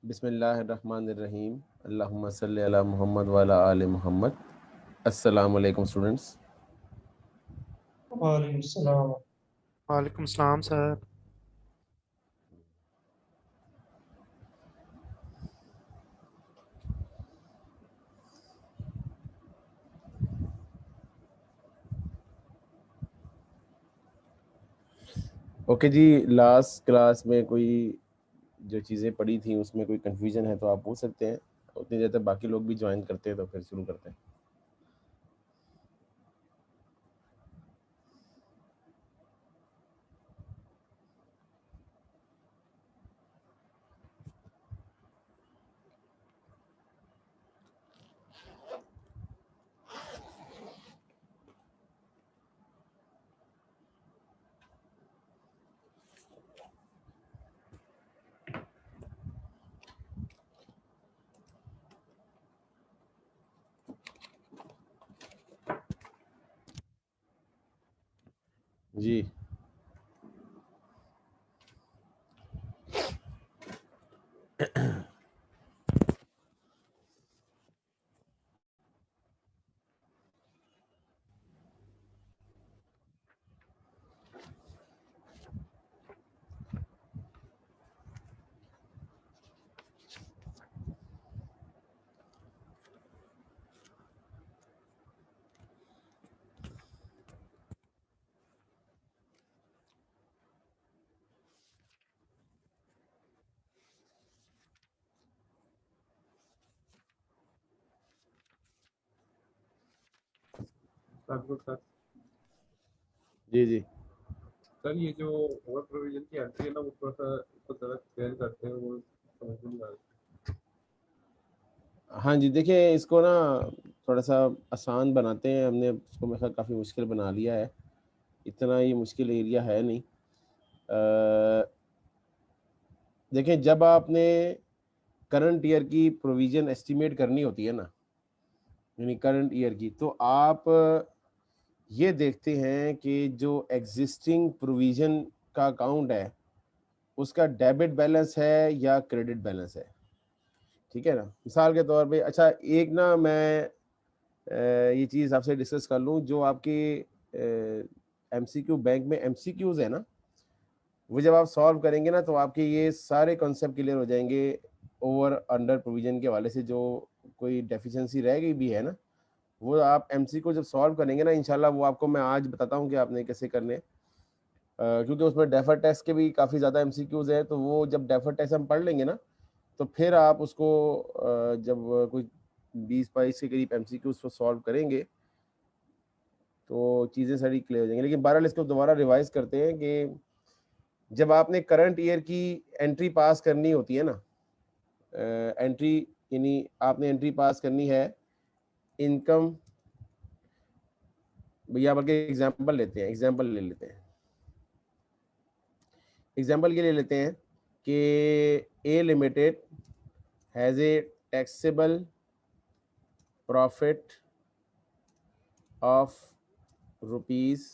बिस्मिल्लाहिर्रहमानिर्रहीम। अल्लाहुम्मा सल्ली अला मुहम्मद व अला आले मुहम्मद। अस्सलाम वालेकुम स्टूडेंट्स। वालेकुम सलाम। वालेकुम सलाम सर। ओके जी, लास्ट क्लास में कोई जो चीज़ें पढ़ी थी उसमें कोई कन्फ्यूजन है तो आप पूछ सकते हैं। उतनी देर तक बाकी लोग भी ज्वाइन करते हैं तो फिर शुरू करते हैं। जी सर जी जी सर ये जो ओवर प्रोविजन की एंट्री है ना, वो थोड़ा सा इसको जरा क्लियर करते हैं, वो समझ में नहीं आ रहा। हाँ जी, देखिए इसको ना थोड़ा सा आसान बनाते हैं। हमने इसको मेरे ख्याल काफ़ी मुश्किल बना लिया है। इतना ये मुश्किल एरिया है नहीं। देखिए, जब आपने करंट ईयर की प्रोविज़न एस्टिमेट करनी होती है ना, यानी करंट ईयर की, तो आप ये देखते हैं कि जो एग्जिस्टिंग प्रोविज़न का अकाउंट है उसका डेबिट बैलेंस है या क्रेडिट बैलेंस है। ठीक है ना। मिसाल के तौर पे, अच्छा एक ना मैं ये चीज़ आपसे डिस्कस कर लूँ। जो आपके एमसीक्यू बैंक में एमसीक्यूज है ना, वो जब आप सॉल्व करेंगे ना तो आपके ये सारे कॉन्सेप्ट क्लियर हो जाएंगे। ओवर अंडर प्रोविजन के हवाले से जो कोई डेफिशिएंसी रह गई भी है ना, वो आप एमसी को जब सॉल्व करेंगे ना, इंशाल्लाह वो आपको मैं आज बताता हूँ कि आपने कैसे करने हैं। क्योंकि उसमें डेफर टेस्ट के भी काफ़ी ज़्यादा एमसीक्यूज है, तो वो जब डेफर टेस्ट हम पढ़ लेंगे ना तो फिर आप उसको जब कोई 20-22 के करीब एमसीक्यूज को सॉल्व करेंगे तो चीज़ें सारी क्लियर हो जाएंगी। लेकिन बहरहाल इसको दोबारा रिवाइज करते हैं कि जब आपने करंट ईयर की एंट्री पास करनी होती है ना, एंट्री यानी आपने एंट्री पास करनी है इनकम, भैया बल्कि एग्जांपल लेते हैं, एग्जांपल ले लेते हैं, एग्जांपल के लिए लेते हैं कि A limited has a taxable profit of rupees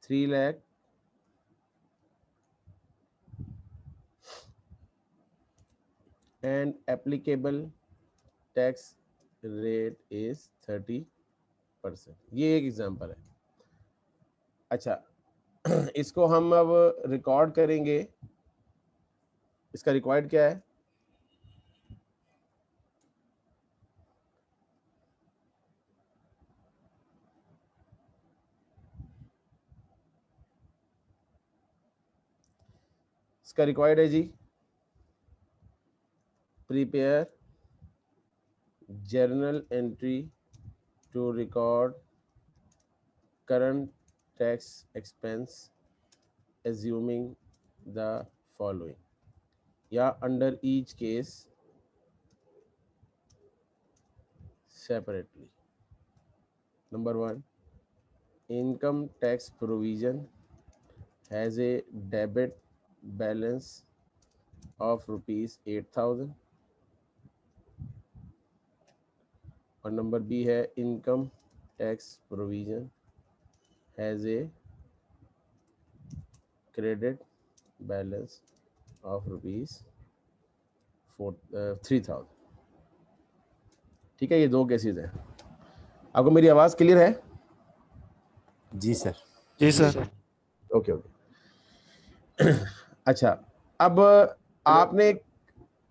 3 lakh and applicable tax rate is 30%। ये एक एग्जांपल है। अच्छा इसको हम अब रिकॉर्ड करेंगे। इसका रिक्वायर्ड क्या है? इसका रिक्वायर्ड है जी, prepare journal entry to record current tax expense assuming the following, या under each case separately. Number 1, income tax provision has a debit balance of rupees 8,000, और नंबर बी है income tax provision has a credit balance of rupees 3000। ठीक है, ये दो cases हैं। आपको मेरी आवाज क्लियर है? जी सर। जी सर। Okay okay. अच्छा, अब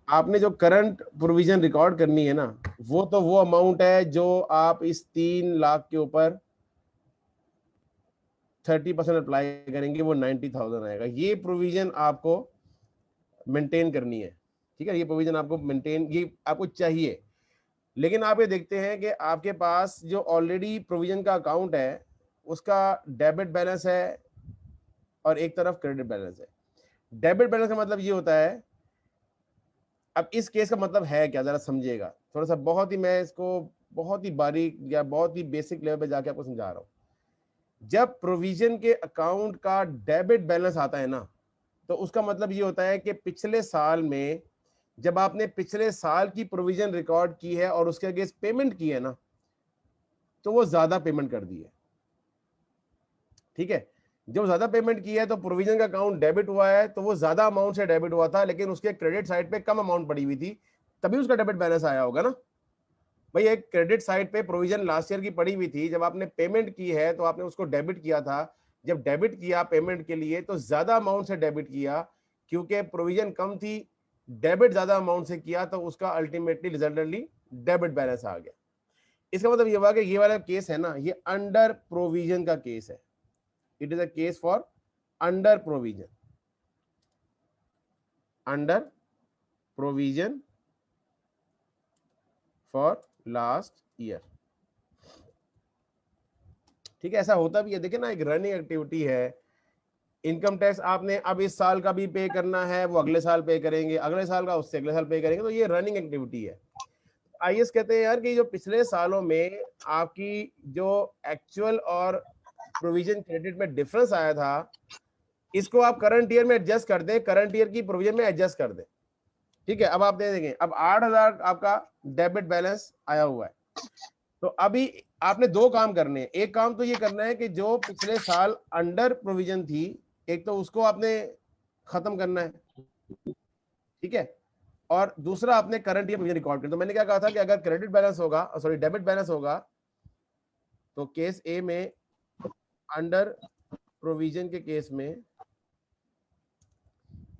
आपने जो करंट प्रोविजन रिकॉर्ड करनी है ना, वो अमाउंट है जो आप इस 3 लाख के ऊपर 30% अप्लाई करेंगे, वो 90,000 आएगा। ये प्रोविजन आपको मेंटेन करनी है। ठीक है, ये प्रोविजन आपको मेंटेन, ये आपको चाहिए। लेकिन आप ये देखते हैं कि आपके पास जो ऑलरेडी प्रोविजन का अकाउंट है उसका डेबिट बैलेंस है और एक तरफ क्रेडिट बैलेंस है। डेबिट बैलेंस का मतलब ये होता है, अब इस केस का मतलब है क्या, जरा समझिएगा थोड़ा सा। बहुत ही मैं इसको बहुत ही बारीक या बहुत ही बेसिक लेवल पे जाके आपको समझा रहा हूं। जब प्रोविजन के अकाउंट का डेबिट बैलेंस आता है ना, तो उसका मतलब ये होता है कि पिछले साल में जब आपने पिछले साल की प्रोविजन रिकॉर्ड की है और उसके अगेंस्ट पेमेंट की है ना, तो वो ज्यादा पेमेंट कर दी है। ठीक है, जब ज्यादा पेमेंट की है तो प्रोविजन का अकाउंट डेबिट हुआ है, तो वो ज्यादा अमाउंट से डेबिट हुआ था, लेकिन उसके क्रेडिट साइड पे कम अमाउंट पड़ी हुई थी, तभी उसका डेबिट बैलेंस आया होगा ना भाई। एक क्रेडिट साइड पे प्रोविजन लास्ट ईयर की पड़ी हुई थी, जब आपने पेमेंट की है तो आपने उसको डेबिट किया था। जब डेबिट किया पेमेंट के लिए तो ज्यादा अमाउंट से डेबिट किया, क्योंकि प्रोविजन कम थी, डेबिट ज्यादा अमाउंट से किया, तो उसका अल्टीमेटली रिजल्टेंटली डेबिट बैलेंस आ गया। इसका मतलब ये हुआ कि ये वाला केस है ना, ये अंडर प्रोविजन का केस है। It is a case for under provision, under provision for last year. ठीक है, ऐसा होता भी है। देखिए ना, एक रनिंग एक्टिविटी है। इनकम टैक्स आपने अब इस साल का भी पे करना है, वो अगले साल पे करेंगे, अगले साल का उससे अगले साल पे करेंगे, तो ये रनिंग एक्टिविटी है। आईएएस कहते हैं यार कि जो पिछले सालों में आपकी जो एक्चुअल और प्रोविजन क्रेडिट में डिफरेंस आया था, इसको आप करंट ईयर में एडजस्ट कर दें, करंट ईयर की प्रोविजन में एडजस्ट कर दें। ठीक है, अब आप दे देंगे, अब 8,000 आपका डेबिट बैलेंस आया हुआ है। तो अभी आपने दो काम करने हैं। एक काम तो ये करना है कि जो पिछले साल अंडर प्रोविजन थी, एक तो उसको आपने खत्म करना है। ठीक है, और दूसरा आपने करंट ईयर प्रोविजन रिकॉर्ड करना। तो मैंने क्या कहा था कि अगर क्रेडिट बैलेंस होगा, सॉरी डेबिट बैलेंस होगा, तो केस ए में, अंडर प्रोविजन के केस में,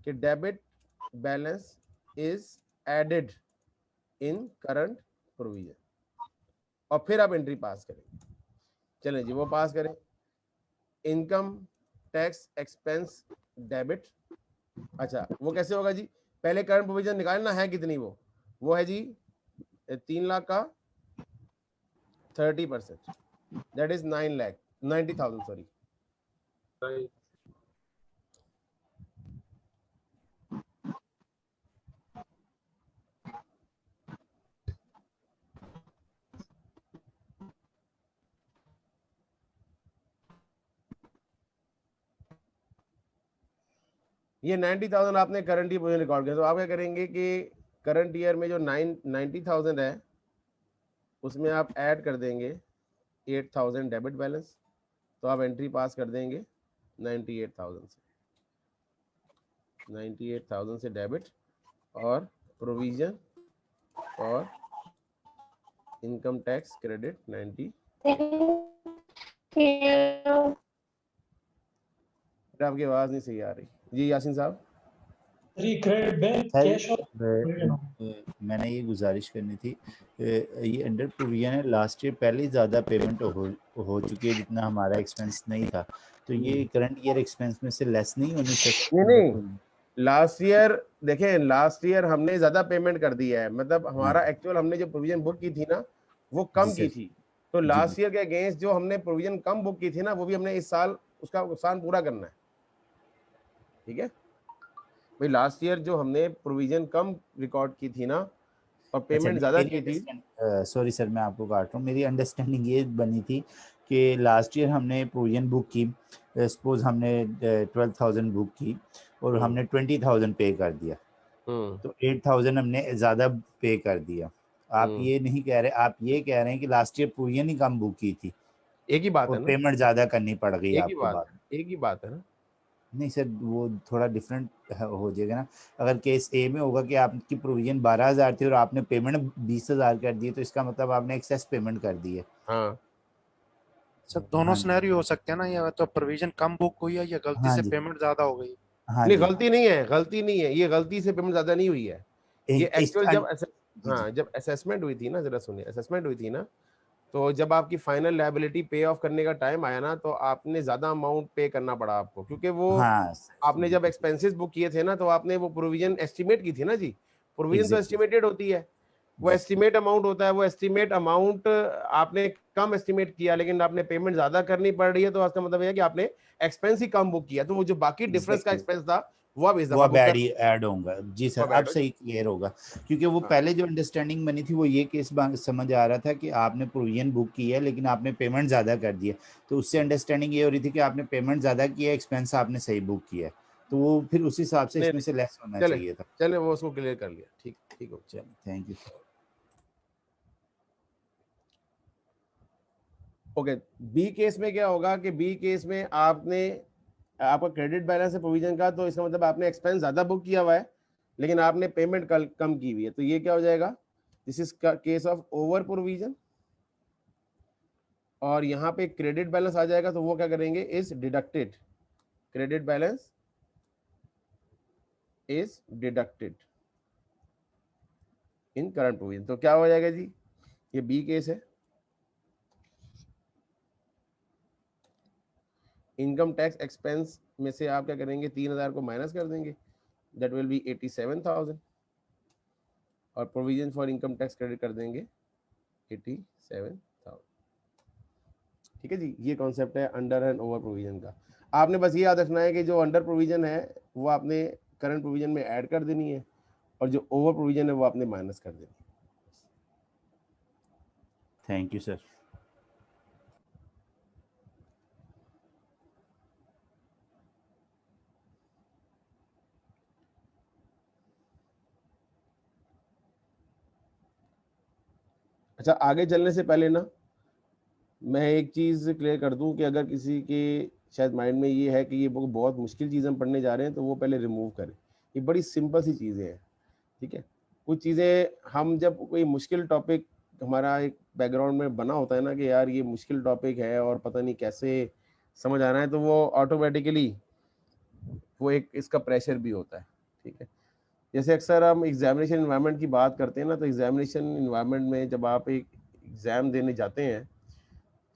कि debit balance is added in current provision, और फिर आप एंट्री पास करेंगे। चलें जी, वो पास करें। Income tax expense debit. अच्छा, वो कैसे होगा जी? पहले करंट प्रोविजन निकालना है कितनी, वो है जी 3 लाख का 30%, दैट इज 90,000 सॉरी। ये 90,000 आपने करंट ईयर रिकॉर्ड किया, तो आप क्या करेंगे कि करंट ईयर में जो 90,000 है उसमें आप ऐड कर देंगे 8,000 डेबिट बैलेंस, तो आप एंट्री पास कर देंगे 98,000 से, 98,000 से डेबिट, और प्रोविजन और इनकम टैक्स क्रेडिट 90। आपकी आवाज नहीं सही आ रही जी यासीन साहब। मैंने ये गुजारिश करनी थी, ये अंडर प्रोविजन है, लास्ट ईयर पहले ही ज़्यादा पेमेंट हो चुकी है जितना हमारा एक्सपेंस नहीं था, तो ये करंट ईयर एक्सपेंस में से लेस नहीं होनी सकती? नहीं, लास्ट ईयर देखें, लास्ट ईयर हमने ज़्यादा पेमेंट कर दी है, मतलब हमारा एक्चुअल हमने जो प्रोविजन बुक की थी ना वो कम की थी, तो लास्ट ईयर के अगेंस्ट जो हमने प्रोविजन कम बुक की थी ना, वो भी हमने इस साल उसका नुकसान पूरा करना है। ठीक है भाई, लास्ट ईयर जो हमने प्रोविजन कम रिकॉर्ड की थी ना और पेमेंट ज़्यादा की थी। सॉरी सर, मैं आपको काट रहा हूँ। मेरी अंडरस्टैंडिंग ये बनी थी कि लास्ट ईयर हमने प्रोविजन बुक की, सपोज हमने 12,000 बुक की और हमने 20,000 पे कर दिया, तो 8,000 हमने ज़्यादा पे कर दिया। आप ये नहीं कह रहे, आप ये कह रहे हैं कि लास्ट ईयर प्रोविजन ही कम बुक की थी, एक ही बात और है ना, पेमेंट ज़्यादा करनी पड़ गई एक ही आपको बात बाद है, एक ही बात है ना। नहीं सर, वो थोड़ा डिफरेंट हो जाएगा ना। अगर केस ए में होगा कि आपकी प्रोविजन 12,000 थी और आपने पेमेंट 20,000 कर दी, तो इसका मतलब आपने एक्सेस पेमेंट कर दी है। हाँ सर दोनों हाँ जी, सिनेरियो हो सकते हैं ना, या तो प्रोविजन कम बुक हुई है या गलती हाँ से जी, पेमेंट ज्यादा हो गई। हाँ नहीं, जी। गलती नहीं है, गलती नहीं है, ये गलती से पेमेंट ज्यादा नहीं हुई है। ये इस एक्चुअल जब जी जी। हाँ, जब असेसमेंट हुई थी ना, जरा सुनिए, असेसमेंट हुई थी ना, तो जब आपकी फाइनल लायबिलिटी पे ऑफ करने का टाइम आया ना, तो आपने ज्यादा अमाउंट पे करना पड़ा आपको, क्योंकि वो हाँ आपने जब एक्सपेंसेस बुक किए थे ना, तो आपने वो प्रोविजन एस्टिमेट की थी ना जी। प्रोविजन तो एग्जैक्टली एस्टिमेटेड होती है, वो जी। एस्टिमेट अमाउंट होता है, वो एस्टिमेट अमाउंट आपने कम एस्टिमेट किया, लेकिन आपने पेमेंट ज्यादा करनी पड़ रही है, तो इसका मतलब है कि आपने एक्सपेंस ही कम बुक किया, तो वो जो बाकी डिफरेंस का एग्जैक्टली एक्सपेंस था वो अब इस वो दफा अब बुक कर, ऐड होगा। जी वो सर, अब अब ऐड हो सही क्लियर होगा। क्योंकि वो हाँ। पहले जो अंडरस्टैंडिंग बनी थी वो ये केस समझ आ रहा था कि आपने प्रोविजन बुक की है लेकिन आपने पेमेंट ज़्यादा कर दी है, तो उससे अंडरस्टैंडिंग ये हो रही थी कि आपने पेमेंट ज़्यादा किया है, एक्सपेंस आपने सही बुक किया है, तो वो फिर उस हिसाब से नहीं इसमें नहीं, से लेस होना चले चाहिए था। चले, वो उसको क्लियर कर लिया, ठीक ठीक हो। चलिए, thank you. Okay, B case में क्या होगा कि बी केस में आपने, आपका क्रेडिट बैलेंस है प्रोविजन का, तो इसका मतलब आपने एक्सपेंस ज्यादा बुक किया हुआ है, लेकिन आपने पेमेंट कम की हुई है, तो ये क्या हो जाएगा, this is case of over provision. और यहाँ पे क्रेडिट बैलेंस आ जाएगा, तो वो क्या करेंगे, is deducted, credit balance is deducted in current provision. तो क्या हो जाएगा जी, ये बी केस है। इनकम टैक्स एक्सपेंस में से आप क्या करेंगे, 3,000 को माइनस कर देंगे, दैट विल बी 87,000, और provision for income tax credit कर देंगे 87,000। ठीक है जी, ये कॉन्सेप्ट है अंडर एंड ओवर प्रोविजन का। आपने बस ये याद रखना है कि जो अंडर प्रोविजन है वो आपने करंट प्रोविजन में ऐड कर देनी है, और जो ओवर प्रोविजन है वो आपने माइनस कर देनी है। Thank you sir. अच्छा, आगे चलने से पहले ना मैं एक चीज़ क्लियर कर दूं कि अगर किसी के शायद माइंड में ये है कि ये बुक बहुत मुश्किल चीज़ हम पढ़ने जा रहे हैं, तो वो पहले रिमूव करें। ये बड़ी सिंपल सी चीज़ें हैं, ठीक है। कुछ चीज़ें हम जब कोई मुश्किल टॉपिक, हमारा एक बैकग्राउंड में बना होता है ना कि यार ये मुश्किल टॉपिक है और पता नहीं कैसे समझ आ रहा है, तो वो ऑटोमेटिकली वो एक इसका प्रेशर भी होता है, ठीक है। जैसे अक्सर हम एग्जामिनेशन इन्वायरमेंट की बात करते हैं ना, तो एग्जामिनेशन इन्वायरमेंट में जब आप एक एग्ज़ाम देने जाते हैं,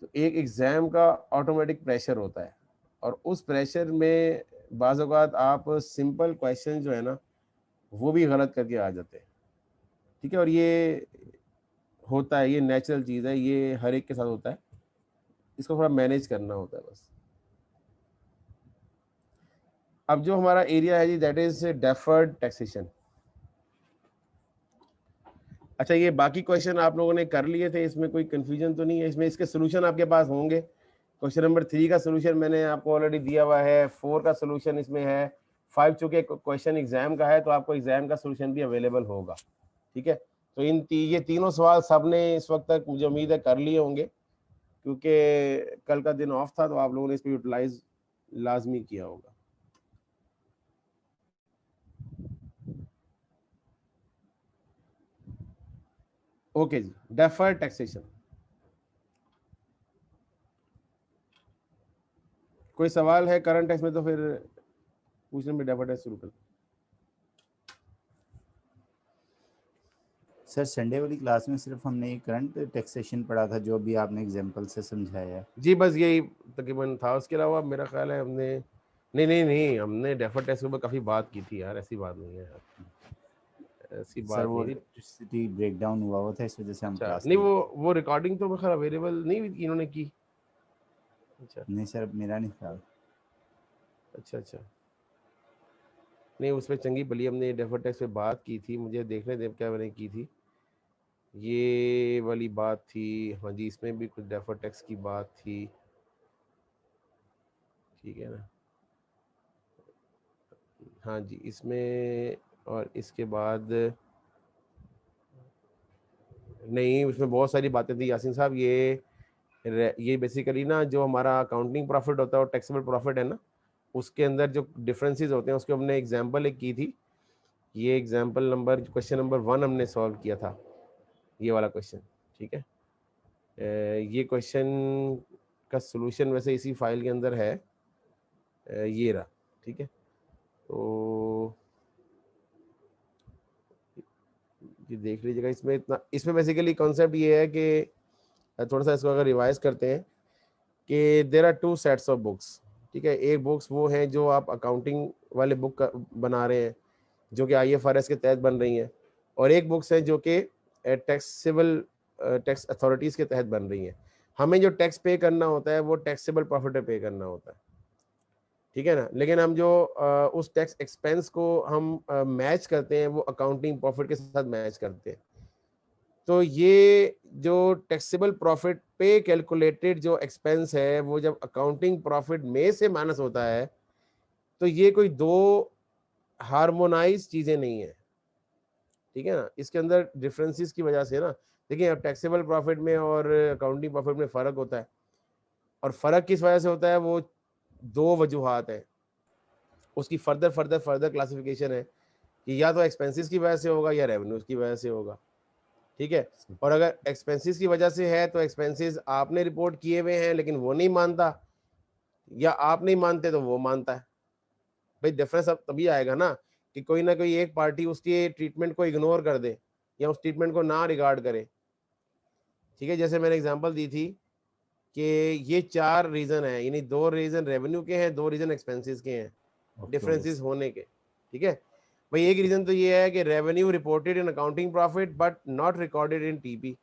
तो एक एग्ज़ाम का ऑटोमेटिक प्रेशर होता है, और उस प्रेशर में बाज़ औक़ात आप सिंपल क्वेश्चन जो है ना वो भी गलत करके आ जाते हैं, ठीक है। और ये होता है, ये नेचुरल चीज़ है, ये हर एक के साथ होता है, इसको थोड़ा मैनेज करना होता है बस। अब जो हमारा एरिया है जी, दैट इज डेफर्ड टैक्सेशन। अच्छा, ये बाकी क्वेश्चन आप लोगों ने कर लिए थे, इसमें कोई कंफ्यूजन तो नहीं है, इसमें इसके सोल्यूशन आपके पास होंगे। क्वेश्चन नंबर 3 का सोल्यूशन मैंने आपको ऑलरेडी दिया हुआ है, 4 का सोल्यूशन इसमें है, 5 चूंकि क्वेश्चन एग्जाम का है तो आपको एग्जाम का सोल्यूशन भी अवेलेबल होगा, ठीक है। तो ये तीनों सवाल सबने इस वक्त तक मुझे उम्मीद है कर लिए होंगे, क्योंकि कल का दिन ऑफ था, तो आप लोगों ने इस पर यूटिलाइज लाजमी किया होगा। ओके जी, डेफर्ड टैक्सेशन, कोई सवाल है करंट टैक्स में, तो फिर पूछने में डेफर्ड टैक्स शुरू कर। सर संडे वाली क्लास में सिर्फ हमने करंट टैक्सेशन पढ़ा था, जो अभी आपने एग्जांपल से समझाया है। जी बस यही तकरीबन था, उसके अलावा मेरा ख्याल है हमने नहीं, हमने डेफर्ड टैक्स के ऊपर काफ़ी बात की थी यार, ऐसी बात नहीं है यार, ऐसी सर बात वो नहीं थी। इलेक्ट्रिसिटी ब्रेकडाउन हुआ था, इस वजह से हम अच्छा, क्लास नहीं, नहीं। वो रिकॉर्डिंग तो मेरे अवेलेबल नहीं इन्होंने की। अच्छा नहीं सर, मेरा नहीं ख्याल। अच्छा, नहीं, उसमें चंगी भली हमने डेफर्ड टैक्स पे बात की थी, मुझे देखने दे क्या मैंने की थी, ये वाली बात थी। हाँ जी, इसमें भी कुछ डेफर्ड टैक्स की बात थी, ठीक है ना। हाँ जी, इसमें, और इसके बाद नहीं, उसमें बहुत सारी बातें थी यासीन साहब। ये बेसिकली ना जो हमारा अकाउंटिंग प्रॉफिट होता है और टैक्सेबल प्रॉफिट है ना, उसके अंदर जो डिफरेंसेस होते हैं उसके हमने एग्जांपल एक की थी। ये एग्जांपल नंबर क्वेश्चन नंबर 1 हमने सॉल्व किया था, ये वाला क्वेश्चन, ठीक है। ये क्वेश्चन का सॉल्यूशन वैसे इसी फाइल के अंदर है, ये रहा, ठीक है। तो ये देख लीजिएगा, इसमें बेसिकली कॉन्सेप्ट ये है कि थोड़ा सा इसको अगर रिवाइज करते हैं कि there are 2 sets of books, ठीक है। एक बुक्स वो हैं जो आप अकाउंटिंग वाले बुक बना रहे हैं, जो कि IFRS के तहत बन रही हैं, और एक बुक्स हैं जो कि टैक्सेबल टैक्स अथॉरिटीज़ के तहत बन रही हैं। हमें जो टैक्स पे करना होता है वो टैक्सेबल प्रॉफिट पे करना होता है, ठीक है ना। लेकिन हम जो उस टैक्स एक्सपेंस को हम मैच करते हैं वो अकाउंटिंग प्रॉफिट के साथ मैच करते हैं। तो ये जो टैक्सेबल प्रॉफिट पे कैलकुलेटेड जो एक्सपेंस है वो जब अकाउंटिंग प्रॉफिट में से माइनस होता है तो ये कोई दो हार्मोनाइज चीज़ें नहीं है, ठीक है ना। इसके अंदर डिफरेंसेस की वजह से ना, देखिए अब टैक्सेबल प्रॉफिट में और अकाउंटिंग प्रॉफिट में फ़र्क होता है, और फ़र्क किस वजह से होता है, वो दो वजूहात हैं। उसकी फर्दर क्लासिफिकेशन है कि या तो एक्सपेंसेस की वजह से होगा या रेवेन्यूज की वजह से होगा, ठीक है। और अगर एक्सपेंसेस की वजह से है तो एक्सपेंसेस आपने रिपोर्ट किए हुए हैं लेकिन वो नहीं मानता, या आप नहीं मानते तो वो मानता है। भाई डिफरेंस अब तभी आएगा ना कि कोई ना कोई एक पार्टी उसके ट्रीटमेंट को इग्नोर कर दे या उस ट्रीटमेंट को ना रिगार्ड करे, ठीक है। जैसे मैंने एग्जांपल दी थी कि ये 4 रीजन है, यानी 2 रीजन रेवेन्यू के हैं, 2 रीजन एक्सपेंसेस के हैं, डिफरेंसेस होने के, ठीक है। भाई एक रीजन तो ये है कि revenue reported in accounting profit but not recorded in TP,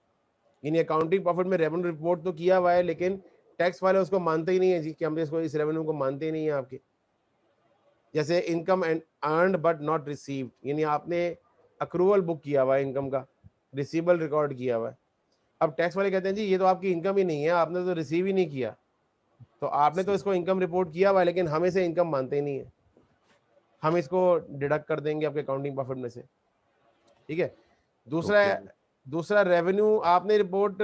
यानी अकाउंटिंग प्रॉफिट में रेवेन्यू रिपोर्ट तो किया हुआ है लेकिन टैक्स वाले उसको मानते ही नहीं है जी, कि हम इसको इस रेवेन्यू को मानते ही नहीं है आपके। जैसे income and earned but not received, यानी आपने अक्रूवल बुक किया हुआ है इनकम का, रिसीवेबल रिकॉर्ड किया हुआ है। अब टैक्स वाले कहते हैं जी ये तो आपकी इनकम ही नहीं है, आपने तो रिसीव ही नहीं किया, तो आपने तो इसको इनकम रिपोर्ट किया हुआ है लेकिन हम इसे इनकम मानते ही नहीं है, हम इसको डिडक्ट कर देंगे आपके अकाउंटिंग प्रॉफिट में से, ठीक है। दूसरा रेवेन्यू आपने रिपोर्ट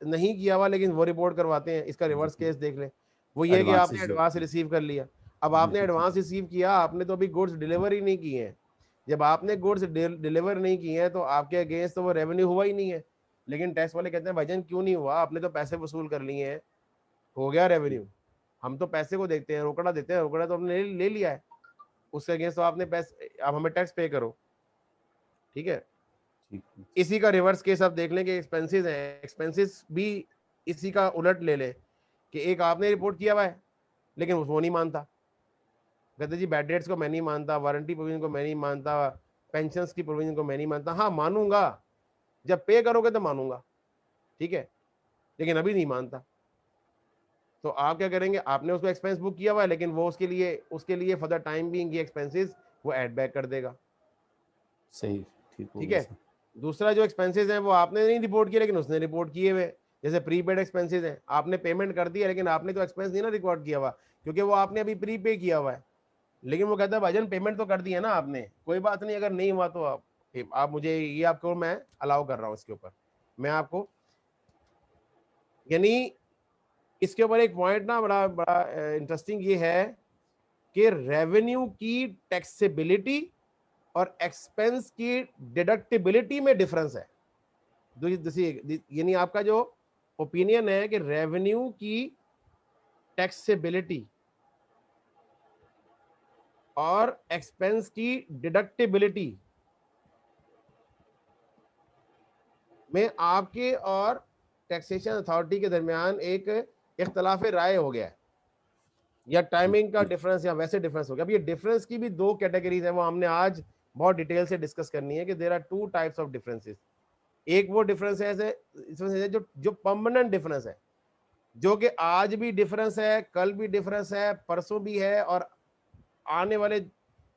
नहीं किया हुआ लेकिन वो रिपोर्ट करवाते हैं। इसका रिवर्स केस देख लें, वो ये है कि आपने एडवांस रिसीव कर लिया। अब आपने एडवांस रिसीव किया, आपने तो अभी गुड्स डिलीवर ही नहीं किए हैं। जब आपने गुड्स डिलीवर नहीं किए हैं तो आपके अगेंस्ट तो वो रेवेन्यू हुआ ही नहीं है, लेकिन टैक्स वाले कहते हैं भाईजान क्यों नहीं हुआ, आपने तो पैसे वसूल कर लिए हैं, हो गया रेवेन्यू। हम तो पैसे को देखते हैं, रोकड़ा देते हैं, रोकड़ा तो हमने ले लिया है, उसके अगेंस्ट तो आपने पैसे, आप हमें टैक्स पे करो, ठीक है। इसी का रिवर्स केस आप देख लें कि एक्सपेंसेस हैं, एक्सपेंसेस भी इसी का उलट ले लें कि एक आपने रिपोर्ट किया हुआ है लेकिन वो नहीं मानता, कहते जी बैड डेट्स को मैं नहीं मानता, वारंटी प्रोविजन को मैं नहीं मानता, पेंशन्स की प्रोविजन को मैं नहीं मानता। हाँ मानूंगा, जब पे करोगे तो मानूंगा, ठीक है, लेकिन अभी नहीं मानता। तो आप क्या करेंगे, आपने उसको एक्सपेंस बुक किया हुआ है लेकिन वो उसके लिए फॉर द टाइम बीइंग ये एक्सपेंसेस वो ऐड बैक कर देगा, सही, ठीक है। दूसरा जो एक्सपेंसेस हैं वो आपने नहीं रिपोर्ट किए लेकिन उसने रिपोर्ट किए हुए, जैसे प्रीपेड एक्सपेंसेस हैं, आपने पेमेंट कर दिया लेकिन आपने तो एक्सपेंस नहीं ना रिकॉर्ड किया हुआ क्योंकि वो आपने अभी प्री पे किया हुआ है, लेकिन वो कहता है भाईजान पेमेंट तो कर दिया ना आपने, कोई बात नहीं, अगर नहीं हुआ तो आप मुझे ये आपको मैं अलाउ कर रहा हूँ इसके ऊपर, मैं आपको, यानी इसके ऊपर एक पॉइंट ना बड़ा बड़ा इंटरेस्टिंग ये है कि रेवेन्यू की टैक्सेबिलिटी और एक्सपेंस की डिडक्टिबिलिटी में डिफरेंस है। यानी आपका जो ओपिनियन है कि रेवेन्यू की टैक्सेबिलिटी और एक्सपेंस की डिडक्टिबिलिटी में आपके और टैक्सेशन अथॉरिटी के दरमियान एक इख्तलाफ राय हो गया है, या टाइमिंग का डिफरेंस या वैसे डिफरेंस हो गया। अब ये डिफरेंस की भी 2 कैटेगरीज है, वो हमने आज बहुत डिटेल से डिस्कस करनी है कि there are 2 types of differences. एक वो डिफरेंस है ऐसे जो परमानेंट डिफरेंस है, जो कि आज भी डिफरेंस है, कल भी डिफरेंस है, परसों भी है और आने वाले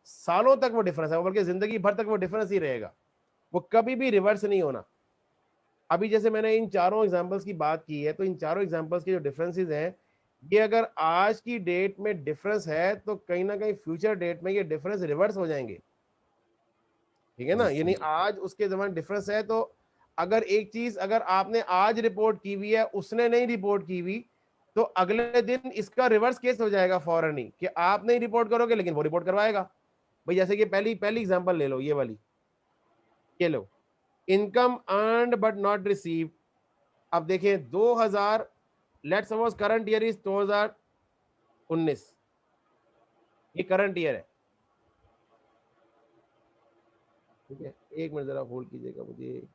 सालों तक वो डिफरेंस है, बल्कि जिंदगी भर तक वो डिफरेंस ही रहेगा, वो कभी भी रिवर्स नहीं होना। अभी जैसे मैंने इन चारों एग्जांपल्स की बात की है, तो इन चारों एग्जांपल्स के जो डिफरेंसेस हैं, ये अगर आज की डेट में डिफरेंस है तो कहीं ना कहीं फ्यूचर डेट में ये डिफरेंस रिवर्स हो जाएंगे, ठीक है ना। यानी आज उसके जमाने डिफरेंस है, तो अगर एक चीज अगर आपने आज रिपोर्ट की हुई है उसने नहीं रिपोर्ट की हुई, तो अगले दिन इसका रिवर्स केस हो जाएगा फौरन ही कि आप नहीं रिपोर्ट करोगे लेकिन वो रिपोर्ट करवाएगा। भाई जैसे कि पहली एग्जांपल ले लो, ये वाली, ये लो, income earned but not receive. अब देखें 2000, let's suppose current year is 2019, ये करंट ईयर है, ठीक है। एक मिनट जरा होल्ड कीजिएगा मुझे।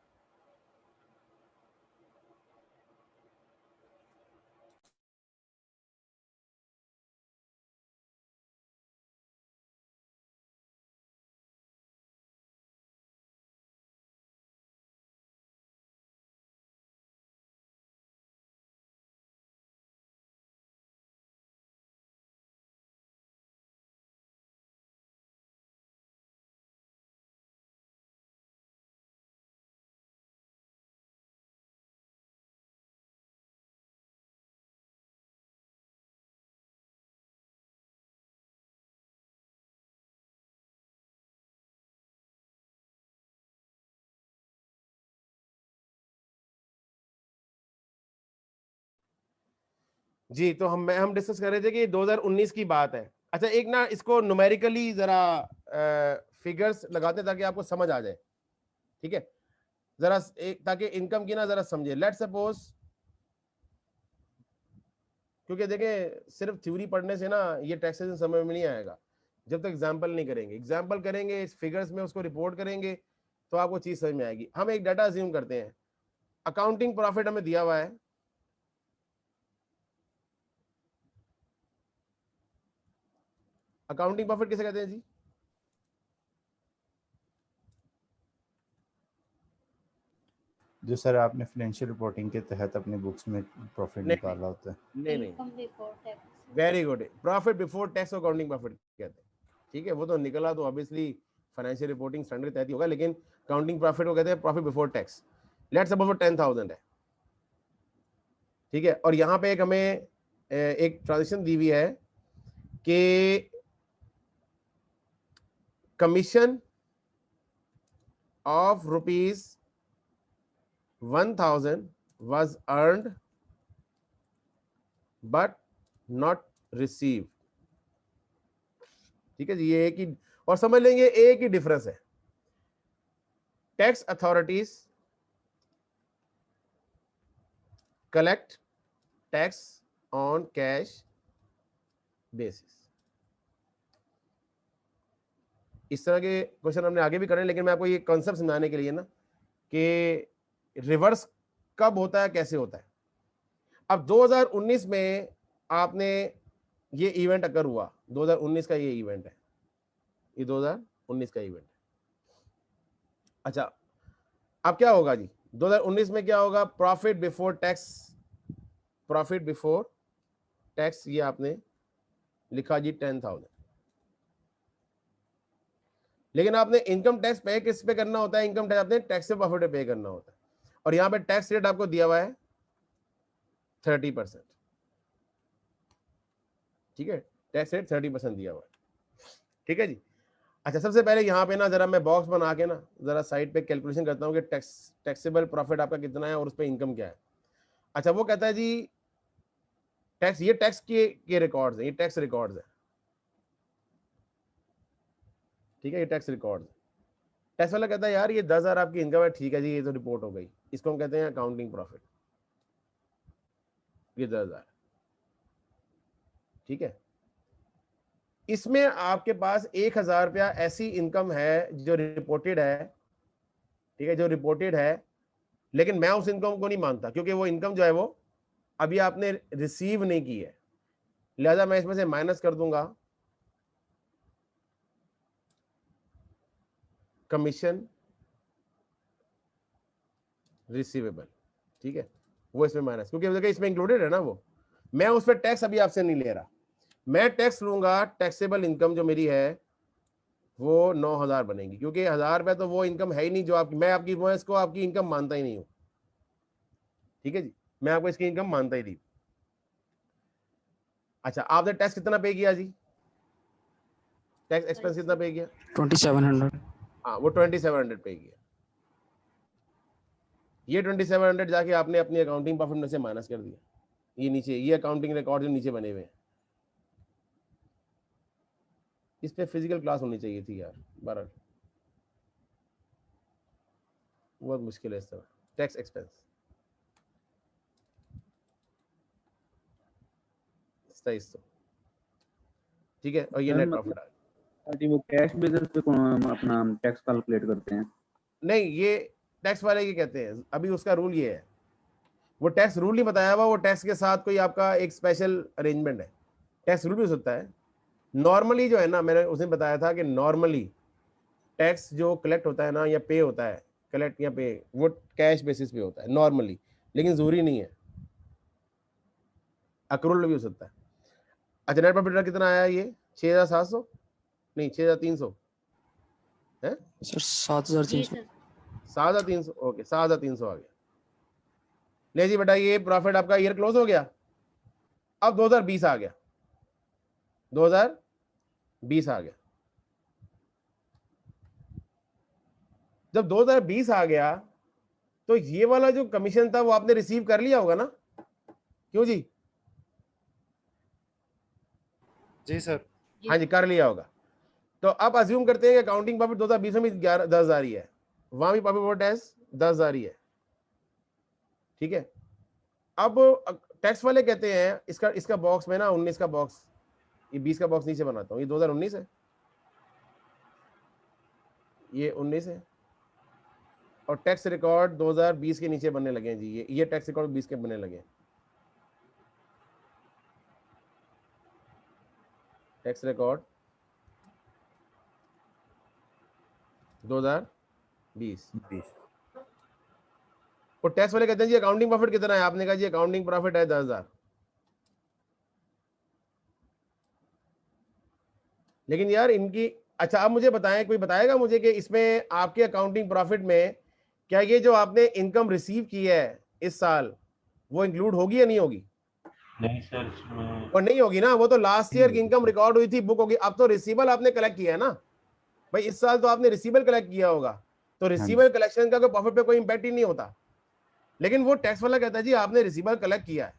जी, तो हम डिस्कस कर रहे थे कि 2019 की बात है। अच्छा, एक ना इसको न्यूमेरिकली जरा फिगर्स लगाते हैं ताकि आपको समझ आ जाए, ठीक है। जरा एक ताकि इनकम की ना जरा समझे। लेट्स सपोज, क्योंकि देखें सिर्फ थ्योरी पढ़ने से ना ये टैक्सेशन समझ में नहीं आएगा जब तक एग्जाम्पल नहीं करेंगे। एग्जाम्पल करेंगे, इस फिगर्स में उसको रिपोर्ट करेंगे तो आपको चीज समझ में आएगी। हम एक डाटा अज्यूम करते हैं, अकाउंटिंग प्रॉफिट हमें दिया हुआ है, अकाउंटिंग प्रॉफिट किसे कहते हैं जी? जो सर आपने फाइनेंशियल रिपोर्टिंग के तहत अपने बुक्स में प्रॉफिट निकाला होता है। नहीं, very good, profit before tax accounting profit कहते हैं, ठीक है। वो तो निकला तो ऑब्वियसली फाइनेंशियल रिपोर्टिंग स्टैंडर्ड के तहत ही होगा, लेकिन अकाउंटिंग प्रॉफिट को कहते हैं profit before tax. Let's suppose वो 10,000 है, ठीक है। और यहाँ पे एक हमें एक ट्रांजेक्शन दी हुई है कि commission of ₹1,000 was earned but not received, ठीक है जी। ये एक ही, और समझ लेंगे एक ही डिफरेंस है, tax authorities collect tax on cash basis. इस तरह के क्वेश्चन हमने आगे भी करे, लेकिन मैं आपको ये कॉन्सेप्ट समझाने के लिए ना कि रिवर्स कब होता है, कैसे होता है। अब 2019 में आपने ये इवेंट अकर हुआ, 2019 का ये इवेंट है, ये 2019 का इवेंट है। अच्छा, अब क्या होगा जी 2019 में? क्या होगा? Profit before tax, profit before tax ये आपने लिखा जी 10,000, लेकिन आपने इनकम टैक्स पे किस पे करना होता है? इनकम टैक्स आपने टैक्सेबल प्रॉफिट पे करना होता है, और यहां पे टैक्स रेट आपको दिया हुआ है 30%, ठीक है। टैक्स रेट 30% दिया हुआ है, ठीक है जी। अच्छा, सबसे पहले यहाँ पे ना जरा मैं बॉक्स बना के ना जरा साइड पे कैलकुलेशन करता हूँ कि टैक्सेबल प्रॉफिट आपका कितना है और उस पर इनकम क्या है। अच्छा, वो कहता है जी टैक्स, ये टैक्स के रिकॉर्ड्स हैं, ये टैक्स रिकॉर्ड्स है, ठीक है। ये टैक्स रिकॉर्ड्स, टैक्स वाला कहता है यार ये 10,000 आपकी इनकम है, ठीक है जी, ये तो रिपोर्ट हो गई, इसको हम कहते हैं अकाउंटिंग प्रॉफिट, ये 10,000, ठीक है। इसमें आपके पास 1,000 रुपया ऐसी इनकम है जो रिपोर्टेड है, ठीक है, जो रिपोर्टेड है, लेकिन मैं उस इनकम को नहीं मानता क्योंकि वो इनकम जो है वो अभी आपने रिसीव नहीं की है, लिहाजा मैं इसमें से माइनस कर दूंगा कमीशन रिसीवेबल, ठीक है। वो इसमें माइनस, क्योंकि देखिए इसमें इंक्लूडेड है ना वो, मैं उस पर टैक्स अभी आपसे नहीं ले रहा, मैं टैक्स लूंगा, टैक्सेबल इनकम जो मेरी है वो 9,000 बनेगी, क्योंकि 1,000 रुपया तो वो इनकम है ही नहीं जो आपकी, मैं आपकी इसको आपकी इनकम मानता ही नहीं हूं, ठीक है जी, मैं आपको इसकी इनकम मानता ही नहीं। अच्छा, आपने टैक्स कितना पे किया जी? टैक्स एक्सपेंस कितना पे किया? 2700। हाँ, वो 2700 पे किया। ये 2700 जाके आपने अपनी अकाउंटिंग प्रॉफिट में से माइनस कर दिया, ये नीचे ये अकाउंटिंग रिकॉर्ड जो नीचे बने हुए हैं, इस पे फिजिकल क्लास होनी चाहिए थी यार। बहरहाल बहुत मुश्किल है इस तरह। टैक्स एक्सपेंस ठीक है, और ये नेट प्रॉफिट आ गया। वो कैश बेसिस पे कौन अपना टैक्स कैलकुलेट करते हैं? नहीं, ये टैक्स वाले ये कहते हैं, अभी उसका रूल ये है, वो टैक्स रूल नहीं बताया हुआ, वो टैक्स के साथ कोई आपका एक स्पेशल अरेंजमेंट है। टैक्स रूल भी हो सकता है। नॉर्मली जो है ना, मैंने उसने बताया था कि नॉर्मली टैक्स जो कलेक्ट होता है ना या पे होता है, कलेक्ट या पे, वो कैश बेसिस पे होता है नॉर्मली, लेकिन जरूरी नहीं है, अक्रूल भी हो सकता है। अच्छा, नेट प्रॉफिट कितना आया ये? 6,700 नहीं 6,300 है सर 7,300। 7,300 ओके, 7,300 आ गया। ले जी बेटा, ये प्रॉफिट आपका ईयर क्लोज हो गया। अब 2020 आ गया, 2020 आ गया। जब 2020 आ गया तो ये वाला जो कमीशन था वो आपने रिसीव कर लिया होगा ना? क्यों जी? जी सर। हाँ जी, कर लिया होगा। तो अब अज्यूम करते हैं कि अकाउंटिंग प्रॉफिट 2020 में भी 10,000 ही है, वहां भी प्रॉफिट बिफोर टैक्स 10,000 ही है, ठीक है। अब टैक्स वाले कहते हैं इसका बॉक्स में ना 19 का बॉक्स, ये 20 का बॉक्स नीचे बनाता हूँ, ये 2019 है, ये 19 है, और टैक्स रिकॉर्ड 2020 के नीचे बनने लगे हैं जी। ये टैक्स रिकॉर्ड 20 के बनने लगे हैं। टैक्स रिकॉर्ड 2020, और टैक्स वाले कहते हैं जी अकाउंटिंग प्रॉफिट कितना है? आपने कहा जी अकाउंटिंग प्रॉफिट है 10,000, लेकिन यार इनकी, अच्छा अब मुझे बताएं, कोई बताएगा मुझे कि इसमें आपके अकाउंटिंग प्रॉफिट में क्या ये जो आपने इनकम रिसीव की है इस साल वो इंक्लूड होगी या नहीं होगी? नहीं सर, और नहीं होगी ना, वो तो लास्ट ईयर की इनकम रिकॉर्ड हुई थी, बुक होगी। अब तो रिसीवेबल आपने कलेक्ट किया है ना भाई, इस साल तो आपने रिसीवेबल कलेक्ट किया होगा, तो रिसीवेबल कलेक्शन का प्रॉफिट पे कोई इंपैक्ट ही नहीं होता। लेकिन वो टैक्स वाला कहता है जी आपने रिसीवेबल कलेक्ट किया है,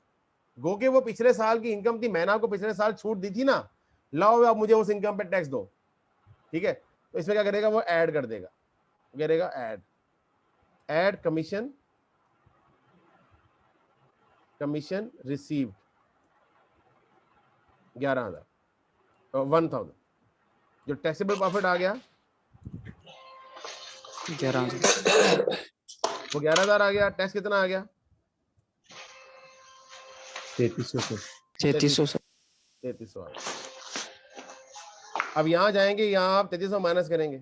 गो के वो पिछले साल की इनकम थी, मैंने आपको पिछले साल छूट दी थी ना, लाओ आप मुझे उस इनकम पे टैक्स दो, ठीक है। तो इसमें क्या करेगा, वो ऐड कर देगा, करेगा ऐड कमीशन रिसीव्ड 11,000 और 1,000, जो टैक्सेबल प्रॉफिट आ गया 11,000। वो 11,000 आ गया। टैक्स कितना आ गया? 3300 3300 3300 आ गया। अब यहां जाएंगे, यहां आप 3300 माइनस करेंगे,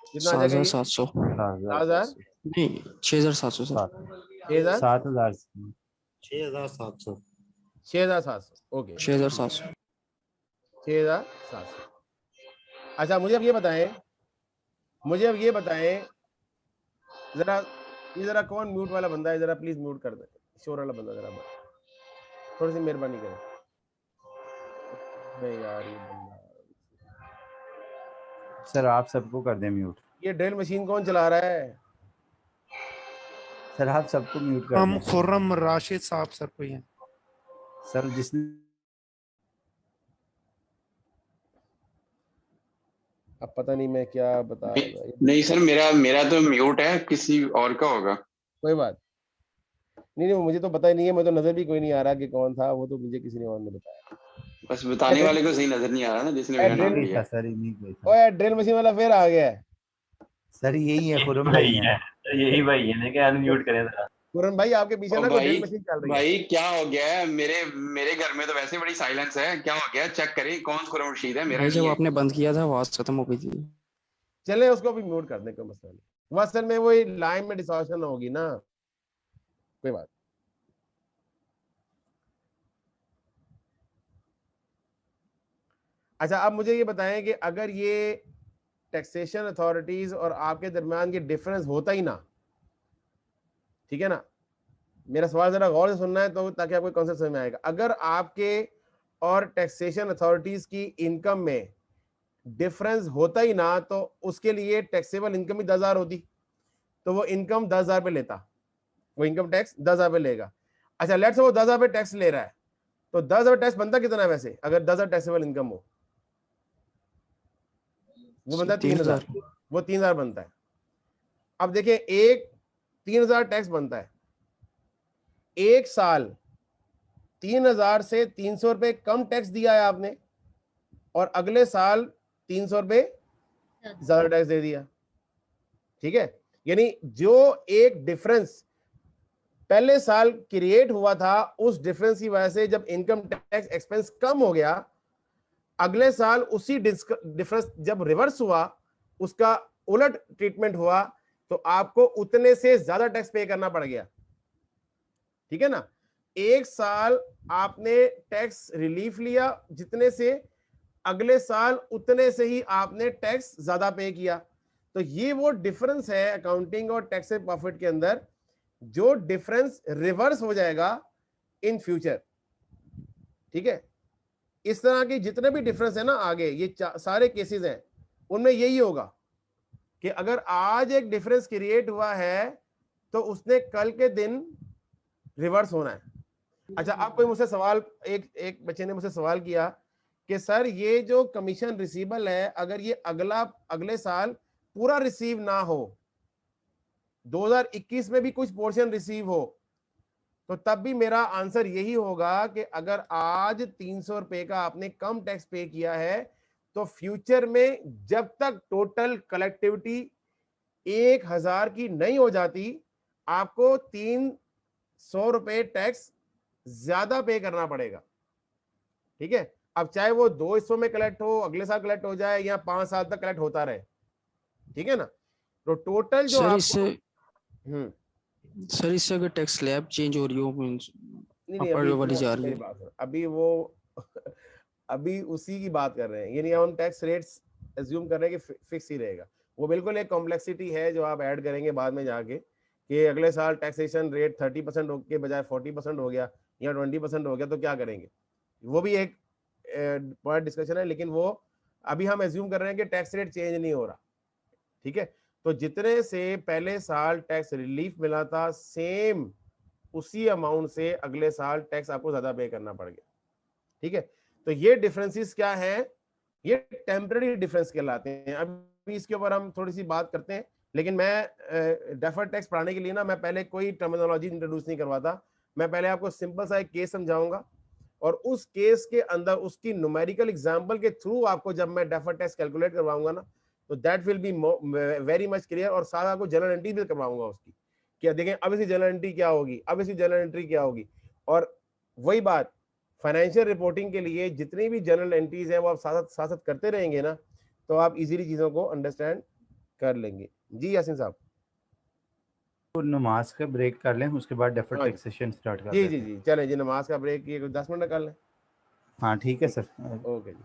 कितना आ जाएगा? 7,700 7,000 नहीं 6,700 सर। 7,000 6,700 ओके, 6,700। 6,700। अच्छा मुझे अब ये बताएं जरा, ये जरा कौन म्यूट वाला बंदा है, जरा प्लीज म्यूट कर दे, शोर वाला बंदा जरा, थोड़ी सी मेहरबानी करें। नहीं यार ये बंदा, सर आप सबको कर दें म्यूट। ये ड्रिल मशीन कौन चला रहा है? सर आप सबको म्यूट कर हम दें। खुर्रम राशिद साहब सर कोई है सर जिसने, अब पता नहीं मैं क्या बता रहा था। नहीं सर, मेरा तो म्यूट है, किसी और का होगा। कोई बात नहीं, मुझे तो पता ही नहीं है, मैं तो नजर भी कोई नहीं आ रहा कि कौन था, वो तो मुझे किसी ने और ने बताया। बस बताने वाले को सही नजर नहीं आ रहा ना, जिसने मेरा नाम नहीं लिया। था सर, इन्हीं को था। ओए ड्रिल मशीन वाला फिर आ गया है। सर यही है खुरम भाई है, यही भाई है, मैं अनम्यूट करें जरा। पूरन भाई आपके पीछे ना कोई ड्रिल मशीन चल रही है। भाई क्या हो गया है? मेरे घर में तो वैसे बड़ी साइलेंस है, क्या हो गया? चेक करिए कौन खुरम रशीद है। मेरा भाई जब नहीं है। आपने बंद किया था आवाज खत्म हो गई थी। चले उसको भी म्यूट कर दें, कोई मसला नहीं, वो असल में वो लाइन में डिस्टॉर्शन होगी ना, कोई बात। अच्छा अब मुझे ये बताएं कि अगर ये टैक्सेशन अथॉरिटीज और आपके दरमियान ये डिफरेंस होता ही ना, ठीक है ना, मेरा सवाल जरा गौर से सुनना है तो ताकि आपको कॉन्सेप्ट समझ में आएगा। अगर आपके और टैक्सेशन अथॉरिटीज की इनकम में डिफरेंस होता ही ना, तो उसके लिए टैक्सेबल इनकम ही 10,000 होती, तो वो इनकम 10,000 पे लेता, वो इनकम टैक्स 10,000 रुपये लेगा। अच्छा लेट्स से वो 10,000 रुपये टैक्स ले रहा है, तो 10,000 रुपये टैक्स बनता कितना है वैसे, अगर 10,000 टैक्सेबल इनकम हो, वो बनता है 3,000, वो 3,000 बनता है। अब देखिए एक 3,000 टैक्स बनता है, एक साल 3,000 से 300 रुपए कम टैक्स दिया है आपने, और अगले साल 300 रुपए ज्यादा टैक्स दे दिया। ठीक है, यानी जो एक डिफरेंस पहले साल क्रिएट हुआ था, उस डिफरेंस की वजह से जब इनकम टैक्स एक्सपेंस कम हो गया, अगले साल उसी डिफरेंस जब रिवर्स हुआ, उसका उलट ट्रीटमेंट हुआ, तो आपको उतने से ज्यादा टैक्स पे करना पड़ गया। ठीक है ना, एक साल आपने टैक्स रिलीफ लिया जितने से, अगले साल उतने से ही आपने टैक्स ज्यादा पे किया। तो ये वो डिफरेंस है अकाउंटिंग और टैक्स प्रॉफिट के अंदर, जो डिफरेंस रिवर्स हो जाएगा इन फ्यूचर। ठीक है, इस तरह के जितने भी डिफरेंस है ना आगे, ये सारे केसेस हैं, उनमें यही होगा कि अगर आज एक डिफरेंस क्रिएट हुआ है तो उसने कल के दिन रिवर्स होना है। अच्छा, अब कोई मुझसे सवाल, एक बच्चे ने मुझसे सवाल किया कि सर ये जो कमीशन रिसीवेबल है, अगर ये अगले साल पूरा रिसीव ना हो, 2021 में भी कुछ पोर्शन रिसीव हो, तो तब भी मेरा आंसर यही होगा कि अगर आज 300 रुपए का आपने कम टैक्स पे किया है, तो फ्यूचर में जब तक टोटल कलेक्टिविटी 1,000 की नहीं हो जाती, आपको 300 रुपए टैक्स ज्यादा पे करना पड़ेगा। ठीक है, अब चाहे वो 2 हिस्सों में कलेक्ट हो, अगले साल कलेक्ट हो जाए, या 5 साल तक कलेक्ट होता रहे। ठीक है ना, तो टोटल जो सर आपको सर इससे अगर टैक्स स्लैब चेंज हो रही हो, मींस नहीं अपर अभी वाली जा रही मेरी है। बात सुनो, अभी वो अभी उसी की बात कर रहे हैं, यानी हम टैक्स रेट्स एज्यूम कर रहे हैं कि फिक्स ही रहेगा। वो बिल्कुल एक कॉम्प्लेक्सिटी है जो आप ऐड करेंगे बाद में जाके, कि अगले साल टैक्सेशन रेट 30% के बजाय 40% हो गया या 20% हो गया, तो क्या करेंगे, वो भी एक पॉइंट डिस्कशन है। लेकिन वो अभी हम एज्यूम कर रहे हैं कि टैक्स रेट चेंज नहीं हो रहा। ठीक है, तो जितने से पहले साल टैक्स रिलीफ मिला था, सेम उसी अमाउंट से अगले साल टैक्स आपको ज्यादा पे करना पड़ गया। ठीक है, तो ये डिफरेंसेस क्या है, ये टेम्पररी डिफरेंस कहलाते हैं। अभी इसके ऊपर हम थोड़ी सी बात करते हैं, लेकिन मैं डेफर्ड टैक्स पढ़ाने के लिए ना, मैं पहले कोई टर्मिनोलॉजी इंट्रोड्यूस नहीं करवाता। मैं पहले आपको सिंपल सा एक केस समझाऊंगा, और उस केस के अंदर उसकी न्यूमेरिकल एग्जांपल के थ्रू आपको जब मैं डेफर्ड टैक्स कैलकुलेट करवाऊंगा ना, तो that will be very much clear. और सारा आपको जनरल एंट्री भी करवाऊंगा उसकी, क्या देखें अब इसकी जनरल एंट्री क्या होगी, अब इसकी जनरल एंट्री क्या होगी। और वही बात, फाइनेंशियल रिपोर्टिंग के लिए जितनी भी जनरल एंट्रीज हैं वो आप साथ साथ करते रहेंगे ना, तो आप इजीली चीजों को अंडरस्टैंड कर लेंगे। जी यासीन साहब, तो नमाज का ब्रेक कर लें, उसके बाद डेफर्ड हाँ टैक्सेशन स्टार्ट कर जी देते जी हैं। जी, चलें जी, नमाज का ब्रेक ये 10 मिनट कर लें। हाँ ठीक है सर। ओके जी।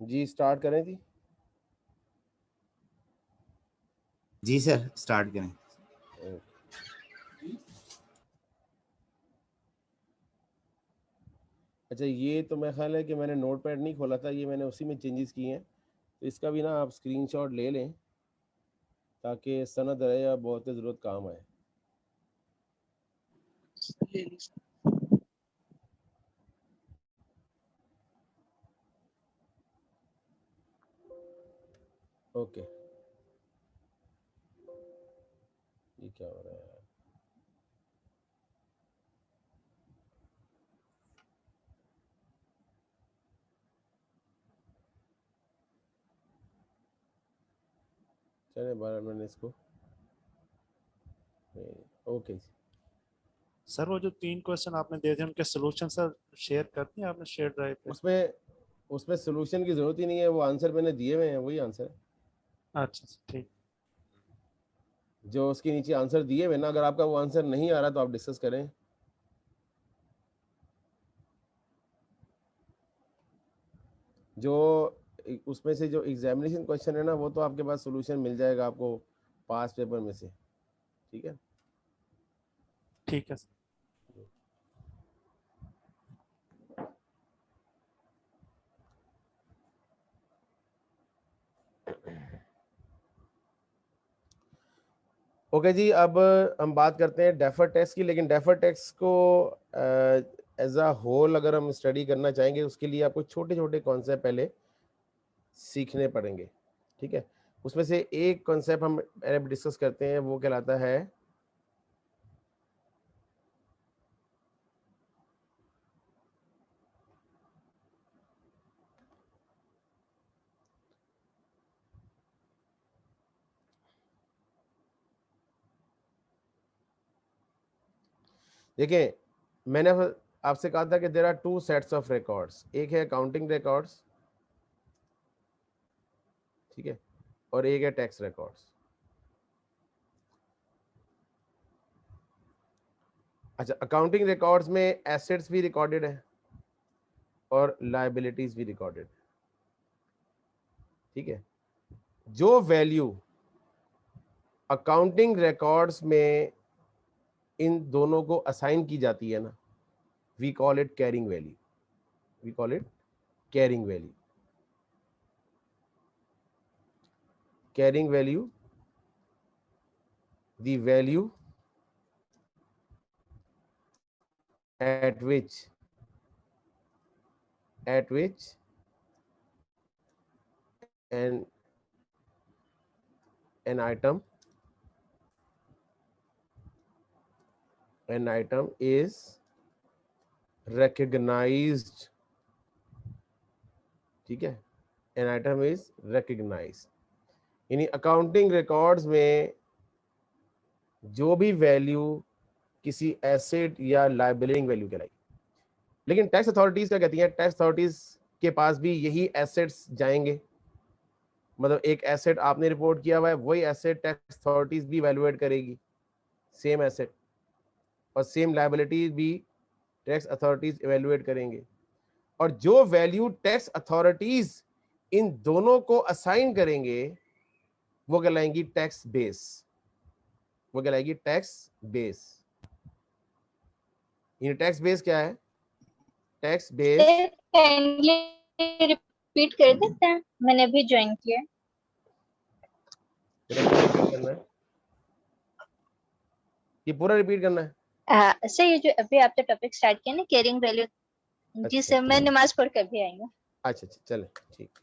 जी स्टार्ट करें जी। जी सर स्टार्ट करें। अच्छा ये तो मेरा ख्याल है कि मैंने नोट पैड नहीं खोला था, ये मैंने उसी में चेंजेस किए हैं, तो इसका भी ना आप स्क्रीनशॉट ले लें ताकि सनद रहे या बहुत ज़रूरत काम आए। ले ली सर। ओके ये क्या हो रहा है? चले 12 मिनट इसको। ओके जी। सर वो जो 3 क्वेश्चन आपने दिए थे उनके सोल्यूशन सर शेयर कर दिए आपने शेयर ड्राइव पे? उसमें उसमें सोल्यूशन की ज़रूरत ही नहीं है, वो आंसर मैंने दिए हुए हैं, वही आंसर है अच्छा ठीक। जो उसके नीचे आंसर दिए हुए ना। अगर आपका वो आंसर नहीं आ रहा तो आप डिस्कस करें। जो उसमें से जो एग्जामिनेशन क्वेश्चन है ना, वो तो आपके पास सोल्यूशन मिल जाएगा आपको पास पेपर में से, ठीक है। ठीक है सर। ओके जी, अब हम बात करते हैं डेफर टैक्स की। लेकिन डेफर टैक्स को एज अ होल अगर हम स्टडी करना चाहेंगे, उसके लिए आपको छोटे छोटे कॉन्सेप्ट पहले सीखने पड़ेंगे, ठीक है। उसमें से एक कॉन्सेप्ट हम डिस्कस करते हैं, वो कहलाता है देखिए, मैंने आपसे कहा था कि there are 2 sets of records, एक है अकाउंटिंग रिकॉर्ड्स, ठीक है, और एक है टैक्स रिकॉर्ड्स। अच्छा, अकाउंटिंग रिकॉर्ड्स में एसेट्स भी रिकॉर्डेड है और लायबिलिटीज भी रिकॉर्डेड, ठीक है। जो वैल्यू अकाउंटिंग रिकॉर्ड्स में इन दोनों को असाइन की जाती है ना, we call it carrying value, we call it carrying value. Carrying value, the value at which an item is recognized, ठीक है, an item is recognized। यानी अकाउंटिंग रिकॉर्ड्स में जो भी वैल्यू किसी एसेट या लाइबिलिटी वैल्यू कहलाई। लेकिन टैक्स अथॉरिटीज क्या कहती हैं? टैक्स अथॉरिटीज के पास भी यही एसेट्स जाएंगे, मतलब एक एसेट आपने रिपोर्ट किया हुआ है, वही एसेट टैक्स अथॉरिटीज भी वैल्यूएट करेगी, सेम एसेट, और सेम लायबिलिटीज भी टैक्स अथॉरिटीज इवेल्युएट करेंगे। और जो वैल्यू टैक्स अथॉरिटीज इन दोनों को असाइन करेंगे वो कहलाएंगी टैक्स बेस, वो कहलाएगी टैक्स बेस। ये टैक्स बेस क्या है? टैक्स बेस रिपीट कर देते हैं, मैंने अभी ज्वाइन किया। रिपीट करना है, ये पूरा रिपीट करना है। सर ये जो अभी आपने टॉपिक स्टार्ट किया ना कैरिंग वैल्यू, जी सर मैं नमाज पढ़ कर भी आई हूँ। अच्छा अच्छा चले ठीक।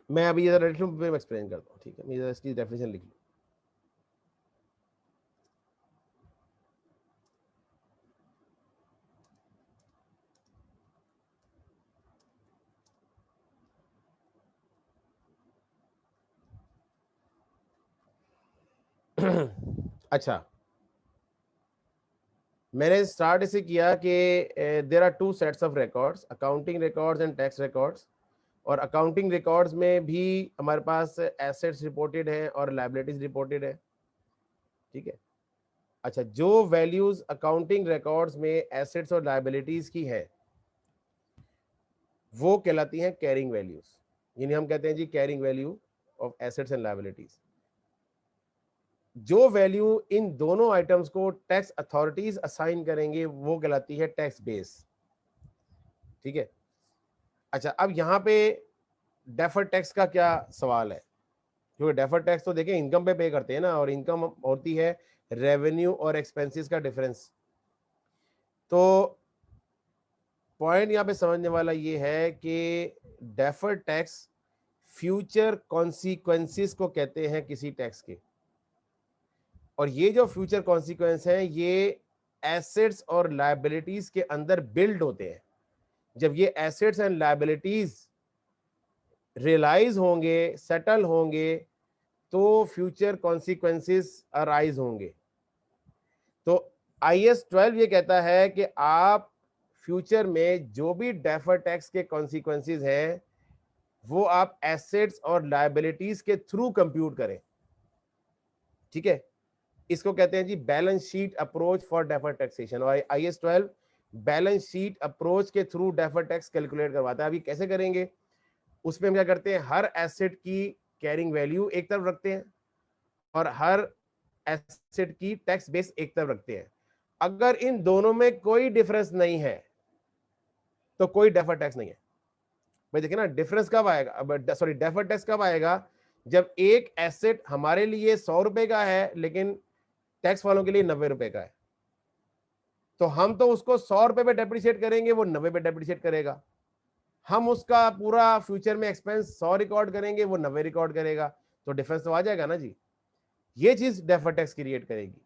मैं अभी इधर लिख लूँ, फिर एक्सप्लेन करता हूँ, ठीक है। मैं इधर इसकी डेफिनेशन लिख लूँ। अच्छा, मैंने स्टार्ट इसे किया कि there are 2 sets of records, accounting records and tax records. और अकाउंटिंग रिकॉर्ड्स में भी हमारे पास एसेट्स रिपोर्टेड हैं और लायबिलिटीज रिपोर्टेड है, ठीक है। अच्छा, जो वैल्यूज अकाउंटिंग रिकॉर्ड्स में एसेट्स और लायबिलिटीज की है वो कहलाती हैं कैरिंग वैल्यूज, यानी हम कहते हैं जी carrying value of assets and liabilities. जो वैल्यू इन दोनों आइटम्स को टैक्स अथॉरिटीज असाइन करेंगे वो कहलाती है टैक्स बेस। ठीक है। अच्छा, अब यहां पे डेफर्ड टैक्स का क्या सवाल है, क्योंकि डेफर्ड टैक्स तो देखिए इनकम पे करते हैं ना, और इनकम होती है रेवेन्यू और एक्सपेंसेस का डिफरेंस। तो पॉइंट यहां पे समझने वाला ये है कि डेफर्ड टैक्स फ्यूचर कॉन्सिक्वेंसेस को कहते हैं किसी टैक्स के, और ये जो फ्यूचर कॉन्सिक्वेंस हैं ये एसेट्स और लायबिलिटीज के अंदर बिल्ड होते हैं। जब ये एसेट्स एंड लायबिलिटीज रियलाइज होंगे, सेटल होंगे, तो फ्यूचर कॉन्सिक्वेंसेस अराइज होंगे। तो IAS 12 ये कहता है कि आप फ्यूचर में जो भी डेफर्ड टैक्स के कॉन्सिक्वेंसेस हैं वो आप एसेट्स और लायबिलिटीज के थ्रू कंप्यूट करें। ठीक है, इसको कहते हैं जी balance sheet approach for deferred taxation, और IAS 12 बैलेंस शीट अप्रोच के थ्रू डेफर्ड टैक्स कैलकुलेट करवाता है। अभी कैसे करेंगे, उसमें हम क्या करते हैं, हर एसेट की कैरिंग वैल्यू एक तरफ रखते हैं और हर एसेट की टैक्स बेस एक तरफ रखते हैं। अगर इन दोनों में कोई डिफरेंस नहीं है तो कोई डेफर्ड टैक्स नहीं है। भाई देखिए ना, डिफरेंस कब आएगा, सॉरी डेफर्ड टैक्स कब आएगा, जब एक एसेट हमारे लिए 100 रुपए का है लेकिन टैक्स वालों के लिए 90 रुपए का है। तो हम तो उसको 100 रुपए पे डेप्रिशिएट करेंगे, वो 90 पे डेप्रिशिएट करेगा। हम उसका पूरा फ्यूचर में एक्सपेंस 100 रिकॉर्ड करेंगे, वो 90 रिकॉर्ड करेगा। तो डिफरेंस तो आ जाएगा ना जी। ये चीज डेफर्ड टैक्स क्रिएट करेगी।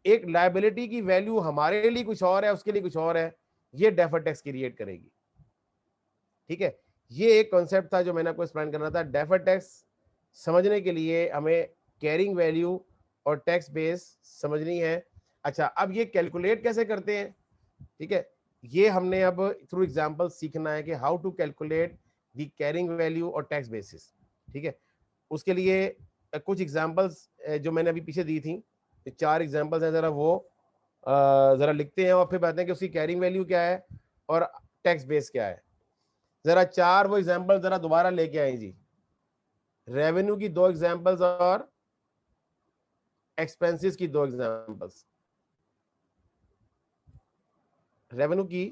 एक लायबिलिटी की वैल्यू हमारे लिए कुछ और है, उसके लिए कुछ और है, ये डेफर्ड टैक्स क्रिएट करेगी। ठीक है, ये एक कॉन्सेप्ट था जो मैंने आपको एक्सप्लेन करना था। डेफर्ड टैक्स समझने के लिए हमें कैरिंग वैल्यू और टैक्स बेस समझनी है। अच्छा, अब ये कैलकुलेट कैसे करते हैं, ठीक है, ये हमने अब थ्रू एग्जांपल सीखना है कि how to calculate the carrying value और टैक्स बेसिस। ठीक है, उसके लिए कुछ एग्जांपल्स जो मैंने अभी पीछे दी थी, 4 एग्जांपल्स हैं, जरा वो जरा लिखते हैं और फिर बताते हैं कि उसकी कैरिंग वैल्यू क्या है और टैक्स बेस क्या है। जरा 4 वो एग्जांपल जरा दोबारा लेके आए जी। रेवेन्यू की 2 एग्जांपल्स और एक्सपेंसेस की 2 एग्जांपल्स। रेवेन्यू की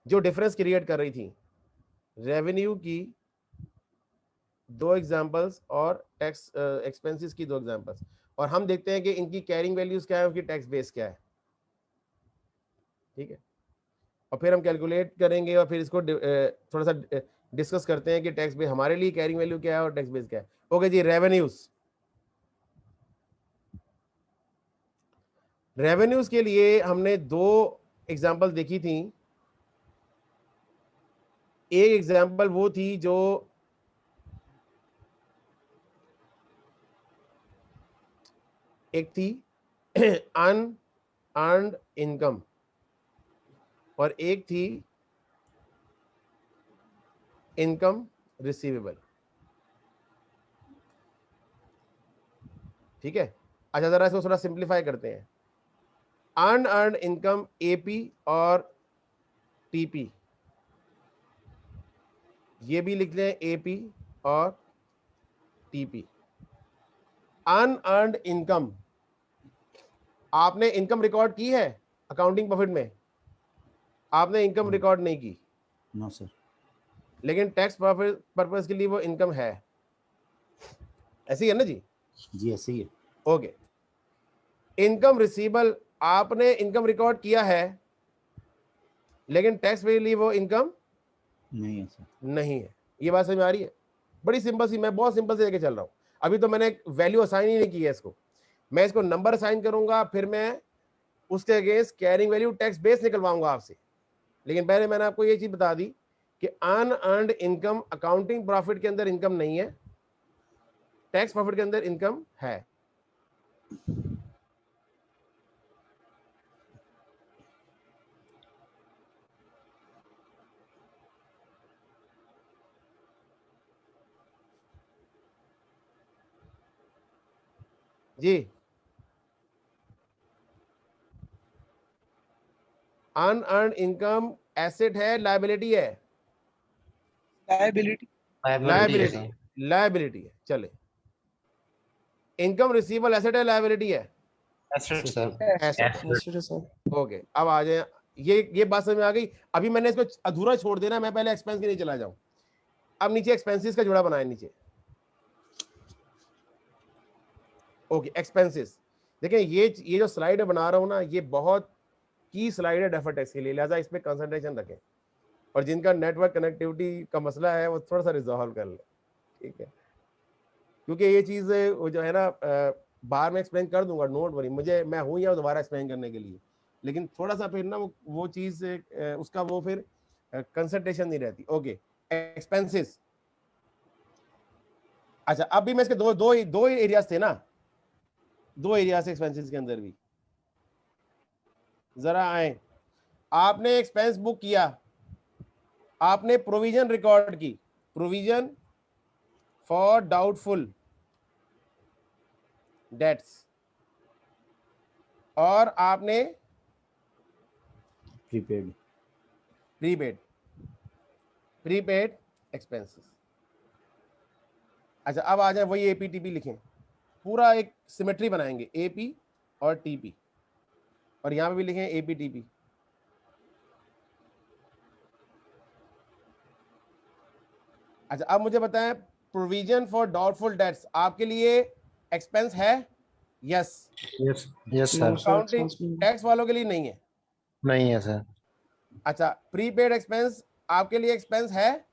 जो डिफरेंस क्रिएट कर रही थी, रेवेन्यू की 2 एग्जांपल्स और टैक्स एक्सपेंसेस की 2 एग्जांपल्स, और हम देखते हैं कि इनकी कैरिंग वैल्यूज क्या है, उनकी टैक्स बेस क्या है। ठीक है, और फिर हम कैलकुलेट करेंगे और फिर इसको थोड़ा सा डिस्कस करते हैं कि टैक्स बेस हमारे लिए कैरिंग वैल्यू क्या है और टैक्स बेस क्या है। ओके जी, रेवेन्यूज के लिए हमने 2 एग्जांपल देखी थी। एक एग्जांपल वो थी जो एक थी अनअर्न्ड इनकम और एक थी इनकम रिसीवेबल। ठीक है, अच्छा जरा इसको थोड़ा सिंप्लीफाई करते हैं। अनअर्न्ड इनकम AP और TP, ये भी लिख लें AP और TP। अनअर्न्ड इनकम, आपने इनकम रिकॉर्ड की है अकाउंटिंग प्रॉफिट में, आपने इनकम रिकॉर्ड नहीं की। No sir. लेकिन टैक्स पर्पस के लिए वो इनकम है, ऐसी है ना जी? जी ऐसे ही है। ओके, इनकम रिसीवेबल, आपने इनकम रिकॉर्ड किया है लेकिन टैक्स के लिए वो इनकम नहीं है सर। नहीं है। ये बात समझ में आ रही है? बड़ी सिंपल सी, मैं बहुत सिंपल से लेके चल रहा हूँ। अभी तो मैंने वैल्यू असाइन ही नहीं की है इसको, मैं इसको नंबर असाइन करूंगा, फिर मैं उसके against carrying value tax base निकलवाऊंगा आपसे। लेकिन पहले मैंने आपको ये चीज बता दी कि अनअर्न्ड इनकम अकाउंटिंग प्रॉफिट के अंदर इनकम नहीं है, टैक्स प्रॉफिट के अंदर इनकम है। जी अनअर्न्ड इनकम एसेट है लायबिलिटी है? लायबिलिटी लायबिलिटी है। चले, इनकम रिसीवेबल एसेट है लायबिलिटी है? एसेट। ओके, अब आ जाए, ये बात समझ में आ गई। अभी मैंने इसको अधूरा छोड़ देना, मैं पहले एक्सपेंस के नहीं चला जाऊं। अब नीचे एक्सपेंसेस का जुड़ा बनाए नीचे। ओके, एक्सपेंसेस देखें, ये जो स्लाइड बना रहा हूं ना, ये बहुत की स्लाइड है डेफर टैक्स के लिए, लिहाजा इस पे कंसंट्रेशन रखें। और जिनका नेटवर्क कनेक्टिविटी का मसला है वो थोड़ा सा रिजॉल्व कर ले, ठीक है? क्योंकि ये चीज़ वो जो है ना, बाहर में एक्सप्लेन कर दूंगा, नोट वरी, मैं हूँ यहाँ दोबारा एक्सप्लेन करने के लिए, लेकिन थोड़ा सा फिर ना वो चीज़ उसका वो फिर कंसंट्रेशन नहीं रहती। Okay, expenses. अच्छा, अब भी मैं इसके दो एरियाज थे ना, दो एरियाज एक्सपेंसेस के अंदर भी। जरा आए, आपने एक्सपेंस बुक किया, आपने प्रोविजन रिकॉर्ड की, प्रोविजन फॉर डाउटफुल डेट्स, और आपने प्रीपेड एक्सपेंसेस। अच्छा, अब आ जाए वही एपीटीपी लिखें, पूरा एक सिमेट्री बनाएंगे, एपी और टीपी, और यहां पे भी लिखें एपीटीपी। अच्छा, अब मुझे बताएं, प्रोविजन फॉर डाउटफुल डेट्स आपके लिए एक्सपेंस है? Yes sir. अकाउंटिंग टैक्स वालों के लिए नहीं है? नहीं है सर। अच्छा, प्रीपेड एक्सपेंस आपके लिए एक्सपेंस है?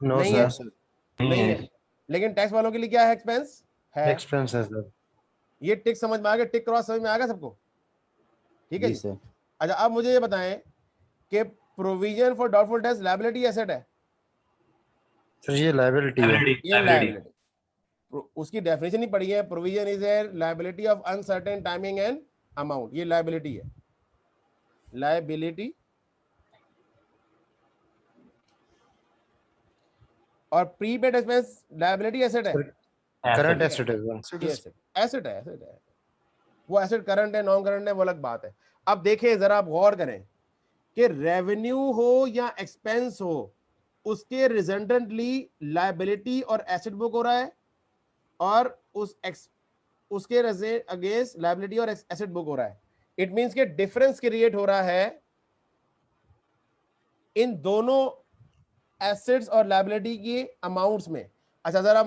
नो नहीं सर। है, नहीं है। लेकिन टैक्स वालों के लिए क्या है? एक्सपेंस है। एक्सपेंस है सर। ये टिक समझ में आ गया? टिक क्रॉस समझ में आ गया सबको? ठीक है जी। अच्छा, अब मुझे ये बताएं कि provision for doubtful debts liability asset है? सर ये लायबिलिटी है। ये लायबिलिटी, उसकी डेफिनेशन ही पढ़ी है, provision is a liability of uncertain timing and amount, ये लायबिलिटी है। लायबिलिटी और प्रीपेड एक्सपेंस लायबिलिटी एसेट है? करंट एसेट है। एसेट है। वो एसेट करंट है नॉन करंट है वो अलग बात है। अब देखें जरा, आप गौर करें कि रेवेन्यू हो या एक्सपेंस हो, उसके रिजल्टेंटली लायबिलिटी और एसेट बुक हो रहा है, और उसके अगेंस्ट लायबिलिटी और एसेट बुक हो रहा है। इट मींस के डिफरेंस क्रिएट हो रहा है इन दोनों एसेट्स और लायबिलिटी की अमाउंट्स में। अच्छा, जरा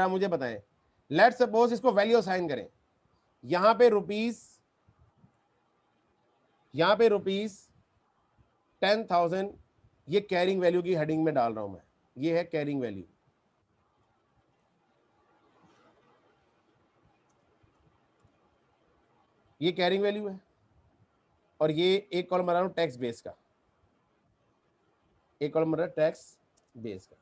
मुझे बताएं, लेट सपोज इसको वैल्यू असाइन करें, यहां पे रुपीस 10,000, ये कैरिंग वैल्यू की हेडिंग में डाल रहा हूं मैं, ये है कैरिंग वैल्यू। ये कैरिंग वैल्यू है, और ये एक कॉलम बना रहा हूं टैक्स बेस का, एक कॉलम बना टैक्स बेस का।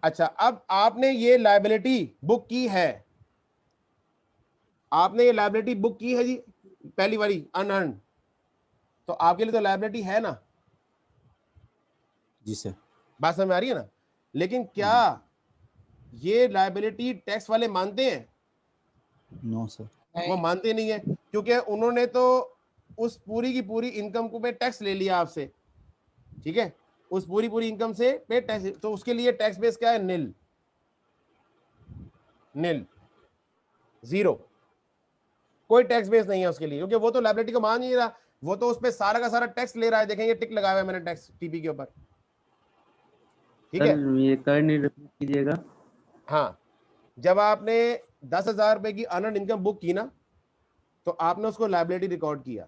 अच्छा, अब आपने ये लायबिलिटी बुक की है, आपने ये लायबिलिटी बुक की है जी, पहली वाली अनअर्न्ड, तो आपके लिए तो लायबिलिटी है ना? जी सर। बात समझ में आ रही है ना? लेकिन क्या ये लायबिलिटी टैक्स वाले मानते हैं? No sir. वो मानते नहीं है, क्योंकि उन्होंने तो उस पूरी की पूरी इनकम को पे टैक्स ले लिया आपसे, ठीक है? उस पूरी इनकम से पे टैक्स, तो उसके लिए टैक्स बेस क्या है? नील, जीरो, कोई टैक्स बेस नहीं है उसके लिए, क्योंकि वो तो लायबिलिटी को मान नहीं रहा, वो तो उस पे सारा का सारा टैक्स ले रहा है। देखेंगे टिक लगाया हुआ है मैंने टैक्स टीपी के ऊपर, ठीक है? ये करंट रिपोर्ट कीजिएगा। हाँ, जब आपने 10,000 रुपए की अनअर्न्ड इनकम बुक की ना, तो आपने उसको लायबिलिटी रिकॉर्ड किया,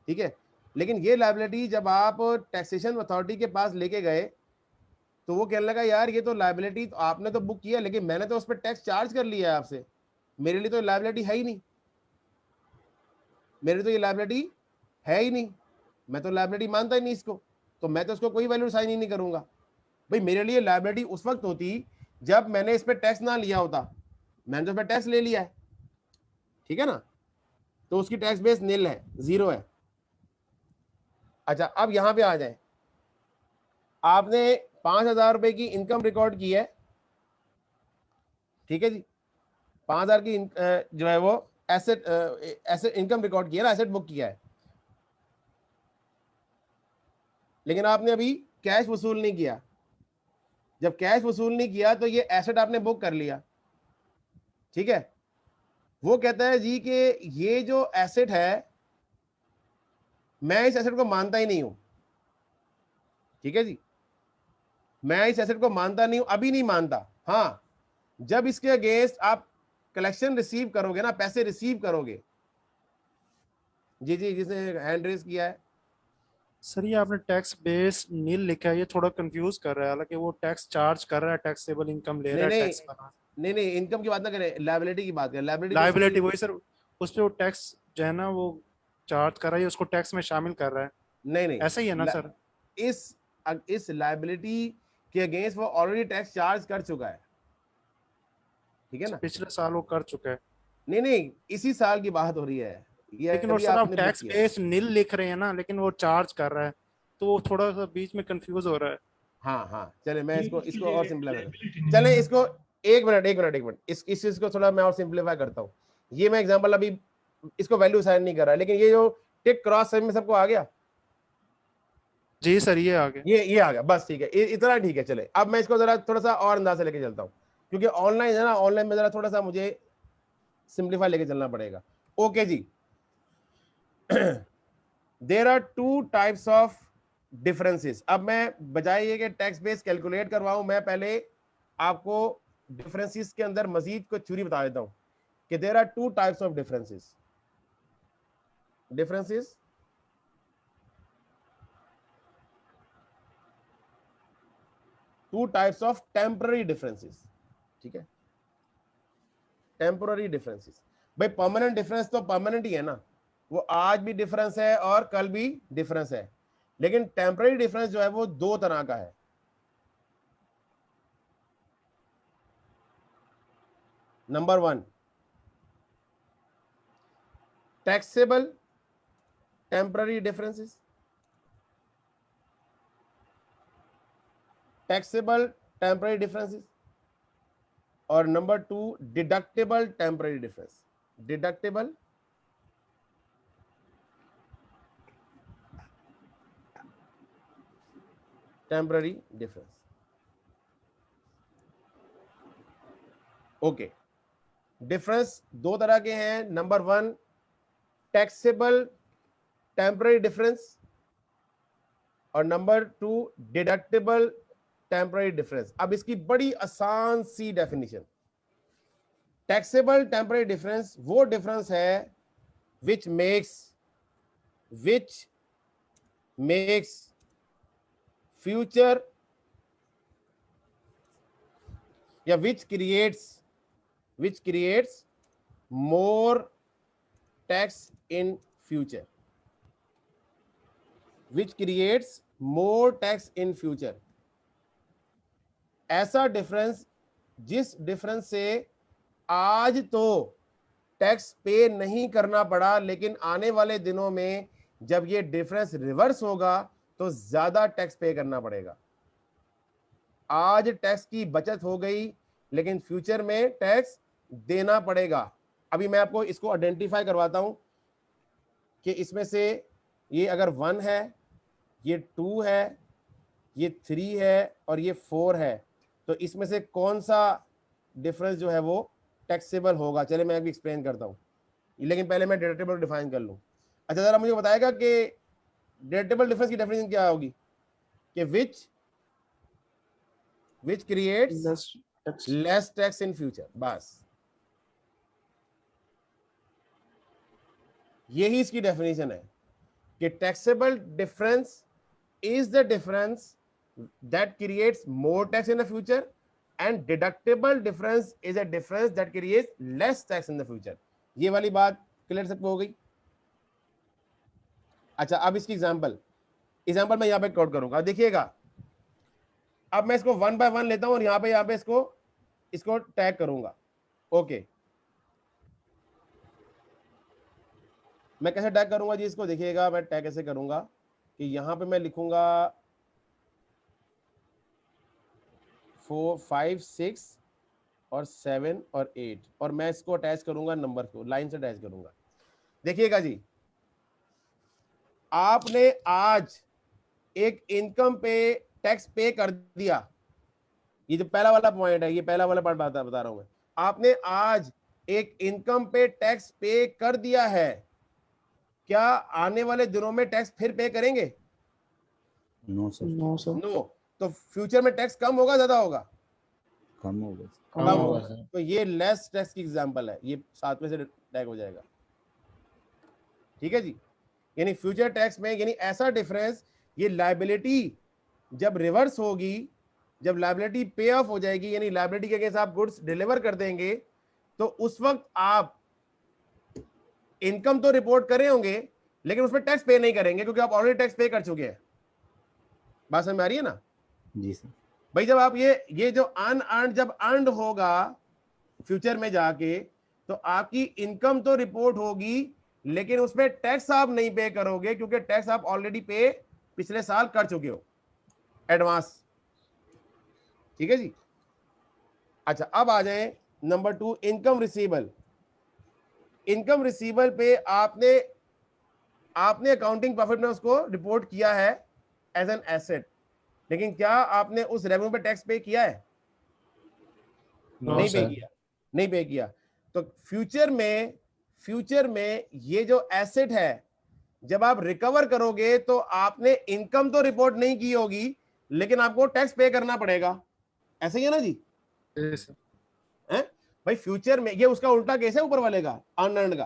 ठीक है? लेकिन ये लायबिलिटी जब आप टैक्सेशन अथॉरिटी के पास लेके गए, तो वो कहने लगा यार ये तो लायबिलिटी तो आपने तो बुक किया, लेकिन मैंने तो उस पर टैक्स चार्ज कर लिया है आपसे, मेरे लिए तो लायबिलिटी है ही नहीं, मेरे तो ये लायबिलिटी है ही नहीं, मैं तो लायबिलिटी मानता ही नहीं इसको, तो मैं तो उसको कोई वैल्यू साइन ही नहीं करूंगा। भाई मेरे लिए लायबिलिटी उस वक्त होती जब मैंने इस पर टैक्स ना लिया होता, मैंने तो इस पर टैक्स ले लिया है, ठीक है ना? तो उसकी टैक्स बेस नील है, जीरो है। अच्छा, अब यहां पे आ जाए, आपने 5,000 रुपए की इनकम रिकॉर्ड की है, ठीक है जी? 5,000 की जो है वो एसेट एसेट इनकम रिकॉर्ड किया ना, एसेट बुक किया है, लेकिन आपने अभी कैश वसूल नहीं किया। जब कैश वसूल नहीं किया तो ये एसेट आपने बुक कर लिया, ठीक है। वो कहता है जी कि ये जो एसेट है मैं इस एसेट को मानता ही नहीं हूं, ठीक है जी, मैं इस एसेट को मानता नहीं हूं, अभी नहीं मानता। हाँ, जब इसके अगेंस्ट आप कलेक्शन रिसीव करोगे ना, पैसे रिसीव करोगे। जी जी, जिसने हैंड रेज किया है। सर ये आपने टैक्स बेस नील लिखा है, ये थोड़ा कंफ्यूज कर रहा है, हालांकि वो टैक्स चार्ज कर रहा है, टैक्सेबल इनकम ले रहा है, नहीं टैक्स कर रहा है। नहीं, इनकम की बात ना करें, लायबिलिटी की बात करें। लाइबिलिटी वही सर, उस पे वो टैक्स जो है ना वो चार्ज कर रहा है, उसको टैक्स में शामिल कर रहा है। नहीं, ऐसा ही है ना सर? इस लायबिलिटी के अगेंस्ट वो ऑलरेडी टैक्स चार्ज कर चुका है, ठीक है ना। पिछले साल वो कर चुका है। नहीं, इसी साल की बात हो रही है ये। लेकिन वो सर आप टैक्स बेस नील लिख रहे हैं ना, लेकिन वो चार्ज कर रहा है, तो वो थोड़ा सा बीच में कंफ्यूज हो रहा है। हाँ, चले मैं इसको और सिंपलीफाई, चले इसको एक मिनट इस चीज को थोड़ा मैं और सिंपलीफाई करता हूँ। ये मैं एग्जांपल अभी इसको वैल्यू असाइन नहीं कर रहा, लेकिन ये जो टिक क्रॉस में सबको आ गया। जी सर, ये आ गया, ये आ गया, बस ठीक है, इतना ठीक है। चले अब मैं इसको जरा थोड़ा सा और अंदाज से लेके चलता हूँ, क्योंकि ऑनलाइन है ना, ऑनलाइन में जरा थोड़ा सा मुझे सिंपलीफाई लेके चलना पड़ेगा। ओके जी, there are two types of differences. अब मैं बजाय ये कि टैक्स बेस कैलकुलेट करवाऊं, मैं पहले आपको डिफरेंसेस के अंदर मजीद को थ्योरी बता देता हूं कि there are two types of differences. Two types of temporary differences, ठीक है। टेम्पररी डिफरेंसेस, भाई परमानेंट डिफरेंस तो परमानेंट ही है ना, वो आज भी डिफरेंस है और कल भी डिफरेंस है। लेकिन टेम्पररी डिफरेंस जो है वो दो तरह का है। Number 1, taxable temporary differences, taxable temporary differences, और number 2, deductible temporary difference. Deductible temporary difference. Okay, difference दो तरह के हैं। नंबर 1, टैक्सेबल टेम्पररी डिफरेंस, और नंबर 2, डिडक्टेबल टेम्पररी डिफरेंस। अब इसकी बड़ी आसान सी डेफिनेशन, टैक्सेबल टेम्पररी डिफरेंस वो डिफरेंस है which makes future या which creates more tax in future, which creates more tax in future। ऐसा डिफरेंस जिस डिफरेंस से आज तो टैक्स पे नहीं करना पड़ा, लेकिन आने वाले दिनों में जब ये डिफरेंस रिवर्स होगा तो ज्यादा टैक्स पे करना पड़ेगा। आज टैक्स की बचत हो गई, लेकिन फ्यूचर में टैक्स देना पड़ेगा। अभी मैं आपको इसको आइडेंटिफाई करवाता हूं कि इसमें से ये अगर 1 है, ये 2 है, ये 3 है और ये 4 है, तो इसमें से कौन सा डिफरेंस जो है वो टैक्सेबल होगा। चले मैं अभी एक्सप्लेन करता हूँ, लेकिन पहले मैं डिडक्टेबल डिफाइन कर लूँ। अच्छा, जरा मुझे बताएगा कि डिडक्टेबल डिफरेंस की डेफिनेशन क्या होगी कि which creates less tax in future। बस यही इसकी डेफिनेशन है कि taxable difference is the difference that creates more tax in the future, and deductible difference is a difference that creates less tax in the future। ये वाली बात clear सबको हो गई। अच्छा, अब इसकी एग्जांपल मैं यहां पे कोड करूंगा, देखिएगा। अब मैं इसको 1 by 1 लेता हूं और यहां पे इसको टैग करूंगा। ओके, मैं कैसे टैग करूंगा जी इसको, देखिएगा मैं टैग कैसे करूंगा कि यहां पे मैं लिखूंगा 4 5 6 और 7 और 8, और मैं इसको अटैच करूंगा नंबर को, लाइन से अटैच करूंगा। देखिएगा जी, आपने आज एक इनकम पे टैक्स पे कर दिया, ये जो पहला वाला पॉइंट है, ये पहला वाला पार्ट बता रहा हूं मैं। आपने आज एक इनकम पे टैक्स पे कर दिया है, क्या आने वाले दिनों में टैक्स फिर पे करेंगे? No sir, no sir. No. तो फ्यूचर में टैक्स कम होगा ज्यादा होगा? कम होगा। कम होगा। तो ये लेस टैक्स की एग्जांपल है, ये 7 में से टैग हो जाएगा। ठीक है जी, यानी फ्यूचर टैक्स में यानी ऐसा डिफरेंस, ये लायबिलिटी जब रिवर्स होगी, जब लायबिलिटी पे ऑफ हो जाएगी, यानी लायबिलिटी के अगेंस्ट आप गुड्स डिलीवर कर देंगे, तो उस वक्त आप इनकम तो रिपोर्ट करे होंगे लेकिन उसमें टैक्स पे नहीं करेंगे क्योंकि आप ऑलरेडी टैक्स पे कर चुके हैं। बात समझ में आ रही है ना? जी सर। भाई जब आप ये जो अनअर्न्ड जब अर्न्ड होगा फ्यूचर में जाके, तो आपकी इनकम तो रिपोर्ट होगी लेकिन उसमें टैक्स आप नहीं पे करोगे क्योंकि टैक्स आप ऑलरेडी पे पिछले साल कर चुके हो एडवांस। ठीक है जी। अच्छा, अब आ जाए number 2, income receivable. Income receivable पे आपने अकाउंटिंग प्रॉफिट में उसको रिपोर्ट किया है एज एन एसेट, लेकिन क्या आपने उस रेवेन्यू पे टैक्स पे किया है? नहीं पे किया, नहीं पे किया। तो फ्यूचर में ये जो एसेट है, जब आप रिकवर करोगे तो आपने इनकम तो रिपोर्ट नहीं की होगी लेकिन आपको टैक्स पे करना पड़ेगा। ऐसे ही है ना जी? हैं भाई, फ्यूचर में ये उसका उल्टा केस है ऊपर वाले का, अनअर्न्ड का,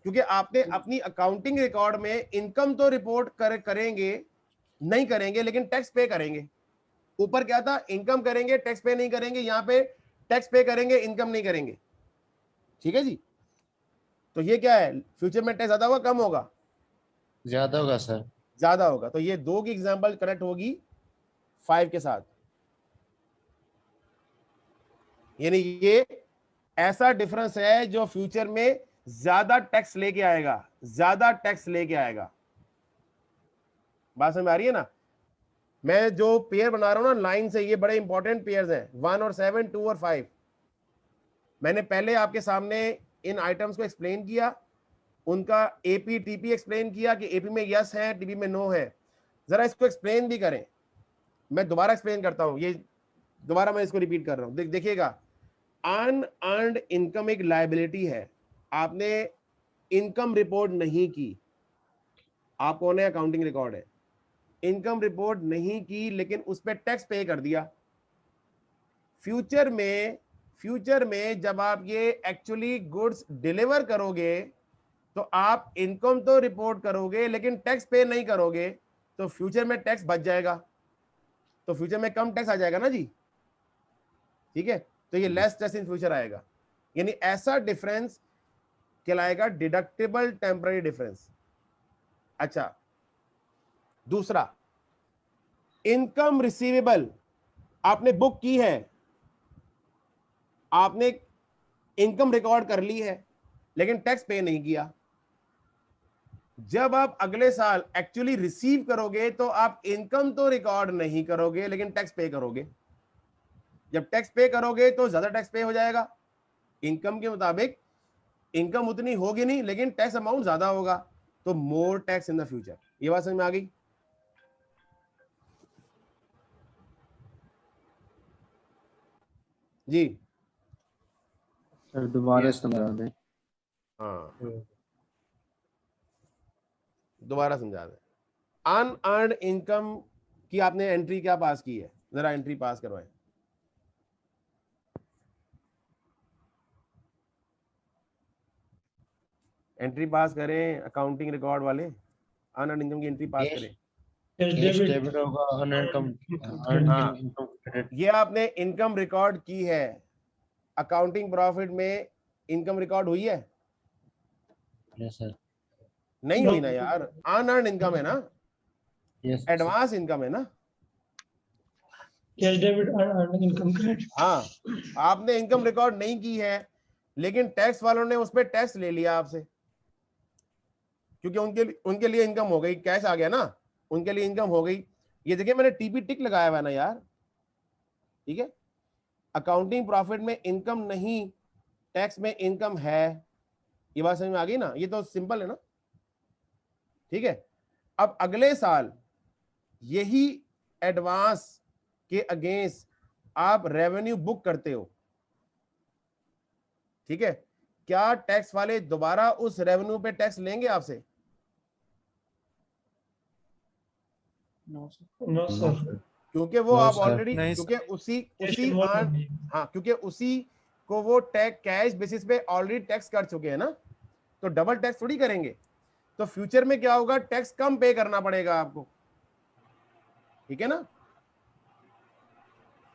क्योंकि आपने अपनी अकाउंटिंग रिकॉर्ड में इनकम तो रिपोर्ट करेंगे नहीं करेंगे लेकिन टैक्स पे करेंगे। ऊपर क्या था? इनकम करेंगे टैक्स पे नहीं करेंगे, यहां पे टैक्स पे करेंगे इनकम नहीं करेंगे। ठीक है जी। तो ये क्या है, फ्यूचर में टैक्स ज्यादा होगा कम होगा? ज्यादा होगा सर। ज्यादा होगा। तो ये 2 की एग्जांपल करेक्ट होगी 5 के साथ। यानी ये ऐसा डिफरेंस है जो फ्यूचर में ज्यादा टैक्स लेके आएगा, ज्यादा टैक्स लेके आएगा। बात समझ में आ रही है ना? मैं जो पेयर बना रहा हूं ना लाइन से, ये बड़े इंपॉर्टेंट पेयर्स हैं, 1 और 7, 2 और 5। मैंने पहले आपके सामने इन आइटम्स को एक्सप्लेन किया, उनका एपी टीपी एक्सप्लेन किया कि एपी में यस है, टीपी में नो है। जरा इसको एक्सप्लेन भी करें, मैं दोबारा एक्सप्लेन करता हूं, ये दोबारा मैं इसको रिपीट कर रहा हूं। देखिएगा, अनअर्न्ड इनकम एक लायबिलिटी है, आपने इनकम रिपोर्ट नहीं की, आप कौन है? अकाउंटिंग रिकॉर्ड है, इनकम रिपोर्ट नहीं की लेकिन उस पर टैक्स पे कर दिया। फ्यूचर में जब आप ये एक्चुअली गुड्स डिलीवर करोगे तो आप इनकम तो रिपोर्ट करोगे लेकिन टैक्स पे नहीं करोगे, तो फ्यूचर में टैक्स बच जाएगा, तो फ्यूचर में कम टैक्स आ जाएगा ना जी। ठीक है, तो ये लेस टैक्स इन फ्यूचर आएगा, यानी ऐसा डिफरेंस कहलाएगा डिडक्टेबल टेम्पररी डिफरेंस। अच्छा, दूसरा, इनकम रिसीवेबल आपने बुक की है, आपने इनकम रिकॉर्ड कर ली है लेकिन टैक्स पे नहीं किया। जब आप अगले साल एक्चुअली रिसीव करोगे तो आप इनकम तो रिकॉर्ड नहीं करोगे लेकिन टैक्स पे करोगे। जब टैक्स पे करोगे तो ज्यादा टैक्स पे हो जाएगा, इनकम के मुताबिक इनकम उतनी होगी नहीं लेकिन टैक्स अमाउंट ज्यादा होगा, तो more tax in the future. ये बात समझ में आ गई? जी सर दोबारा समझा दें। हाँ, दोबारा समझा दें। अनअर्न्ड इनकम की आपने एंट्री क्या पास की है? जरा एंट्री पास करवाएं। एंट्री पास करें अकाउंटिंग रिकॉर्ड वाले, अनअर्न्ड इनकम की एंट्री पास करें। डेबिट होगा, हाँ, ये आपने इनकम रिकॉर्ड की है, अकाउंटिंग प्रॉफिट में इनकम रिकॉर्ड हुई है? Yes sir. नहीं हुई ना यार, अनअर्न्ड इनकम है ना, यस एडवांस इनकम है ना। Cash debit earning income credit. हाँ, आपने इनकम रिकॉर्ड नहीं की है लेकिन टैक्स वालों ने उस पर टैक्स ले लिया आपसे, क्योंकि उनके लिए इनकम हो गई, कैश आ गया ना, उनके लिए इनकम हो गई। ये देखिए मैंने टीपी टिक लगाया हुआ है ना यार, ठीक है। अकाउंटिंग प्रॉफिट में इनकम नहीं, टैक्स में इनकम है। ये बात समझ में आ गई ना? ये तो सिंपल है ना, ठीक है। अब अगले साल यही एडवांस के अगेंस्ट आप रेवेन्यू बुक करते हो, ठीक है, क्या टैक्स वाले दोबारा उस रेवेन्यू पे टैक्स लेंगे आपसे? No, sir. क्योंकि वो No, आप sir. ऑलरेडी, नहीं, क्योंकि उसी More money. हाँ, क्योंकि उसी को वो टैक्स कैश बेसिस पे ऑलरेडी टैक्स कर चुके हैं ना, तो डबल टैक्स थोड़ी करेंगे। तो फ्यूचर में क्या होगा, टैक्स कम पे करना पड़ेगा आपको, ठीक है ना?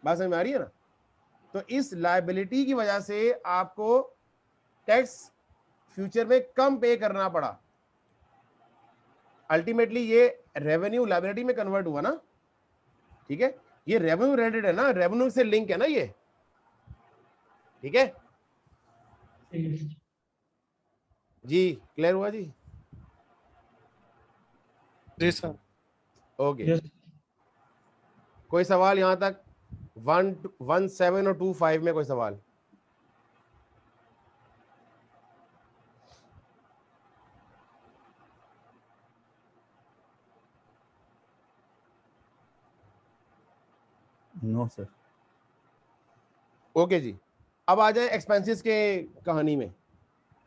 बात समझ में आ रही है ना? तो इस लायबिलिटी की वजह से आपको टैक्स फ्यूचर में कम पे करना पड़ा। अल्टीमेटली ये रेवेन्यू लायबिलिटी में कन्वर्ट हुआ ना, ठीक है। ये रेवेन्यू रिलेटेड है ना, रेवेन्यू से लिंक है ना ये, ठीक है जी। क्लियर हुआ जी? जी सर। ओके, कोई सवाल यहां तक? 117 और 25 में कोई सवाल? No sir. ओके जी, अब आ जाए एक्सपेंसेस के कहानी में।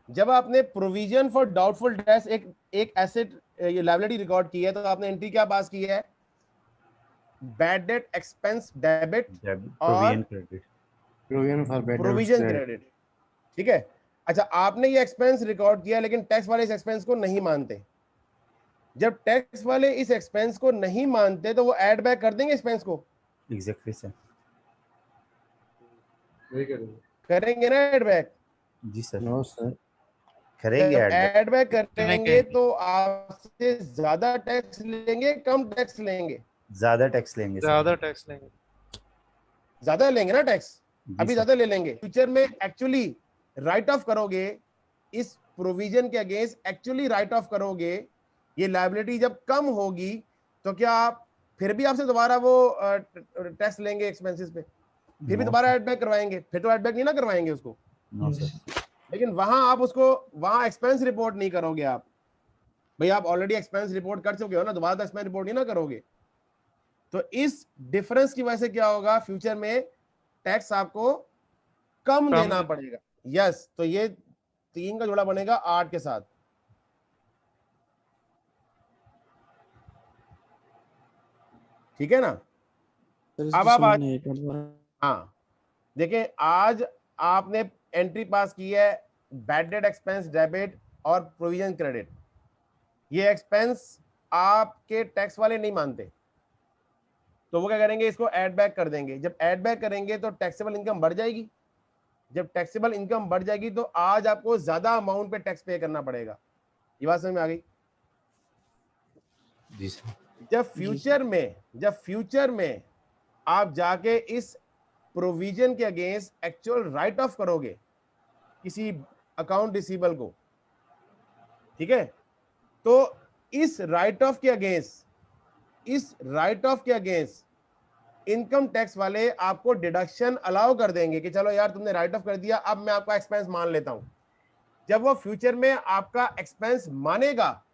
जब आपने प्रोविजन फॉर डाउटफुल डेट्स एक एसेट ये लायबिलिटी रिकॉर्ड की है, तो आपने एंट्री क्या पास की है? बैड डेट एक्सपेंस डेबिट और प्रोविजन क्रेडिट, ठीक है। अच्छा, आपने ये एक्सपेंस रिकॉर्ड किया, लेकिन टैक्स वाले इस एक्सपेंस को नहीं मानते। जब टैक्स वाले इस एक्सपेंस को नहीं मानते तो वो ऐड बैक कर देंगे एक्सपेंस को? Exactly sir. वही करेंगे। करेंगे ना ऐड बैक? जी सर। No sir. करेंगे ऐड बैक करेंगे तो आपसे ज्यादा टैक्स लेंगे, कम टैक्स लेंगे? ज्यादा टैक्स लेंगे। ज्यादा टैक्स लेंगे। ज्यादा लेंगे ना टैक्स, अभी ज्यादा ले लेंगे। फ्यूचर में एक्चुअली राइट ऑफ करोगे इस प्रोविजन के अगेंस्ट, एक्चुअली राइट ऑफ करोगे, ये लायबिलिटी जब कम होगी तो क्या आप फिर भी आपसे दोबारा वो टैक्स लेंगे एक्सपेंसेस पे? फिर भी दोबारा ऐड बैक करवाएंगे? फिर तो ऐड बैक नहीं ना करवाएंगे उसको। No sir. लेकिन वहां आप उसको वहां एक्सपेंस रिपोर्ट नहीं करोगे आप, भाई आप ऑलरेडी एक्सपेंस रिपोर्ट कर चुके हो ना, दोबारा एक्सपेंस रिपोर्ट नहीं ना करोगे। तो इस डिफरेंस की वजह से क्या होगा, फ्यूचर में टैक्स आपको कम देना पड़ेगा। यस, तो ये 3 का जोड़ा बनेगा 8 के साथ। ठीक है ना? अब आप हाँ देखिए, आज आपने एंट्री पास की है बैड डेट एक्सपेंस डेबिट और प्रोविजन क्रेडिट। ये एक्सपेंस आपके टैक्स वाले नहीं मानते, तो वो क्या करेंगे, इसको ऐड बैक कर देंगे। जब ऐड बैक करेंगे तो टैक्सेबल इनकम बढ़ जाएगी। जब टैक्सेबल इनकम बढ़ जाएगी तो आज आपको ज्यादा अमाउंट पे टैक्स पे करना पड़ेगा। ये बात समझ में आ गई? जी सर। जब फ्यूचर में आप जाके इस प्रोविजन के अगेंस्ट एक्चुअल राइट ऑफ करोगे किसी अकाउंट रिसीवेबल को, ठीक है, तो इस राइट ऑफ के अगेंस्ट इनकम टैक्स वाले आपको डिडक्शन अलाउ कर देंगे कि चलो यार तुमने राइट ऑफ कर दिया, अब मैं आपका एक्सपेंस मान लेता हूं। जब वो फ्यूचर में आपका एक्सपेंस मानेगा,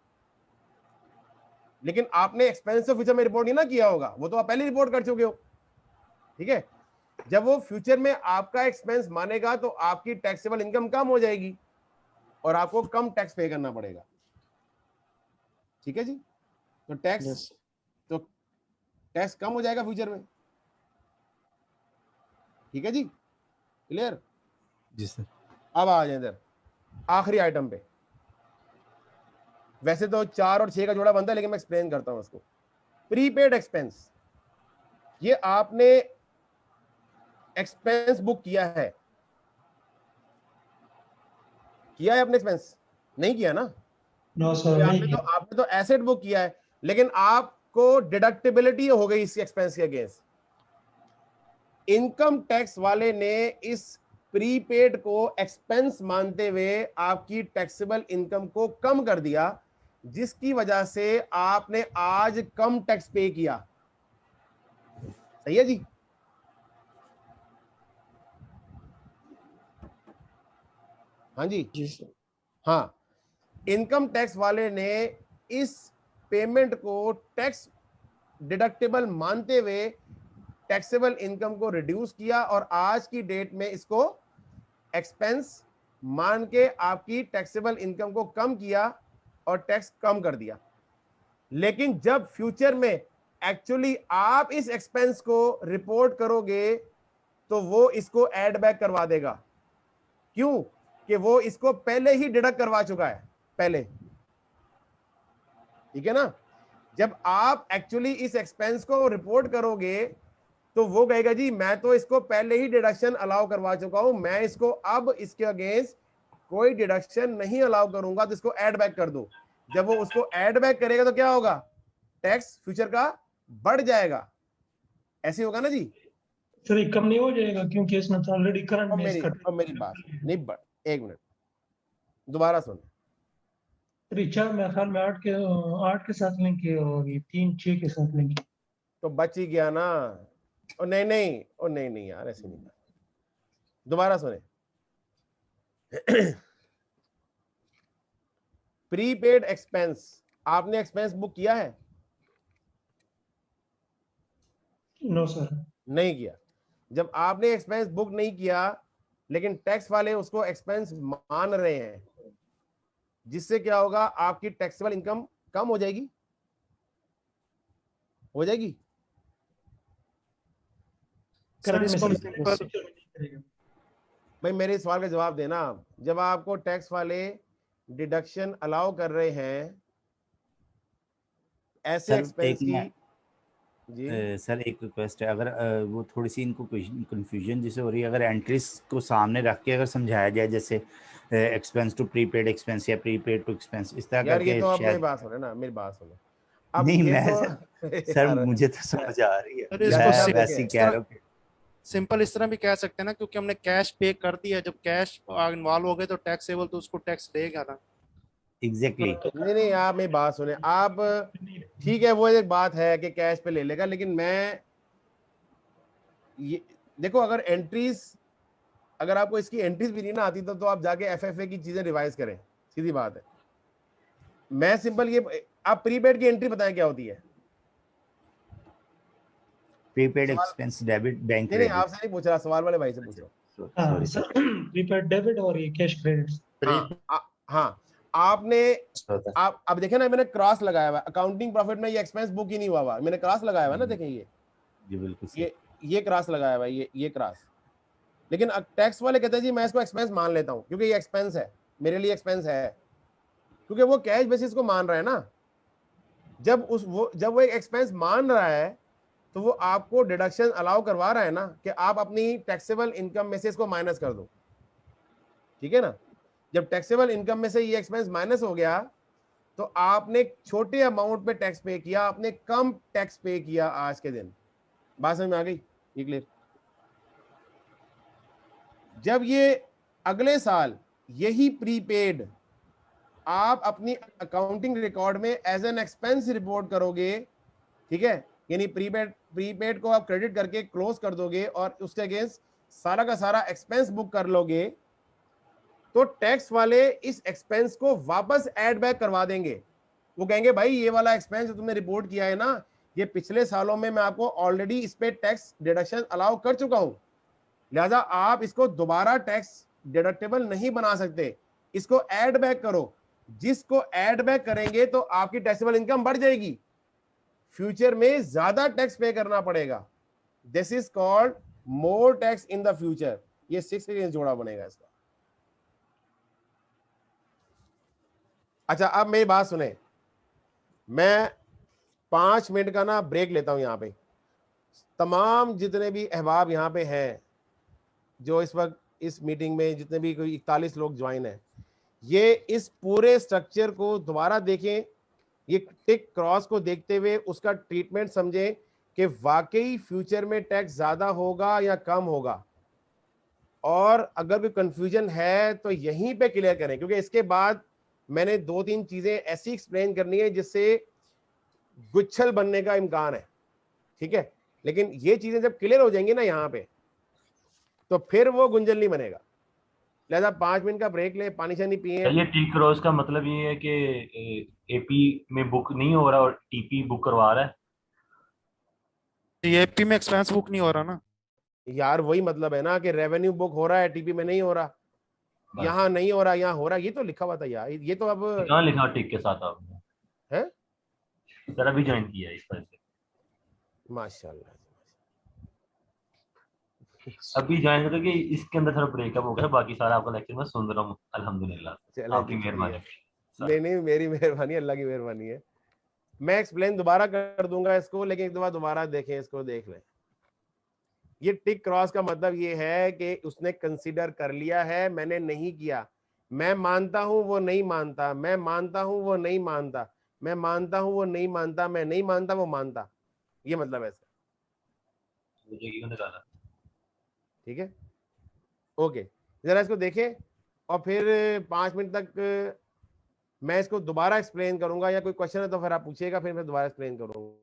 लेकिन आपने एक्सपेंस तो फ्यूचर में रिपोर्ट नहीं ना किया होगा, वो तो आप पहले रिपोर्ट कर चुके हो, ठीक है। जब वो फ्यूचर में आपका एक्सपेंस मानेगा तो आपकी टैक्सेबल इनकम कम हो जाएगी और आपको कम टैक्स पे करना पड़ेगा। ठीक है जी? तो टैक्स कम हो जाएगा फ्यूचर में। ठीक है जी? क्लियर? जी सर। अब आ जाए इधर आखिरी आइटम पे। वैसे तो 4 और 6 का जोड़ा बनता है, लेकिन मैं एक्सप्लेन करता हूं उसको। प्रीपेड एक्सपेंस, ये आपने एक्सपेंस बुक किया है आपने एक्सपेंस नहीं किया ना? नो सर, आपने तो एसेट बुक किया है, लेकिन आपको डिडक्टिबिलिटी हो गई इस एक्सपेंस के अगेंस्ट। इनकम टैक्स वाले ने इस प्रीपेड को एक्सपेंस मानते हुए आपकी टैक्सेबल इनकम को कम कर दिया, जिसकी वजह से आपने आज कम टैक्स पे किया। सही है जी? हाँ जी जी सर। हाँ, इनकम टैक्स वाले ने इस पेमेंट को टैक्स डिडक्टेबल मानते हुए टैक्सेबल इनकम को रिड्यूस किया और आज की डेट में इसको एक्सपेंस मान के आपकी टैक्सेबल इनकम को कम किया और टैक्स कम कर दिया। लेकिन जब फ्यूचर में एक्चुअली आप इस एक्सपेंस को रिपोर्ट करोगे तो वो इसको ऐड बैक करवा देगा। क्यों? कि वो इसको पहले ही डिडक्ट करवा चुका है पहले, ठीक है ना। जब आप एक्चुअली इस एक्सपेंस को रिपोर्ट करोगे तो वो कहेगा जी मैं तो इसको पहले ही डिडक्शन अलाउ करवा चुका हूं, मैं इसको अब इसके अगेंस्ट कोई डिडक्शन नहीं अलाउ करूंगा, तो इसको ऐड बैक कर दो। जब वो उसको ऐड बैक करेगा तो क्या होगा? टैक्स फ्यूचर का बढ़ जाएगा। ऐसे होगा ना जी सर, ये कम नहीं हो जाएगा क्योंकि इसमें तो ऑलरेडी करंट में इसका मेरी बात नहीं बढ़, एक मिनट दोबारा सुन। रिचार्ज मेरे ख्याल में 8 के साथ लिंक है और ये 3-6 के साथ लिंक है। तो बच ही गया ना। ओ नहीं यार, ऐसे नहीं। दोबारा सुने। प्रीपेड एक्सपेंस, आपने एक्सपेंस बुक किया है? No sir. नहीं किया। जब आपने एक्सपेंस बुक नहीं किया लेकिन टैक्स वाले उसको एक्सपेंस मान रहे हैं, जिससे क्या होगा? आपकी टैक्सेबल इनकम कम हो जाएगी। हो जाएगी। भाई मेरे सवाल का जवाब देना। जब आपको टैक्स वाले डिडक्शन अलाउ कर रहे हैं ऐसे एक्सपेंस की। जी सर एक रिक्वेस्ट है, अगर वो थोड़ी सी इनको कंफ्यूजन जैसे हो रही है, अगर एंट्रीज को सामने रख के अगर समझाया जाए, जैसे एक्सपेंस टू प्रीपेड एक्सपेंस या प्रीपेड टू एक्सपेंस, इस तरह यार करके। ये तो आप मेरी बात सुने ना, मेरी बात सुने। अब नहीं ये मैं तो सर मुझे तो समझ आ रही है, अरे मैं इसको वैसे ही कह रहा हूँ। सिंपल इस तरह भी कह सकते हैं ना, क्योंकि हमने कैश पे कर दिया, जब कैश इन्वॉल्व हो गए तो टैक्सेबल तो उसको टैक्स देगा ना। एग्जैक्टली। नहीं आप मेरी बात सुने। आप ठीक है, वो एक बात है कि कैश पे ले लेगा, लेकिन मैं ये देखो, अगर एंट्रीज, अगर आपको इसकी एंट्रीज भी नहीं ना आती तो आप जाके एफएफए की चीजें रिवाइज करें, सीधी बात है। मैं सिंपल ये, आप प्रीपेड की एंट्री बताएं क्या होती है? प्रीपेड एक्सपेंस डेबिट बैंक नहीं आपसे नहीं पूछ रहा, सवाल वाले भाई से पूछ रहा हूँ। प्रीपेड डेबिट और ये कैश क्रेडिट। हाँ आपने आप अब देखें ना, मैंने क्रॉस लगाया हुआ अकाउंटिंग प्रॉफिट में, ये एक्सपेंस बुक ही नहीं हुआ हुआ, मैंने क्रॉस लगाया हुआ ना, देखें ये जी बिल्कुल ये क्रॉस लगाया हुआ है, ये क्रॉस। लेकिन टैक्स वाले कहते हैं जी मैं इसको एक्सपेंस मान लेता हूँ क्योंकि ये एक्सपेंस है, मेरे लिए एक्सपेंस है, क्योंकि वो कैश बेसिस को मान रहा है ना। जब वो एक एक्सपेंस मान रहा है तो वो आपको डिडक्शन अलाउ करवा रहा है ना, कि आप अपनी टैक्सेबल इनकम में से इसको माइनस कर दो, ठीक है ना। जब टैक्सेबल इनकम में से ये एक्सपेंस माइनस हो गया तो आपने छोटे अमाउंट पे टैक्स पे किया, आपने कम टैक्स पे किया आज के दिन। बात समझ में आ गई? ये क्लियर? जब ये अगले साल यही प्रीपेड आप अपनी अकाउंटिंग रिकॉर्ड में एज एन एक्सपेंस रिपोर्ट करोगे, ठीक है, यानी प्रीपेड को आप क्रेडिट करके क्लोज कर दोगे और उसके अगेंस्ट सारा का सारा एक्सपेंस बुक कर लोगे, तो टैक्स वाले इस एक्सपेंस को वापस ऐड बैक करवा देंगे। वो कहेंगे भाई ये वाला एक्सपेंस जो तुमने रिपोर्ट किया है ना, ये पिछले सालों में मैं आपको ऑलरेडी इस पे टैक्स डिडक्शन अलाउ कर चुका हूं, लिहाजा आप इसको दोबारा टैक्स डिडक्टेबल नहीं बना सकते, इसको ऐड बैक करो। जिसको ऐड बैक करेंगे तो आपकी टैक्सेबल इनकम बढ़ जाएगी, फ्यूचर में ज्यादा टैक्स पे करना पड़ेगा। This is called more tax in the future. ये 6 के अगेंस्ट जोड़ा बनेगा इसका। अच्छा अब मेरी बात सुने, मैं 5 मिनट का ना ब्रेक लेता हूं यहां पे। तमाम जितने भी अहबाब यहां पे हैं जो इस वक्त इस मीटिंग में, जितने भी कोई 41 लोग ज्वाइन है, ये इस पूरे स्ट्रक्चर को दोबारा देखें, ये टिक क्रॉस को देखते हुए उसका ट्रीटमेंट समझें कि वाकई फ्यूचर में टैक्स ज्यादा होगा या कम होगा, और अगर कोई कंफ्यूजन है तो यहीं पे क्लियर करें, क्योंकि इसके बाद मैंने 2-3 चीजें ऐसी एक्सप्लेन करनी है जिससे गुच्छल बनने का इम्कान है, ठीक है। लेकिन ये चीजें जब क्लियर हो जाएंगी ना यहाँ पे, तो फिर वो गुंजल नहीं बनेगा। लिहाजा 5 मिनट का ब्रेक ले, पानी शानी पिए। ये टी क्रॉस का मतलब ये है कि एपी में बुक नहीं हो रहा और टीपी बुक करवा रहा है। टीएपी में एक्सपेंस बुक नहीं हो रहा ना यार वही मतलब है ना कि रेवेन्यू बुक हो रहा है, टीपी में नहीं हो रहा, यहाँ नहीं हो रहा, यहाँ हो रहा है। ये तो लिखा हुआ था यार, ये तो अब कहाँ लिखा टिक के साथ आपने? है सर अभी ज्वाइन किया है इस पर से। माशाल्लाह। अभी ज्वाइन करके इसके अंदर थोड़ा ब्रेकअप हो गया, बाकी सारा आपका लेक्चर मैं सुन रहा हूँ अल्हम्दुलिल्लाह, चले आपकी जी, मेहरबानी। नहीं नहीं, मेरी मेहरबानी, अल्लाह की मेहरबानी है। मैं एक्सप्लेन दोबारा कर दूंगा इसको, लेकिन एक दफा दोबारा देखें, इसको देख लें। ये टिक क्रॉस का मतलब ये है कि उसने कंसीडर कर लिया है, मैंने नहीं किया। मैं मानता हूं वो नहीं मानता, मैं मानता हूं वो नहीं मानता, मैं मानता हूं वो नहीं मानता, मैं नहीं मानता वो मानता। ये मतलब ऐसा, ठीक है? ओके, जरा इसको देखें और फिर 5 मिनट तक मैं इसको दोबारा एक्सप्लेन करूंगा, या कोई क्वेश्चन है तो फिर आप पूछिएगा, फिर मैं दोबारा एक्सप्लेन करूंगा।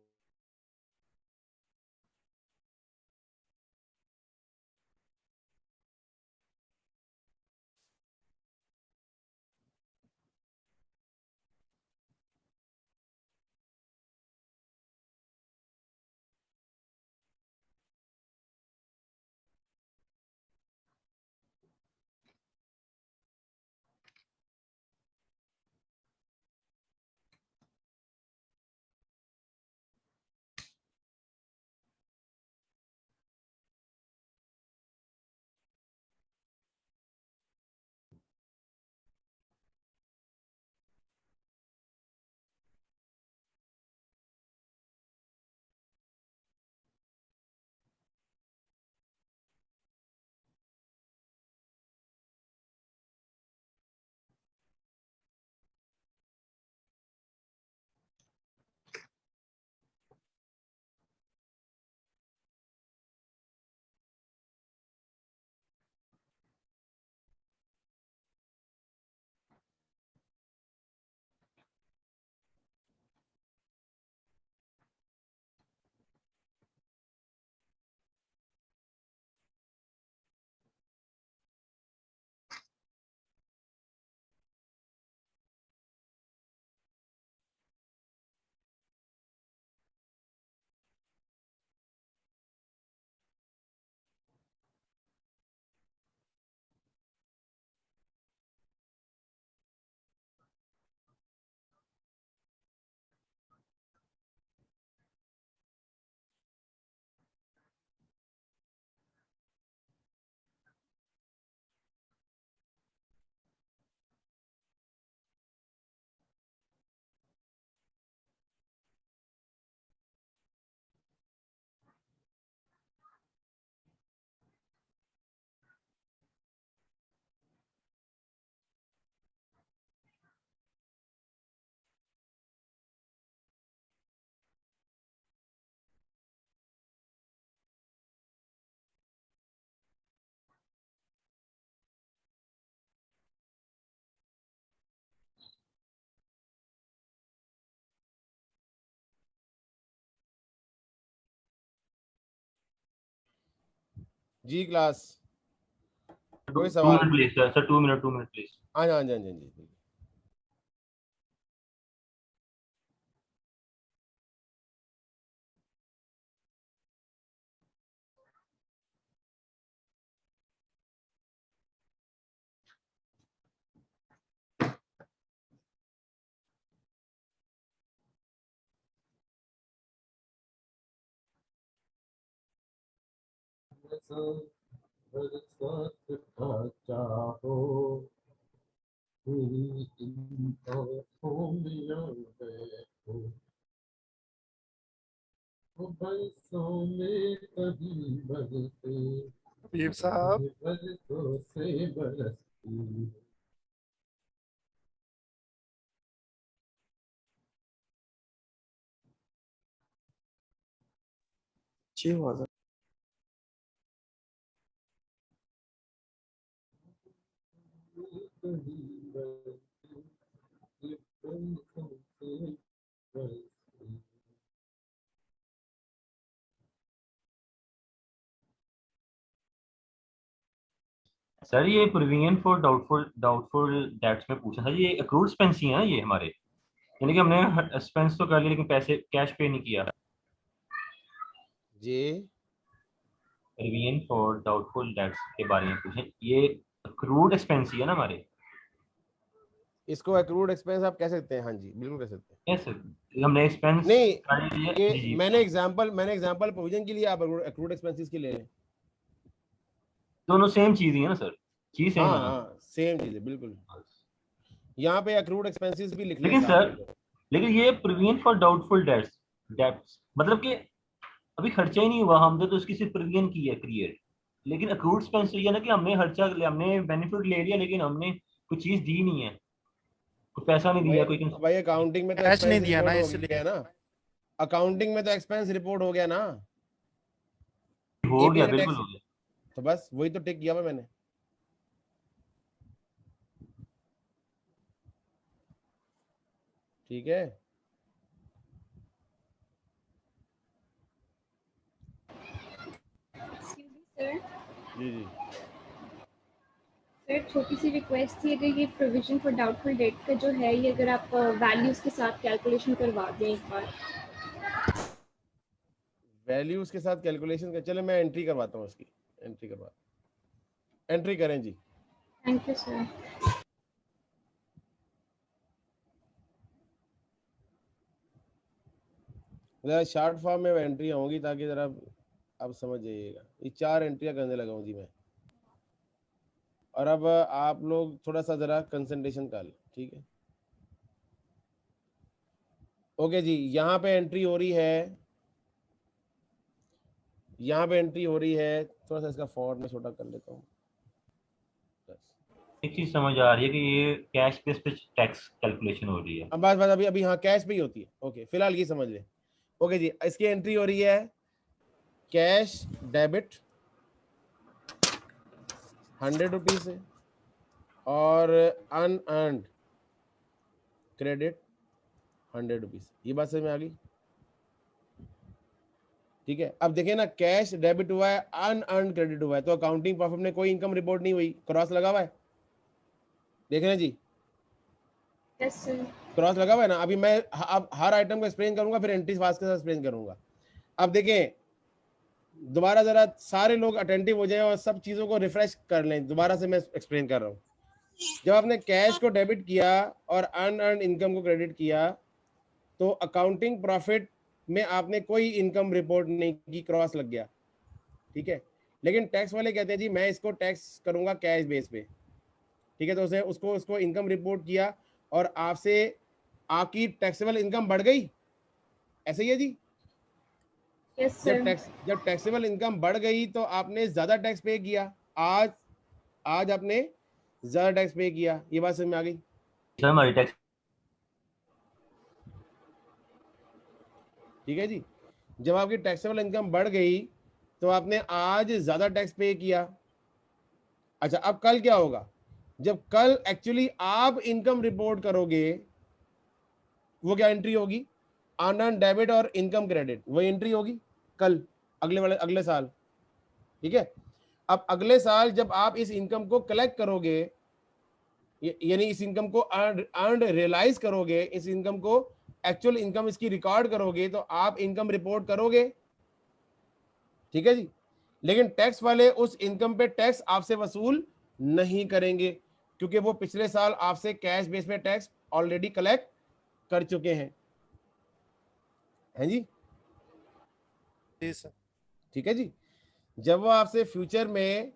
जी क्लास, कोई 2 सवाल? Minute please sir, 2 minute please. हाँ हाँ जी जी जी। बरसात का चाहो मेरी इन आँखों में आ बैठो, वो बरसों में कभी बरसे, हबीब साहब। बरसों से बरसती। अच्छी बात है। कभी बरसती, ये बरसों से बरसती। सर ये प्रोविजन फॉर डाउटफुल डेट्स में पूछा था, ये अक्रूड एक्सपेंस ही है ना ये हमारे, यानी कि हमने एक्सपेंस तो कर लिया लेकिन पैसे कैश पे नहीं किया। जी प्रोविजन फॉर डाउटफुल डेट्स के बारे में पूछे, ये अक्रूड एक्सपेंस ही है ना हमारे। इसको अक्रूड एक्सपेंस आप कह सकते हैं, हाँ जी बिल्कुल कह सकते हैं। यस सर, हमने एक्सपेंस नहीं कर लिया। ये जी जी, मैंने एग्जांपल प्रोविजन के लिए आप अक्रूड एक्सपेंसेस के ले लें। दोनों सेम चीज ही है ना सर, चीज सेम हाँ है ना। हाँ सेम चीज है बिल्कुल। यहाँ पे अक्रूड एक्सपेंसेस भी लिख लें लेकिन साथ सर, में। लेकिन ये प्रोविजन फॉर डाउटफुल डेट्स मतलब कि अभी खर्चा ही नहीं हुआ, हमने तो उसकी सिर्फ प्रोविजन की है क्रिएट, लेकिन अक्रूड एक्सपेंस ये ना कि हमने खर्चा, हमने बेनिफिट ले लिया लेकिन हमने कोई चीज दी नहीं है, कोई पैसा नहीं भाई दिया कोई भाई अकाउंटिंग में तो कैश नहीं एक्सपेंस दिया ना रिपोर्ट हो इसलिए। गया ना, अकाउंटिंग में तो एक्सपेंस रिपोर्ट हो गया ना, हो एपी गया, का बिल्कुल टैक्स, हो गया। तो बस वही तो टिक किया हुआ मैंने। ठीक है सर जी जी। सर छोटी सी रिक्वेस्ट थी, अगर ये प्रोविजन फॉर डाउटफुल डेट का जो है ये अगर आप वैल्यूज के साथ कैलकुलेशन करवा दें एक बार। वैल्यूज के साथ कैलकुलेशन कर, चले मैं एंट्री करवाता हूँ उसकी, एंट्री करवा, एंट्री करें जी। Thank you sir. जरा शार्ट फॉर्म में एंट्री होंगी ताकि जरा आप समझ जाइएगा। ये 4 एंट्रियां करने लगा हूँ जी मैं, और अब आप लोग थोड़ा सा जरा कंसंट्रेशन कर लें, ठीक है। ओके जी, यहाँ पे एंट्री हो रही है, यहाँ पे एंट्री हो रही है, थोड़ा सा इसका फॉन्ट में छोटा कर लेता हूँ। एक चीज समझ आ रही है कि ये कैश बेस पे टैक्स कैलकुलेशन हो रही है। अब बात अभी अभी हाँ कैश पे ही होती है। ओके फिलहाल ये समझ लें। ओके जी, इसकी एंट्री हो रही है कैश डेबिट 100 रुपीज से और अनअर्न्ड क्रेडिट 100 रुपीज। ये बात समझ में आ गई? ठीक है, अब देखिए ना, कैश डेबिट हुआ है, अनअर्न्ड क्रेडिट हुआ है, तो अकाउंटिंग प्रॉफिट में कोई इनकम रिपोर्ट नहीं हुई, क्रॉस लगा हुआ है, देख रहे हैं जी? Yes sir. क्रॉस लगा हुआ है ना। अभी मैं अब हर आइटम को एक्सप्लेन करूंगा, फिर एंट्रीज फास्ट के साथ एक्सप्लेन करूंगा। अब देखें, दोबारा जरा सारे लोग अटेंटिव हो जाएं और सब चीजों को रिफ्रेश कर लें। दोबारा से मैं एक्सप्लेन कर रहा हूँ। जब आपने कैश को डेबिट किया और अनअर्न्ड इनकम को क्रेडिट किया, तो अकाउंटिंग प्रॉफिट में आपने कोई इनकम रिपोर्ट नहीं की, क्रॉस लग गया, ठीक है। लेकिन टैक्स वाले कहते हैं जी मैं इसको टैक्स करूंगा कैश बेस पे, ठीक है। तो उसने उसको इनकम रिपोर्ट किया और आपसे आपकी टैक्सेबल इनकम बढ़ गई, ऐसे ही है जी। Yes sir. जब टैक्सेबल इनकम बढ़ गई तो आपने ज्यादा टैक्स पे किया, आज आपने ज्यादा टैक्स पे किया। ये बात समझ में आ गई? सर हमारी टैक्स, ठीक है जी। जब आपकी टैक्सेबल इनकम बढ़ गई तो आपने आज ज्यादा टैक्स पे किया। अच्छा, अब कल क्या होगा? जब कल एक्चुअली आप इनकम रिपोर्ट करोगे, वो क्या एंट्री होगी? अनअर्न्ड डेबिट और इनकम क्रेडिट, वो एंट्री होगी कल अगले साल, ठीक है। अब अगले साल जब आप इस इनकम को कलेक्ट करोगे, यानी इस इनकम को अर्न रियलाइज करोगे, इस इनकम को एक्चुअल इनकम इसकी रिकॉर्ड करोगे, तो आप इनकम रिपोर्ट करोगे, ठीक है जी। लेकिन टैक्स वाले उस इनकम पे टैक्स आपसे वसूल नहीं करेंगे, क्योंकि वो पिछले साल आपसे कैश बेस पे टैक्स ऑलरेडी कलेक्ट कर चुके हैं जी। ठीक है जी। जब वो आपसे फ्यूचर में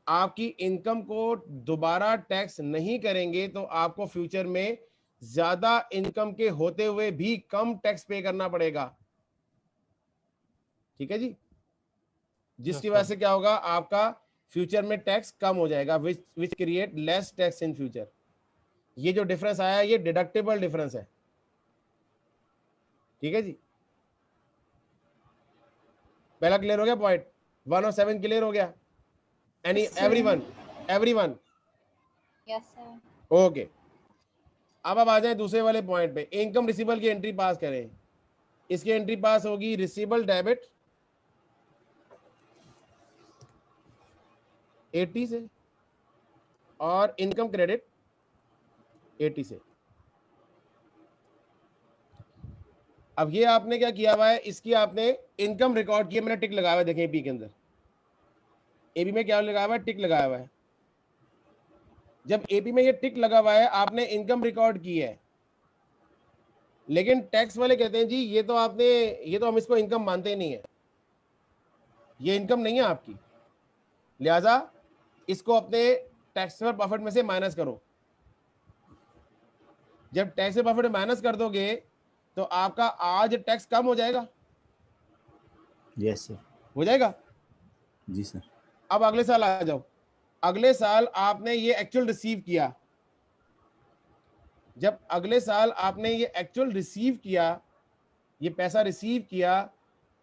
आपकी इनकम को दोबारा टैक्स नहीं करेंगे, तो आपको फ्यूचर में ज्यादा इनकम के होते हुए भी कम टैक्स पे करना पड़ेगा, ठीक है जी। जिसकी वजह से क्या होगा, आपका फ्यूचर में टैक्स कम हो जाएगा, which create less tax in future. ये जो डिफरेंस आया, ये डिडक्टेबल डिफरेंस है, ठीक है जी। पहला क्लियर हो गया पॉइंट? 1 और 7 क्लियर हो गया? Any everyone? Yes sir. Okay, अब आ जाए दूसरे वाले पॉइंट पे। इनकम रिसीवेबल की एंट्री पास करें। इसकी एंट्री पास होगी रिसीवेबल डेबिट 80 से और इनकम क्रेडिट 80 से। अब ये आपने क्या किया हुआ है, इसकी आपने इनकम रिकॉर्ड किया, मैंने टिक लगाया हुआ है, देखें एपी के अंदर, एपी में क्या लगाया हुआ है, टिक लगाया हुआ है। जब एपी में ये टिक लगा हुआ है, आपने इनकम रिकॉर्ड की है, लेकिन टैक्स वाले कहते हैं जी ये तो आपने, ये तो हम इसको इनकम मानते ही नहीं है, ये इनकम नहीं है आपकी, लिहाजा इसको अपने टैक्सेबल प्रॉफिट में से माइनस करो। जब टैक्सेबल प्रॉफिट माइनस कर दोगे तो आपका आज टैक्स कम हो जाएगा। यस सर, हो जाएगा जी सर। अब अगले साल आ जाओ, अगले साल आपने ये एक्चुअल रिसीव किया, जब अगले साल आपने ये एक्चुअल रिसीव किया, ये पैसा रिसीव किया,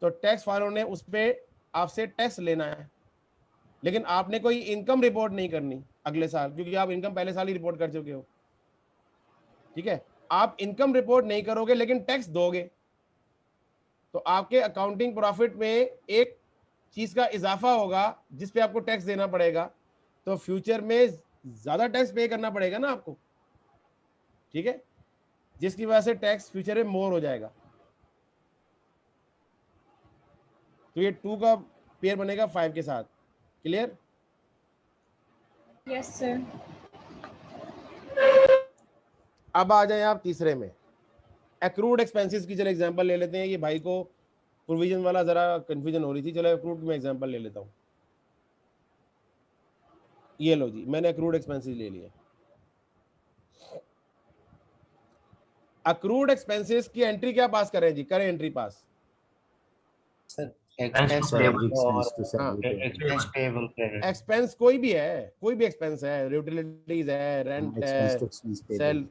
तो टैक्स वालों ने उस पर आपसे टैक्स लेना है, लेकिन आपने कोई इनकम रिपोर्ट नहीं करनी अगले साल, क्योंकि आप इनकम पहले साल ही रिपोर्ट कर चुके हो। ठीक है, आप इनकम रिपोर्ट नहीं करोगे लेकिन टैक्स दोगे, तो आपके अकाउंटिंग प्रॉफिट में एक चीज का इजाफा होगा जिस पे आपको टैक्स देना पड़ेगा, तो फ्यूचर में ज्यादा टैक्स पे करना पड़ेगा ना आपको। ठीक है, जिसकी वजह से टैक्स फ्यूचर में मोर हो जाएगा। तो ये 2 का पेयर बनेगा 5 के साथ। क्लियर? Yes sir. अब आ जाए आप तीसरे में, एक्रूड एक्सपेंसेस की। चलो एग्जांपल ले लेते हैं, ये भाई को प्रोविजन वाला जरा कंफ्यूजन हो रही थी, चलो एक्रूड में एग्जांपल ले लेता हूँ। ये लो जी, मैंने एक्रूड एक्सपेंसेस ले लिया। एक्रूड एक्सपेंसेस की एंट्री क्या पास करें जी? करें एंट्री पास सर। एक्सपेंस कोई भी है, कोई भी एक्सपेंस है, यूटिलिटीज है, रेंट है, सेल,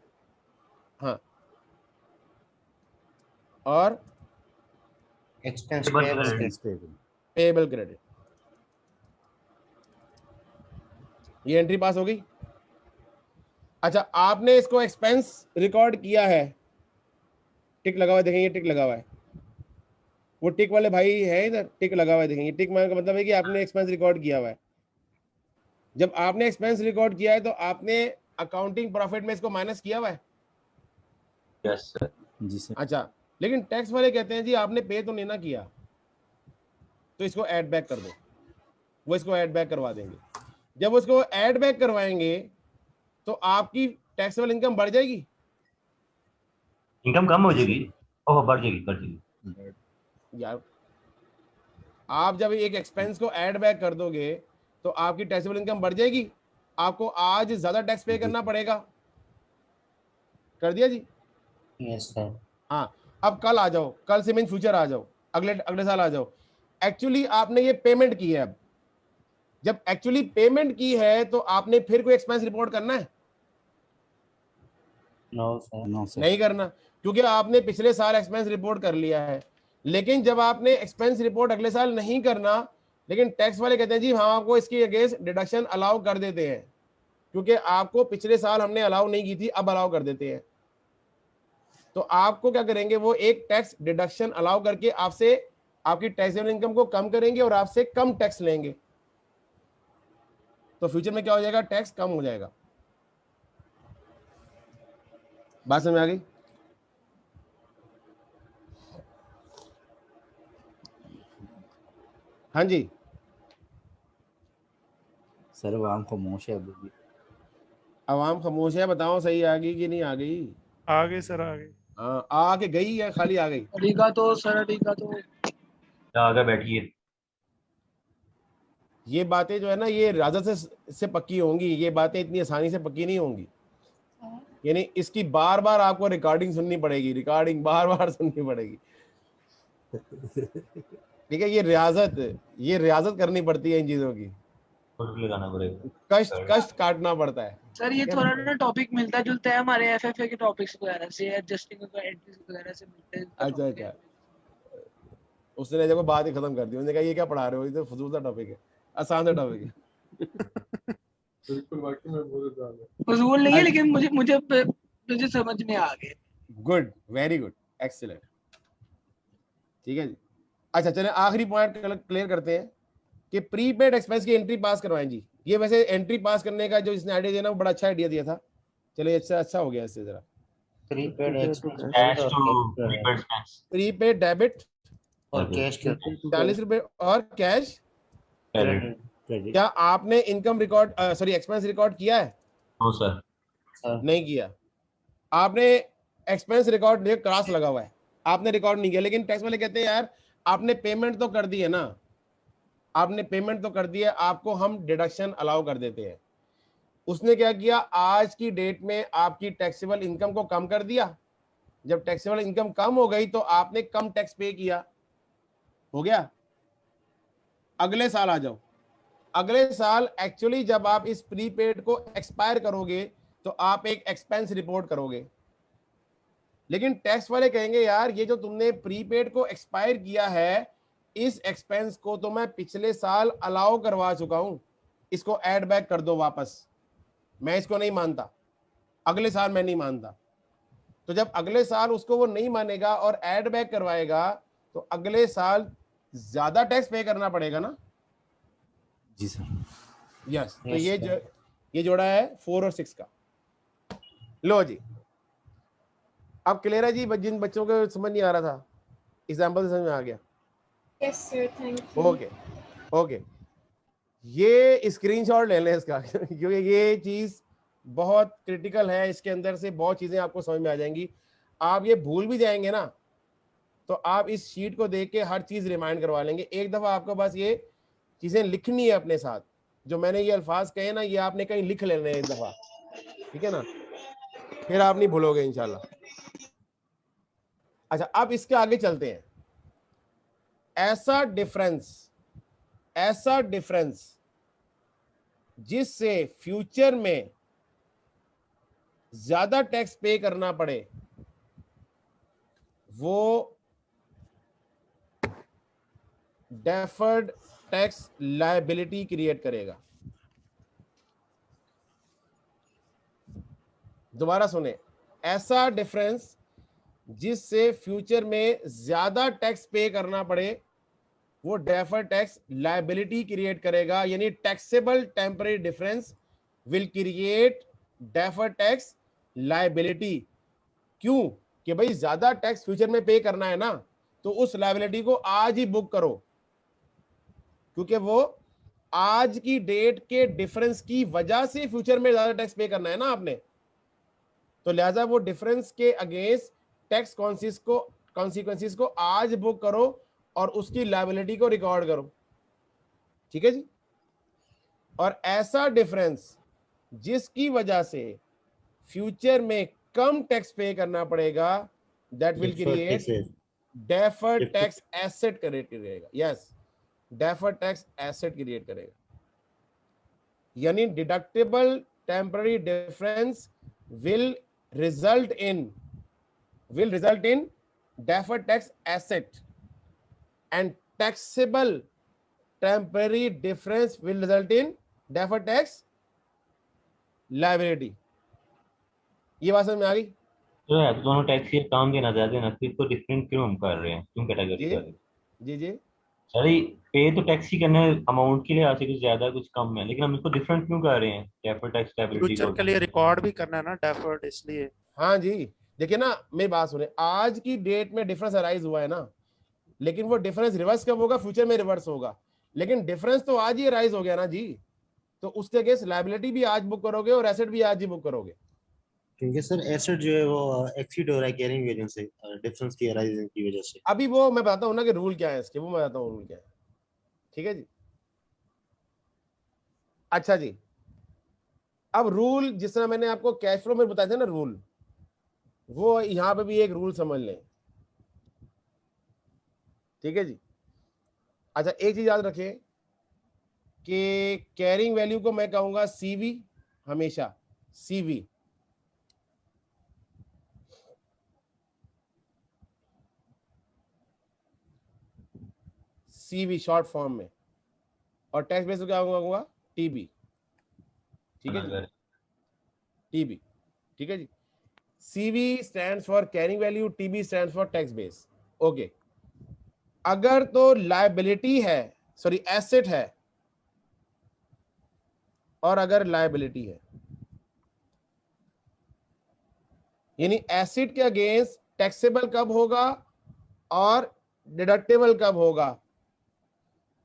हाँ, और एक्सपेंस पेएबल क्रेडिट, ये एंट्री पास हो गई। अच्छा, आपने इसको एक्सपेंस रिकॉर्ड किया है, टिक लगा हुआ है, देखेंगे टिक लगा हुआ है, वो टिक वाले भाई है इधर, टिक लगा हुआ है, देखेंगे टिक मार्क का मतलब है कि आपने एक्सपेंस रिकॉर्ड किया हुआ है। जब आपने एक्सपेंस रिकॉर्ड किया है तो आपने अकाउंटिंग प्रॉफिट में इसको माइनस किया हुआ है। यस सर, जी सर। अच्छा, लेकिन टैक्स वाले कहते हैं जी आपने पे तो नहीं ना किया, तो इसको ऐड बैक कर दो, वो इसको ऐड बैक करवा देंगे। जब उसको ऐड बैक करवाएंगे तो आपकी टैक्सेबल इनकम बढ़ जाएगी, इनकम कम हो जाएगी, ओह बढ़ जाएगी। यार आप जब एक एक्सपेंस को ऐड बैक कर दोगे तो आपकी टैक्सेबल इनकम बढ़ जाएगी, आपको आज ज्यादा टैक्स पे करना पड़ेगा। कर दिया जी? Yes sir. हाँ, अब कल आ जाओ, कल से मीन फ्यूचर आ जाओ, अगले साल आ जाओ। एक्चुअली आपने ये पेमेंट की है, अब जब एक्चुअली पेमेंट की है तो आपने फिर कोई एक्सपेंस रिपोर्ट करना है? No sir. नो सर, नहीं करना, क्योंकि आपने पिछले साल एक्सपेंस रिपोर्ट कर लिया है। लेकिन जब आपने एक्सपेंस रिपोर्ट अगले साल नहीं करना, लेकिन टैक्स वाले कहते हैं जी हम आपको इसकी अगेंस्ट डिडक्शन अलाउ कर देते हैं, क्योंकि आपको पिछले साल हमने अलाउ नहीं की थी, अब अलाउ कर देते हैं। तो आपको क्या करेंगे, वो एक टैक्स डिडक्शन अलाउ करके आपसे आपकी टैक्सेबल इनकम को कम करेंगे और आपसे कम टैक्स लेंगे, तो फ्यूचर में क्या हो जाएगा, टैक्स कम हो जाएगा। बात समझ में आ गई? हाँ जी सर। आवाम खामोश है अभी भी। आवाम खामोश है, बताओ सही आ गई कि नहीं आ गई? आ गई सर, आ गई। हाँ, आके गई है, खाली आ गई। अरिगातो सर, अरिगातो। आगे बैठिए। ये बातें जो है ना, ये रियाजत से पक्की होंगी, ये बातें इतनी आसानी से पक्की नहीं होंगी। यानी इसकी बार बार आपको रिकॉर्डिंग सुननी पड़ेगी, रिकॉर्डिंग बार बार सुननी पड़ेगी। ठीक है, ये रियाजत करनी पड़ती है इन चीजों की, लगाना पड़ेगा, कष्ट काटना पड़ता है। सर ये थोड़ा ना टॉपिक मिलता जुलता है हमारे एफएफए के टॉपिक्स वगैरह से, एडजस्टिंग एंट्रीज वगैरह से मिलते हैं। अच्छा, उसने जब बात ही खत्म कर दी, उसने कहा ये क्या पढ़ा रहे हो, ये तो फजूल सा टॉपिक है, आसान सा टॉपिक है। बिल्कुल, वाकई में बहुत ज्यादा फजूल नहीं है, लेकिन मुझे समझ में आ गए। Good, very good, excellent. ठीक है जी। अच्छा चले आखिरी पॉइंट क्लियर करते हैं कि प्रीपेड एक्सपेंस की एंट्री पास करवाएं जी। ये वैसे एंट्री पास करने का जो इसने आइडिया दिया ना वो बड़ा अच्छा आइडिया दिया था। चलिए अच्छा हो गया इससे जरा। Prepaid expense cash to prepaid expense, prepaid debit और कैश टू 40 रुपए और कैश क्रेडिट। क्या आपने income record sorry expense record किया है? नो सर, नहीं किया। आपने एक्सपेंस रिकॉर्ड क्रॉस लगा हुआ है, आपने रिकॉर्ड नहीं किया, लेकिन टैक्स वाले कहते हैं यार आपने पेमेंट तो कर दी है ना, आपने पेमेंट तो कर दी है, आपको हम डिडक्शन अलाउ कर देते हैं। उसने क्या किया, आज की डेट में आपकी टैक्सेबल इनकम को कम कर दिया। जब टैक्सेबल इनकम कम हो गई तो आपने कम टैक्स पे किया, हो गया। अगले साल आ जाओ, अगले साल एक्चुअली जब आप इस प्रीपेड को एक्सपायर करोगे तो आप एक एक्सपेंस रिपोर्ट करोगे, लेकिन टैक्स वाले कहेंगे यार ये जो तुमने प्रीपेड को एक्सपायर किया है, इस एक्सपेंस को तो मैं पिछले साल अलाउ करवा चुका हूं, इसको ऐड बैक कर दो वापस। मैं इसको नहीं मानता, अगले साल मैं नहीं मानता। तो जब अगले साल उसको वो नहीं मानेगा और ऐड बैक करवाएगा तो अगले साल ज्यादा टैक्स पे करना पड़ेगा ना। जी सर। यस, तो ये जोड़ा है 4 और 6 का। लो जी, अब क्लियर है जी, जिन बच्चों को समझ नहीं आ रहा था एग्जाम्पल समझ में आ गया? Yes sir, thank you. Okay, ये स्क्रीनशॉट ले लें इसका क्योंकि ये चीज बहुत क्रिटिकल है, इसके अंदर से बहुत चीजें आपको समझ में आ जाएंगी। आप ये भूल भी जाएंगे ना तो आप इस शीट को देख के हर चीज रिमाइंड करवा लेंगे। एक दफा आपको बस ये चीजें लिखनी है अपने साथ, जो मैंने ये अल्फाज कहे ना ये आपने कहीं लिख लेने एक दफा, ठीक है ना, फिर आप नहीं भूलोगे इंशाल्लाह। अच्छा, अब इसके आगे चलते हैं। ऐसा डिफरेंस जिससे फ्यूचर में ज्यादा टैक्स पे करना पड़े वो डेफर्ड टैक्स लायबिलिटी क्रिएट करेगा। दोबारा सुने, ऐसा डिफरेंस जिससे फ्यूचर में ज्यादा टैक्स पे करना पड़े वो डेफर्ड टैक्स लायबिलिटी क्रिएट करेगा, यानी taxable temporary difference will create deferred tax liability. क्यों? कि भाई ज्यादा टैक्स फ्यूचर में पे करना है ना, तो उस लायबिलिटी को आज ही बुक करो, क्योंकि वो आज की डेट के डिफरेंस की वजह से फ्यूचर में ज्यादा टैक्स पे करना है ना आपने, तो लिहाजा वो डिफरेंस के अगेंस्ट टैक्स कॉन्सिक्वेंसेस को आज बुक करो और उसकी लायबिलिटी को रिकॉर्ड करो। ठीक है जी। और ऐसा डिफरेंस जिसकी वजह से फ्यूचर में कम टैक्स पे करना पड़ेगा, that will create deferred tax asset create करेगा। Yes, deferred tax asset create करेगा, यानी deductible temporary difference will result in deferred tax asset and taxable temporary difference will result in deferred tax liability। ये बात समझ में आ गई? तो यार दोनों टैक्स ये काम देना ज्यादा ना, फिर तो डिफरेंट क्यों हम कर रहे हैं, क्यों कैटेगरी कर रहे हैं? जी सर पे तो टैक्स ही करना है, अमाउंट के लिए आसे कुछ ज्यादा कुछ कम है, लेकिन हम इसको डिफरेंट क्यों कर रहे हैं? डेफर्ड टैक्स लायबिलिटी फ्यूचर के लिए रिकॉर्ड भी करना है ना डेफर्ड, इसलिए। हाँ जी, देखिए ना, मेरी बात सुने, आज की डेट में डिफरेंस अराइज हुआ है ना, लेकिन वो डिफरेंस रिवर्स कब होगा? फ्यूचर में रिवर्स होगा, लेकिन डिफरेंस तो आज ही अराइज हो गया ना जी, तो उसके अगेंस्ट लायबिलिटी भी आज बुक करोगे और एसेट भी आज ही बुक करोगे। क्योंकि सर एसेट जो है वो एक्सीड हो रहा है कैरिंग वेरिएंस से, डिफरेंस की अराइजिंग की वजह से। अभी वो मैं बताता हूँ ना कि रूल क्या है इसके, वो मैं बताता हूँ रूल क्या है। ठीक है जी। अच्छा जी, अब रूल जिस तरह मैंने आपको कैश फ्लो में बताया था ना रूल, वो यहां पे भी एक रूल समझ लें। ठीक है जी। अच्छा, एक चीज याद रखें कि कैरिंग वैल्यू को मैं कहूंगा सीवी, हमेशा सीवी। सीवी शॉर्ट फॉर्म में, और टैक्स बेस को क्या कहूंगा? टीबी। ठीक है जी, टीबी। ठीक है जी। CV stands for carrying value, TB stands for tax base। Okay, अगर तो लायबिलिटी है, सॉरी एसेट है, और अगर लायबिलिटी है, यानी एसेट के अगेंस्ट टैक्सेबल कब होगा और डिडक्टेबल कब होगा।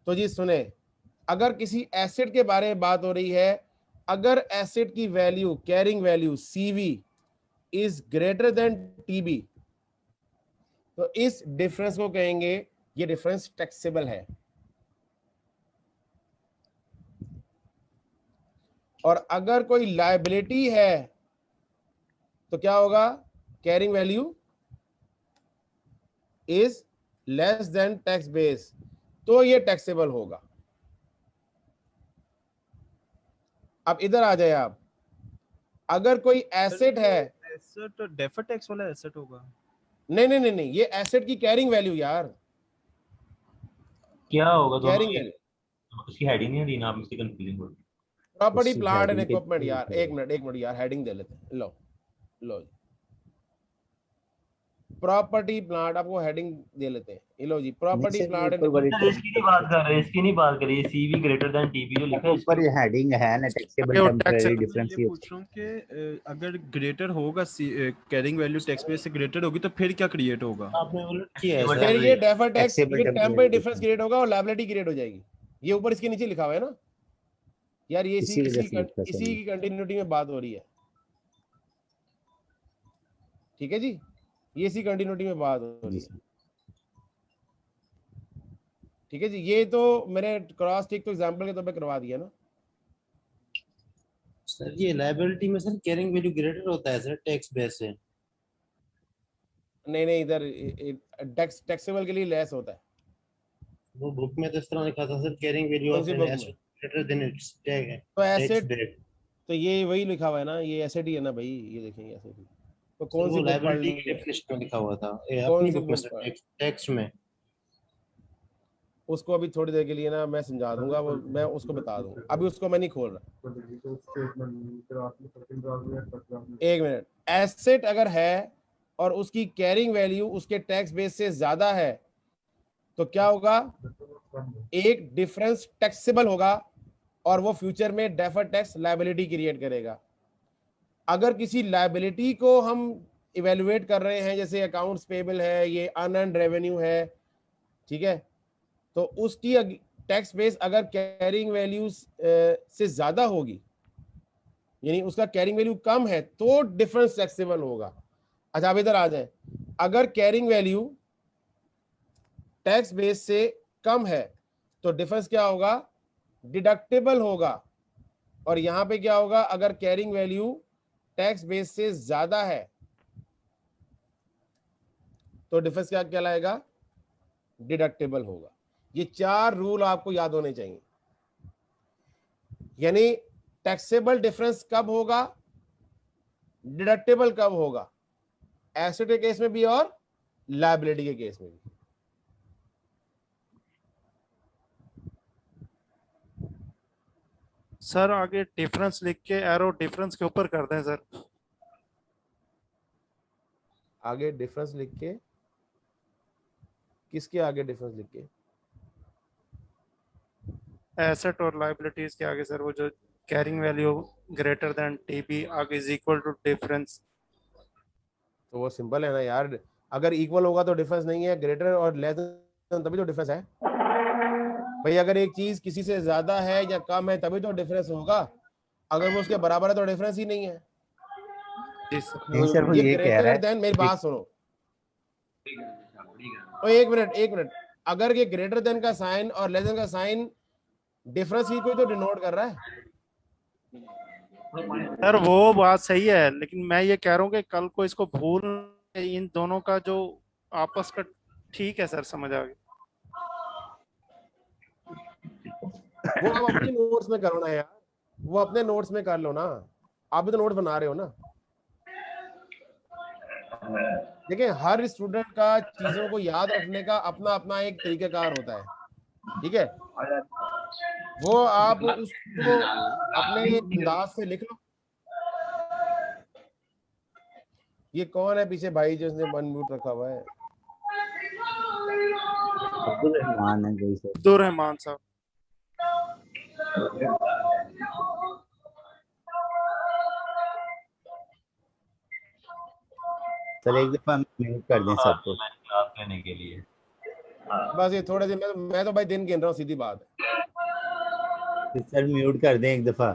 तो जी सुने, अगर किसी एसेट के बारे में बात हो रही है, अगर एसेट की value, carrying value CV is greater than TB, तो इस डिफरेंस को कहेंगे ये डिफरेंस टैक्सेबल है। और अगर कोई लायबिलिटी है तो क्या होगा, carrying value is less than tax base, तो ये टैक्सेबल होगा। अब इधर आ जाए आप, अगर कोई एसेट है, एसेट डेफर्ड टैक्स वाला एसेट होगा। नहीं नहीं नहीं नहीं, ये एसेट की कैरिंग वैल्यू यार, क्या होगा दोनों कैरिंग की? वैल्यू, उसकी हेडिंग नहीं दी ना, आप इसकी कंफ्यूजिंग हो रही है। प्रॉपर्टी उसकी प्लांट एंड heading इक्विपमेंट कितनी यार, है? एक मिनट यार, हेडिंग दे लेते हैं। लो लो जी, प्रॉपर्टी प्लांट, आपको हेडिंग दे लेते हैं। ये लो जी, प्रॉपर्टी प्लांट एंड ऊपर बड़ी सर इसकी नहीं बात कर रहे, इसकी नहीं बात करिए। सीवी ग्रेटर देन टीबी जो लिखा है ऊपर इसकी हेडिंग है ना, टैक्सेबल वो टेम्परेरी टैक्स डिफरेंस ये पूछ रहा हूँ कि अगर ग्रेटर होगा कैरिंग वैल्यू टैक्स बेस से ग्रेटर होगी तो फिर क्या क्रिएट होगा? आपने उलट किया है फिर सर। ये डेफर्ड टैक्स, Taxable ये temporary temporary difference difference। Create होगा और लायबिलिटी क्रिएट हो जाएगी। ये ऊपर इसके नीचे लिखा हुआ है ना यार, ये इसी वजह से लिखा इसी सही की कंटिन्यूटी में बात हो रही है। ठीक है जी, ये इसी कंटिन्यूटी में बात हो रही है। ठीक है जी, ये तो मैंने क्रॉस टिक तो एग्जांपल के तौर पे करवा दिया ना। सर ये लायबिलिटी में सर कैरिंग वैल्यू ग्रेटर होता है सर टैक्स बेस से। नहीं नहीं, इधर टैक्सेबल के लिए लेस होता है। वो बुक में तो इस तरह लिखा था सर, कैरिंग वैल्यू कौन of C N book asset में? ग्रेटर देन इट्स तो टैक्स एसेट, बेस। तो ये वही लिखा हुआ है ना, ये एसेट ही है ना भाई, ये देखेंगे एसेट ही। तो सर कौन सी वो बुक पढ़ लायबिलिटी ली की है, डेफिनेशन में लिखा हुआ था कौन अपनी सी बुक में बुक सर, पढ़, टैक्स में। उसको अभी थोड़ी देर के लिए ना मैं समझा दूंगा, वो मैं उसको बता दूंगा, अभी उसको मैं नहीं खोल रहा। एक मिनट, एसेट अगर है और उसकी कैरिंग वैल्यू उसके टैक्स बेस से ज्यादा है तो क्या होगा, एक डिफरेंस टैक्सेबल होगा और वो फ्यूचर में डेफर्ड टैक्स लायबिलिटी क्रिएट करेगा। अगर किसी लायबिलिटी को हम इवेलुएट कर रहे हैं, जैसे अकाउंट्स पेबल है, ये अनअर्न्ड रेवेन्यू है, ठीक है, तो उसकी टैक्स बेस अगर कैरिंग वैल्यूज से ज्यादा होगी, यानी उसका कैरिंग वैल्यू कम है, तो डिफरेंस टैक्सेबल होगा। अच्छा अब इधर आ जाए, अगर कैरिंग वैल्यू टैक्स बेस से कम है तो डिफरेंस क्या होगा, डिडक्टेबल होगा। और यहां पे क्या होगा, अगर कैरिंग वैल्यू टैक्स बेस से ज्यादा है तो डिफरेंस क्या कहलाएगा, डिडक्टेबल होगा। ये चार रूल आपको याद होने चाहिए। यानी टैक्सेबल डिफरेंस कब होगा, डिडक्टेबल कब होगा, एसेट के केस में भी और लायबिलिटी के केस में भी। सर आगे डिफरेंस लिख के एरो डिफरेंस के ऊपर कर दें सर। आगे डिफरेंस लिख के, किसके आगे डिफरेंस लिख के, एसेट और लायबिलिटीज के आगे सर, वो जो carrying value greater than TB आगे इज इक्वल टू डिफरेंस। तो वो सिंपल है ना यार, अगर इक्वल होगा तो डिफरेंस नहीं है, ग्रेटर और लेस देन तभी तो डिफरेंस है भाई। अगर एक चीज किसी से ज्यादा है या कम है तभी तो डिफरेंस होगा, अगर वो उसके बराबर है तो डिफरेंस ही नहीं है। नहीं सर, वो ये ये कह रहा ग्रेटर है देन, मेरी बात सुनो, तो एक मिनट, अगर ये ग्रेटर देन का साइन और लेस देन का साइन डिफरेंस ही कोई तो डिनोट कर रहा है। सर वो बात सही है, लेकिन मैं ये कह रहा हूँ कि कल को इसको भूल, इन दोनों का जो आपस का, ठीक है सर समझ आ गया। वो आप अपनी नोट्स में करो ना यार, वो अपने नोट्स में कर लो ना, आप भी तो नोट बना रहे हो ना। देखिए हर स्टूडेंट का चीजों को याद रखने का अपना अपना एक तरीकाकार होता है, ठीक है, वो आप उसको अपने अंदाज से लिख लो। ये कौन है पीछे भाई जो उसने अनम्यूट रखा हुआ है? अब्दुल रहमान है जैसे। अब्दुल रहमान साहब। सर एक दफा म्यूट कर दें सबको। क्लास लेने के लिए बस ये थोड़े दिन मैं तो भाई दिन गिन रहा हूँ, सीधी बात है। सर म्यूट कर दें एक दफा।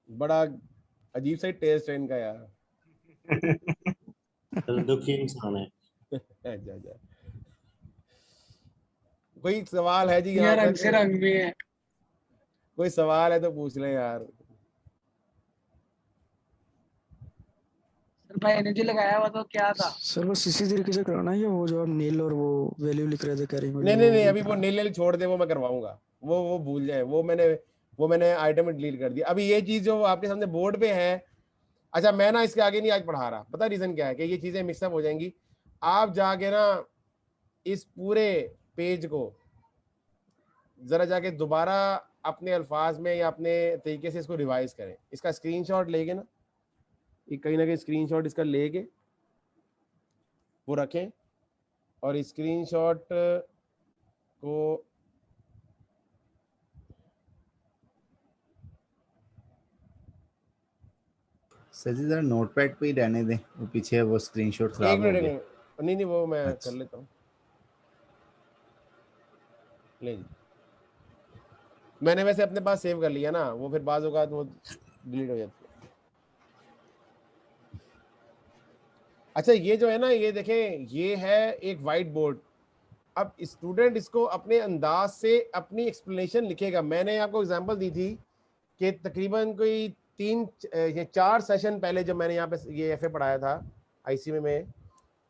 बड़ा अजीब सा टेस्ट है इनका यार। दुखी इंसान है। जा जा। कोई सवाल है जी यहाँ यार पे? रंग से रंग भी है। कोई सवाल है तो पूछ लें यार। सर भाई ने जो लगाया हुआ तो क्या था? सर वो इसी तरीके से कराना है या वो जो आप नील और वो वैल्यू लिख रहे थे कैरिंग नहीं नहीं नहीं, अभी वो नील छोड़ दे, वो मैं करवाऊंगा। वो भूल जाए, वो मैंने आइटम डिलीट कर दिया। अभी ये चीज जो आपके सामने बोर्ड पे है, अच्छा मैं ना इसके आगे नहीं आज पढ़ा रहा, पता रीजन क्या है कि ये चीजें मिक्सअप हो जाएंगी। आप जाके ना इस पूरे पेज को जरा जाके दोबारा अपने अल्फाज में या अपने तरीके से इसको रिवाइज करें। इसका स्क्रीनशॉट लेके ना, ये कहीं ना कहीं स्क्रीनशॉट इसका लेके वो रखें, और स्क्रीनशॉट को सर जी जरा नोटपैड पे ही रहने दें, वो पीछे वो स्क्रीनशॉट एक खराब हो मिनट गया। नहीं वो मैं अच्छा। कर लेता हूँ। ले जी, मैंने वैसे अपने पास सेव कर लिया ना, वो फिर बाज़ औक़ात वो डिलीट हो जाती है। अच्छा ये जो है ना, ये देखें, ये है एक वाइट बोर्ड। अब स्टूडेंट इसको अपने अंदाज से अपनी एक्सप्लेनेशन लिखेगा। मैंने आपको एग्जांपल दी थी कि तकरीबन कोई 4 सेशन पहले जब मैंने यहाँ पे ये एफए पढ़ाया था आईसी में,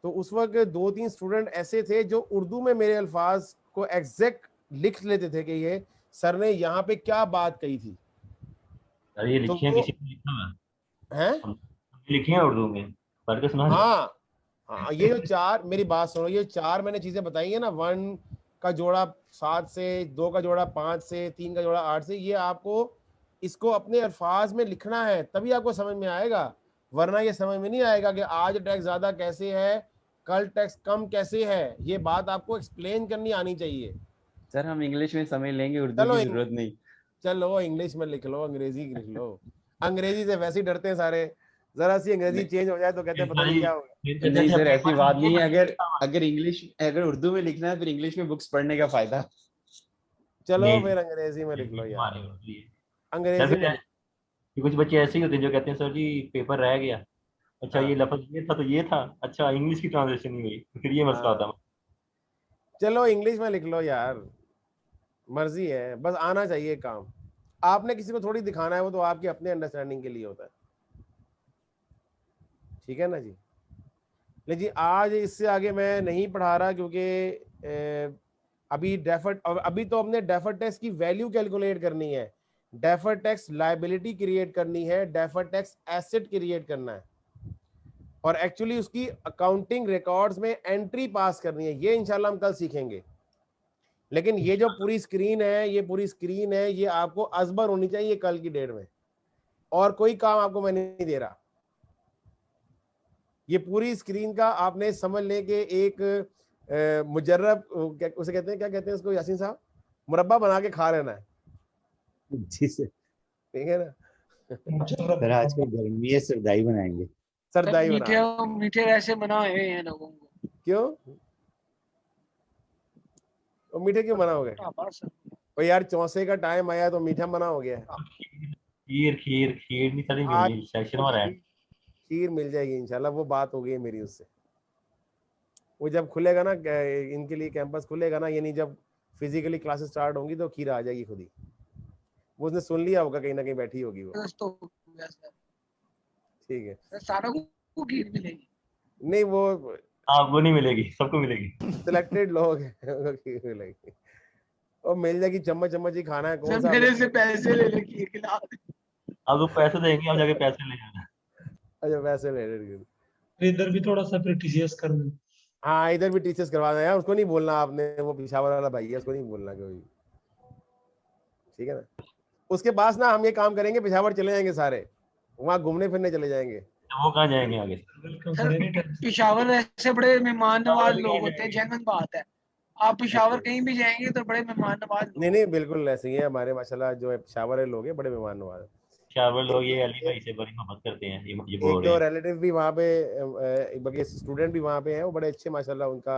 तो उस वक्त 2-3 स्टूडेंट ऐसे थे जो उर्दू में मेरे अल्फाज को एग्जैक्ट लिख लेते थे कि ये सर ने यहाँ पे क्या बात कही थी। ये तो लिखे हैं, वो किसी ने लिखा हुआ हैं, लिखे हैं उर्दू में, पढ़ के सुना। हाँ ये जो 4, मेरी बात सुनो, ये 4 मैंने चीजें बताई है ना, 1 का जोड़ा 7 से, 2 का जोड़ा 5 से, 3 का जोड़ा 8 से, ये आपको इसको अपने अल्फाज में लिखना है, तभी आपको समझ में आएगा। वरना ये समझ में नहीं आएगा कि आज टैक्स ज्यादा कैसे है, कल टैक्स कम कैसे है। ये बात आपको एक्सप्लेन करनी आनी चाहिए। सर हम इंग्लिश में समझ लेंगे, उर्दू की जरूरत नहीं। चलो इंग्लिश में लिख लो, अंग्रेजी लिख लो। अंग्रेजी से वैसे ही डरते हैं सारे, जरा सी अंग्रेजी चेंज हो जाए तो कहते हैं पता नहीं क्या होगा। नहीं सर ऐसी बात नहीं है। अगर उर्दू में लिखना है फिर इंग्लिश में बुक्स पढ़ने का फायदा। चलो फिर अंग्रेजी में लिख लो यार, अंग्रेजी में। कुछ बच्चे ऐसे ही होते हैं जो कहते हैं सर जी पेपर रह गया, अच्छा ये लफ्ज ये था तो ये था, अच्छा इंग्लिश की ट्रांसलेशन नहीं हुई, फिर ये मसला आता है। चलो इंग्लिश में लिख लो यार, मर्जी है, बस आना चाहिए काम। आपने किसी को थोड़ी दिखाना है, वो तो आपकी अपने अंडरस्टैंडिंग के लिए होता है। ठीक है ना जी। लेकिन जी आज इससे आगे मैं नहीं पढ़ा रहा, क्योंकि अभी तो हमने डेफर्ड टैक्स की वैल्यू कैलकुलेट करनी है, डेफर्ड टैक्स लायबिलिटी क्रिएट करनी है, डेफर्ड टैक्स एसेट क्रिएट करना है, और एक्चुअली उसकी अकाउंटिंग रिकॉर्ड्स में एंट्री पास करनी है। ये इंशाल्लाह हम कल सीखेंगे। लेकिन ये जो पूरी स्क्रीन है, ये आपको अजबर होनी चाहिए कल की डेट में, और कोई काम आपको मैं नहीं दे रहा। ये पूरी स्क्रीन का आपने समझ ले कि एक मुजर्रब, उसे कहते हैं, क्या कहते हैं उसको यासीन साहब, मुरब्बा बना के खा लेना है। जी सर, ठीक है ना। सर आज कल गर्मी है, सरदाई बनाएंगे। सरदाई मीठे वैसे बनाए हैं लोगों को। क्यों वो मीठे क्यों मना हो गए? और यार चौसे का टाइम आया तो मीठा मना हो गया। खीर नहीं चली, मिली सेशन हो रहा है। खीर मिल जाएगी इंशाल्लाह, वो बात हो गई है मेरी उससे। वो जब खुलेगा ना, इनके लिए कैंपस खुलेगा ना, यानी जब फिजिकली क्लासेस स्टार्ट होंगी तो खीर आ जाएगी खुद ही। वो उसने सुन लिया होगा, कहीं ना कहीं बैठी होगी वो। ठीक है, सारों को खीर मिलेगी? नहीं वो आपको नहीं मिलेगी, सबको मिलेगी। सिलेक्टेड लोग हैं, खीर मिलेगी और मिल जाएगी। चम्मच चम्मच ही खाना है। कौन सा मेरे से पैसे ले ले, खीर खिला दे। आपको पैसे देंगे, आप जाके पैसे ले जाना। अच्छा पैसे ले ले, इधर भी थोड़ा सा फिर टीसीएस कर दो। हाँ इधर भी टीचर्स करवा दें यार, उसको नहीं बोलना आपने, वो पेशावर वाला भाई है, उसको नहीं बोलना कोई। ठीक है ना। उसके पास ना हम ये काम करेंगे, पेशावर चले जाएंगे सारे, वहाँ घूमने फिरने चले जाएंगे। वो कहाँ जाएंगे आगे? पेशावर वैसे बड़े मेहमान नवाज लोग होते हैं, जेन्युइन बात है। आप पेशावर कहीं भी जाएंगे तो बड़े मेहमान नवाज लोग नहीं नहीं बिल्कुल ऐसे ही है हमारे माशाल्लाह जो पेशावर है लोग हैं बड़े मेहमान नवाज। शावर लोग ये अली भाई से बड़ी मोहब्बत करते हैं, ये बोल एक रहे दो हैं। रिलेटिव भी वहाँ पे बल्कि स्टूडेंट भी वहाँ पे हैं, वो बड़े अच्छे माशाल्लाह, उनका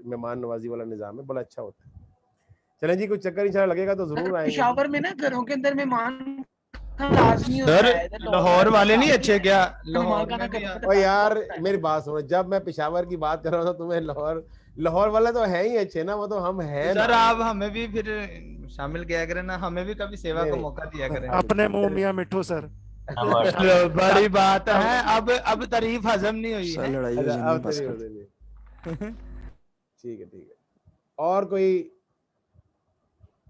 मेहमान नवाजी वाला निज़ाम है, बड़ा अच्छा होता है। चलें जी, कुछ चक्कर इंशाल्लाह लगेगा तो जरूर आएंगे। पेशावर में ना घरों के अंदर मेहमान लाजमी होता सर है। लाहौर वाले नहीं अच्छे क्या? मेहमान लाहौर का ना में भी घर ओ यार मेरी बात सुनो, जब मैं पेशावर की बात कर रहा था तुम्हें लाहौर वाले तो है ही अच्छे ना, वो तो हम हैं सर ना। आप हमें भी फिर शामिल किया करें ना, हमें भी कभी सेवा का मौका दिया करें। अपने मुंह मियां मिठू सर। बड़ी बात है, अब तारीफ हजम नहीं हुई है। लड़ाई हो अच्छा, जानी अब बस तेरी कर। हो गई। ठीक है ठीक है। और कोई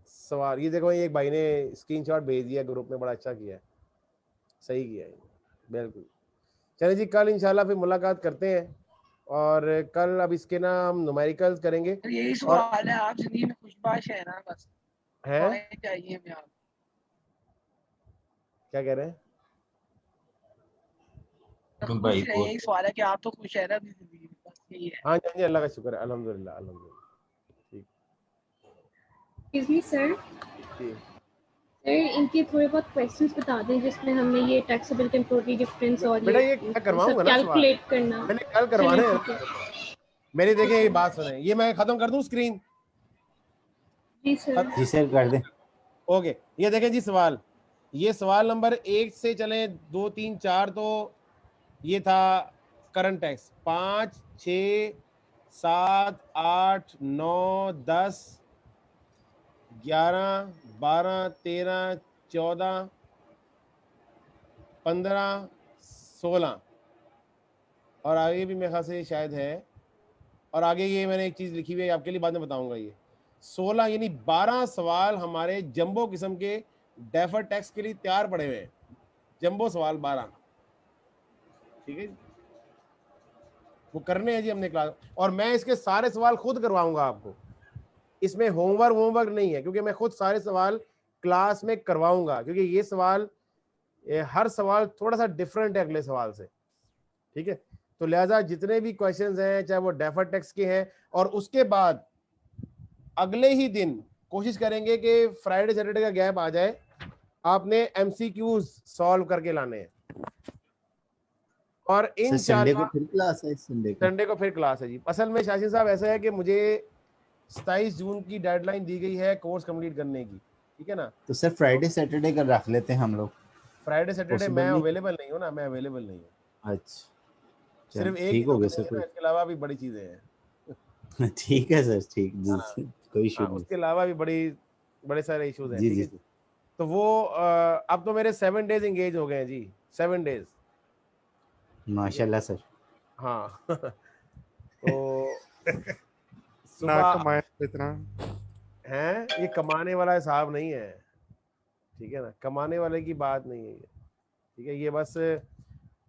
सवाल? ये देखो, ये एक भाई ने स्क्रीनशॉट भेज दिया ग्रुप में, बड़ा अच्छा किया है, सही किया है, बिल्कुल। चलिए जी, कल इंशाल्लाह फिर मुलाकात करते हैं, और कल अब इसके ना हम न्यूमेरिकल्स करेंगे। यही और सवाल है, आप जिंदगी में खुशबाश है ना, बस है दुआएं चाहिए हमें आप। क्या कह रहे हैं? खुश है, यही सवाल है कि आप तो खुश है ना अपनी जिंदगी में, बस यही है। हाँ जी, अल्लाह का शुक्र है, अल्हम्दुलिल्लाह अल्हम्दुलिल्लाह। ठीक Excuse me, sir. जी सर इनके थोड़े बहुत क्वेश्चंस बता दें जिसमें हमें ये टैक्सेबल टेम्पोररी डिफरेंस और बेटा, ये मैं करवाऊंगा ना सवाल, कैलकुलेट करना। मैंने कल करवाने चलिए, हैं ठीक है। मेरी। देखें, ये बात सुने, ये मैं खत्म कर दूं स्क्रीन? जी सर। जी सर कर दें। ओके, ये देखें जी सवाल, ये सवाल नंबर 1 से चले 2 3 4, तो ये था करंट टैक्स 5 6 7 8 9 10 11 12 13 14 15 16, और आगे भी मेरे ख्याल से शायद है, और आगे ये मैंने एक चीज़ लिखी हुई है आपके लिए, बाद में बताऊंगा। ये 16 यानी 12 सवाल हमारे जंबो किस्म के डेफर टैक्स के लिए तैयार पड़े हुए हैं, जंबो सवाल 12, ठीक है जी, वो करने हैं जी हमने क्लास। और मैं इसके सारे सवाल खुद करवाऊंगा आपको, इसमें होमवर्क नहीं है, क्योंकि मैं खुद सारे सवाल क्लास में करवाऊंगा, क्योंकि ये सवाल हर सवाल थोड़ा सा डिफरेंट है अगले सवाल से, ठीक है। तो लिहाजा जितने भी क्वेश्चंस हैं, चाहे वो डेफर टैक्स के हैं, और उसके बाद अगले ही दिन कोशिश करेंगे कि फ्राइडे सैटरडे का गैप आ जाए, आपने एमसीक्यूज सॉल्व करके लाने हैं। और संडे को इंशाल्लाह फिर क्लास है, संडे को फिर क्लास है जी। असल में शाशिन साहब ऐसा है कि मुझे 27 जून की डेडलाइन दी गई है कोर्स कंप्लीट करने की, ठीक है ना। तो सर फ्राइडे सैटरडे का रख लेते हैं हम लोग। फ्राइडे सैटरडे Possible मैं नहीं? अवेलेबल नहीं हूँ ना, मैं अवेलेबल नहीं हूँ। अच्छा सिर्फ एक ही ठीक हो तो गया करेंगे सर। ना, इसके अलावा भी बड़ी चीजें हैं। ठीक है सर, ठीक जी, हाँ, कोई इशू हाँ, नहीं। उसके अलावा भी बड़े सारे इश्यूज हैं, जी ठीक जी है जी। तो वो अब तो मेरे 7 डेज एंगेज हो गए हैं जी, 7 डेज माशाल्लाह सर। हाँ। तो ना सुबह कमाए इतना है, ये कमाने वाला हिसाब नहीं है, ठीक है ना, कमाने वाले की बात नहीं है ये, ठीक है। ये बस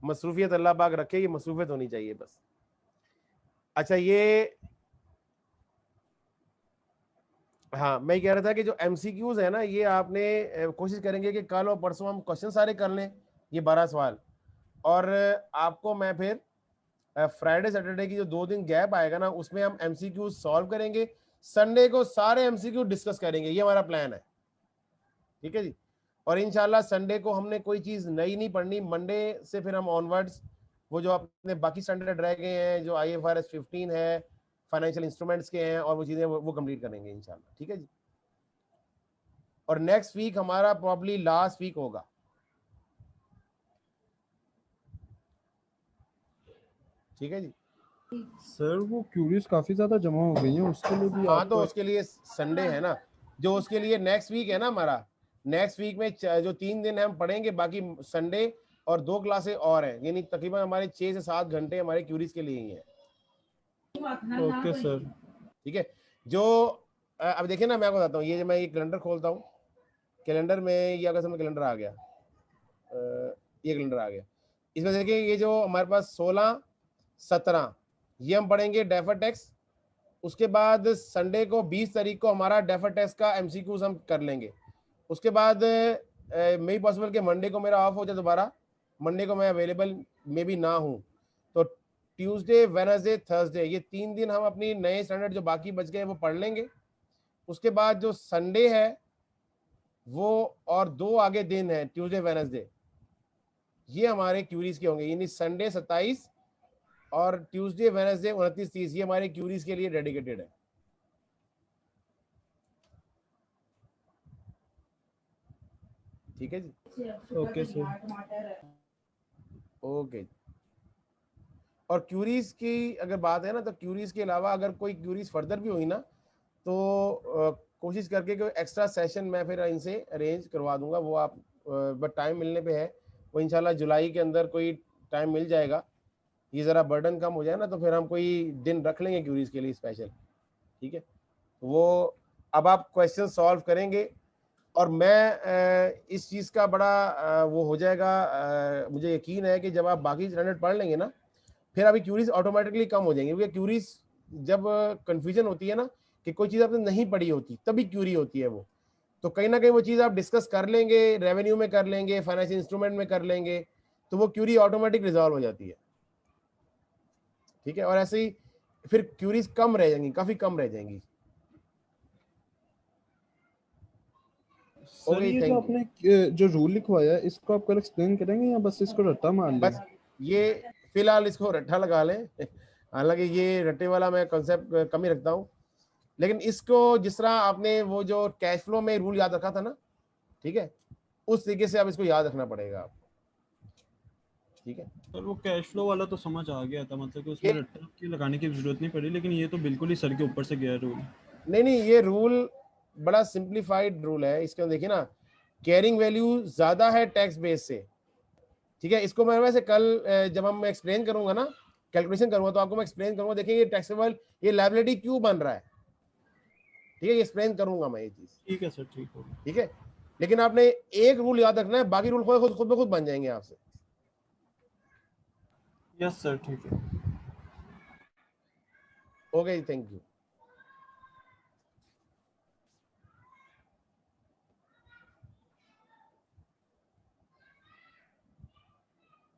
मसरूफियत अल्लाह पाक रखे, ये मसरूफियत होनी चाहिए बस। अच्छा, ये हाँ, मैं कह रहा था कि जो एमसीक्यूज है ना, ये आपने कोशिश करेंगे कि कल और परसों हम क्वेश्चन सारे कर लें, ये 12 सवाल, और आपको मैं फिर फ्राइडे सैटरडे की जो 2 दिन गैप आएगा ना, उसमें हम एमसीक्यूज सॉल्व करेंगे, संडे को सारे एमसीक्यू डिस्कस करेंगे, ये हमारा प्लान है, ठीक है जी। और इंशाल्लाह संडे को हमने कोई चीज़ नई नहीं पढ़नी, मंडे से फिर हम ऑनवर्ड्स वो जो अपने बाकी स्टैंडर्ड रह गए हैं, जो IFRS 15 है, फाइनेंशियल इंस्ट्रूमेंट्स के हैं, और वो चीज़ें वो कंप्लीट करेंगे इंशाल्लाह, ठीक है जी। और नेक्स्ट वीक हमारा प्रॉब्ली लास्ट वीक होगा, ठीक है जी। सर वो क्यूरीज काफी ज्यादा जमा हो गई हैं, उसके लिए भी हाँ, तो आपको उसके लिए संडे है ना, जो उसके लिए नेक्स्ट वीक है ना हमारा, नेक्स्ट वीक में जो 3 दिन हम पढ़ेंगे, बाकी संडे और 2 क्लासेस और हैं, यानी तकरीबन हमारे 6 से 7 घंटे हमारे क्यूरीज के लिए ही हैं। Okay sir. ठीक है। जो अब देखिए ना, मैं आपको बताता हूँ, ये मैं ये कैलेंडर खोलता हूँ, कैलेंडर में ये अगर समय कैलेंडर आ गया, ये कैलेंडर आ गया, इसमें देखिए ये जो हमारे पास 16 17 ये हम पढ़ेंगे डेफर टैक्स। उसके बाद संडे को 20 तारीख को हमारा डेफर टैक्स का एमसीक्यूज हम कर लेंगे। उसके बाद मे पॉसिबल कि मंडे को मेरा ऑफ हो जाए, दोबारा मंडे को मैं अवेलेबल मे भी ना हूँ, तो ट्यूसडे, वेडनेसडे, थर्सडे, ये 3 दिन हम अपनी नए स्टैंडर्ड जो बाकी बच गए वो पढ़ लेंगे। उसके बाद जो संडे है वो और 2 आगे दिन है, ट्यूसडे, वेडनेसडे, ये हमारे क्यूरीज के होंगे, यानी संडे 27 और ट्यूसडे, वेडनेसडे 29, 30, ये हमारे क्यूरीज के लिए डेडिकेटेड है। ठीक है जी, ओके सर। ओके। और क्यूरीज की अगर बात है ना, तो क्यूरीज के अलावा अगर कोई क्यूरीज फर्दर भी हुई ना, तो कोशिश करके कोई एक्स्ट्रा सेशन मैं फिर इनसे अरेंज करवा दूंगा, वो आप बट टाइम मिलने पे है, वो इंशाल्लाह जुलाई के अंदर कोई टाइम मिल जाएगा, ये ज़रा बर्डन कम हो जाए ना, तो फिर हम कोई दिन रख लेंगे क्यूरीज के लिए स्पेशल। ठीक है, वो अब आप क्वेश्चन सॉल्व करेंगे और मैं इस चीज़ का बड़ा वो हो जाएगा, मुझे यकीन है कि जब आप बाकी स्टैंडर्ड पढ़ लेंगे ना, फिर अभी क्यूरीज ऑटोमेटिकली कम हो जाएंगे, क्योंकि क्यूरीज जब कन्फ्यूजन होती है ना कि कोई चीज़ आपने नहीं पढ़ी होती, तभी क्यूरी होती है वो, तो कहीं ना कहीं वो चीज़ आप डिस्कस कर लेंगे, रेवेन्यू में कर लेंगे, फाइनेंशियल इंस्ट्रूमेंट में कर लेंगे, तो वो क्यूरी ऑटोमेटिक रिजॉल्व हो जाती है। ठीक है, और ऐसे ही फिर क्यूरीज कम रह जाएंगी, काफ़ी कम रह जाएंगी। सर ये जो आपने जो रूल लिखवाया है, इसको आप कल एक्सप्लेन करेंगे या बस इसको रट्टा मार लें? बस ये फिलहाल इसको रट्टा लगा लें, हालांकि ये रट्टे वाला मैं कॉन्सेप्ट कम ही रखता हूँ, लेकिन इसको जिस तरह आपने वो जो कैश फ्लो में रूल याद रखा था ना, ठीक है, उस तरीके से अब इसको याद रखना पड़ेगा आपको। ठीक है सर, वो कैश फ्लो वाला तो समझ आ गया था, मतलब कि उसमें रट्टा की लगाने की जरूरत नहीं पड़ी, लेकिन ये तो बिल्कुल ही सर के ऊपर से गया रूल। नहीं, ये रूल बड़ा सिंप्लीफाइड रूल है। इसके देखिए ना, कैरिंग वैल्यू ज्यादा है टैक्स बेस से। ठीक है, इसको मैं वैसे कल जब हम एक्सप्लेन करूंगा ना, कैलकुलेशन करूंगा, तो आपको मैं एक्सप्लेन करूंगा, देखिए ये टैक्सेबल, ये लायबिलिटी क्यों बन रहा है। ठीक है, ये एक्सप्लेन करूंगा मैं ये चीज। ठीक है सर, ठीक है। ठीक है, लेकिन आपने एक रूल याद रखना है, बाकी रूल खुद ब खुद बन जाएंगे आपसे। यस सर, ठीक है। Okay, thank you.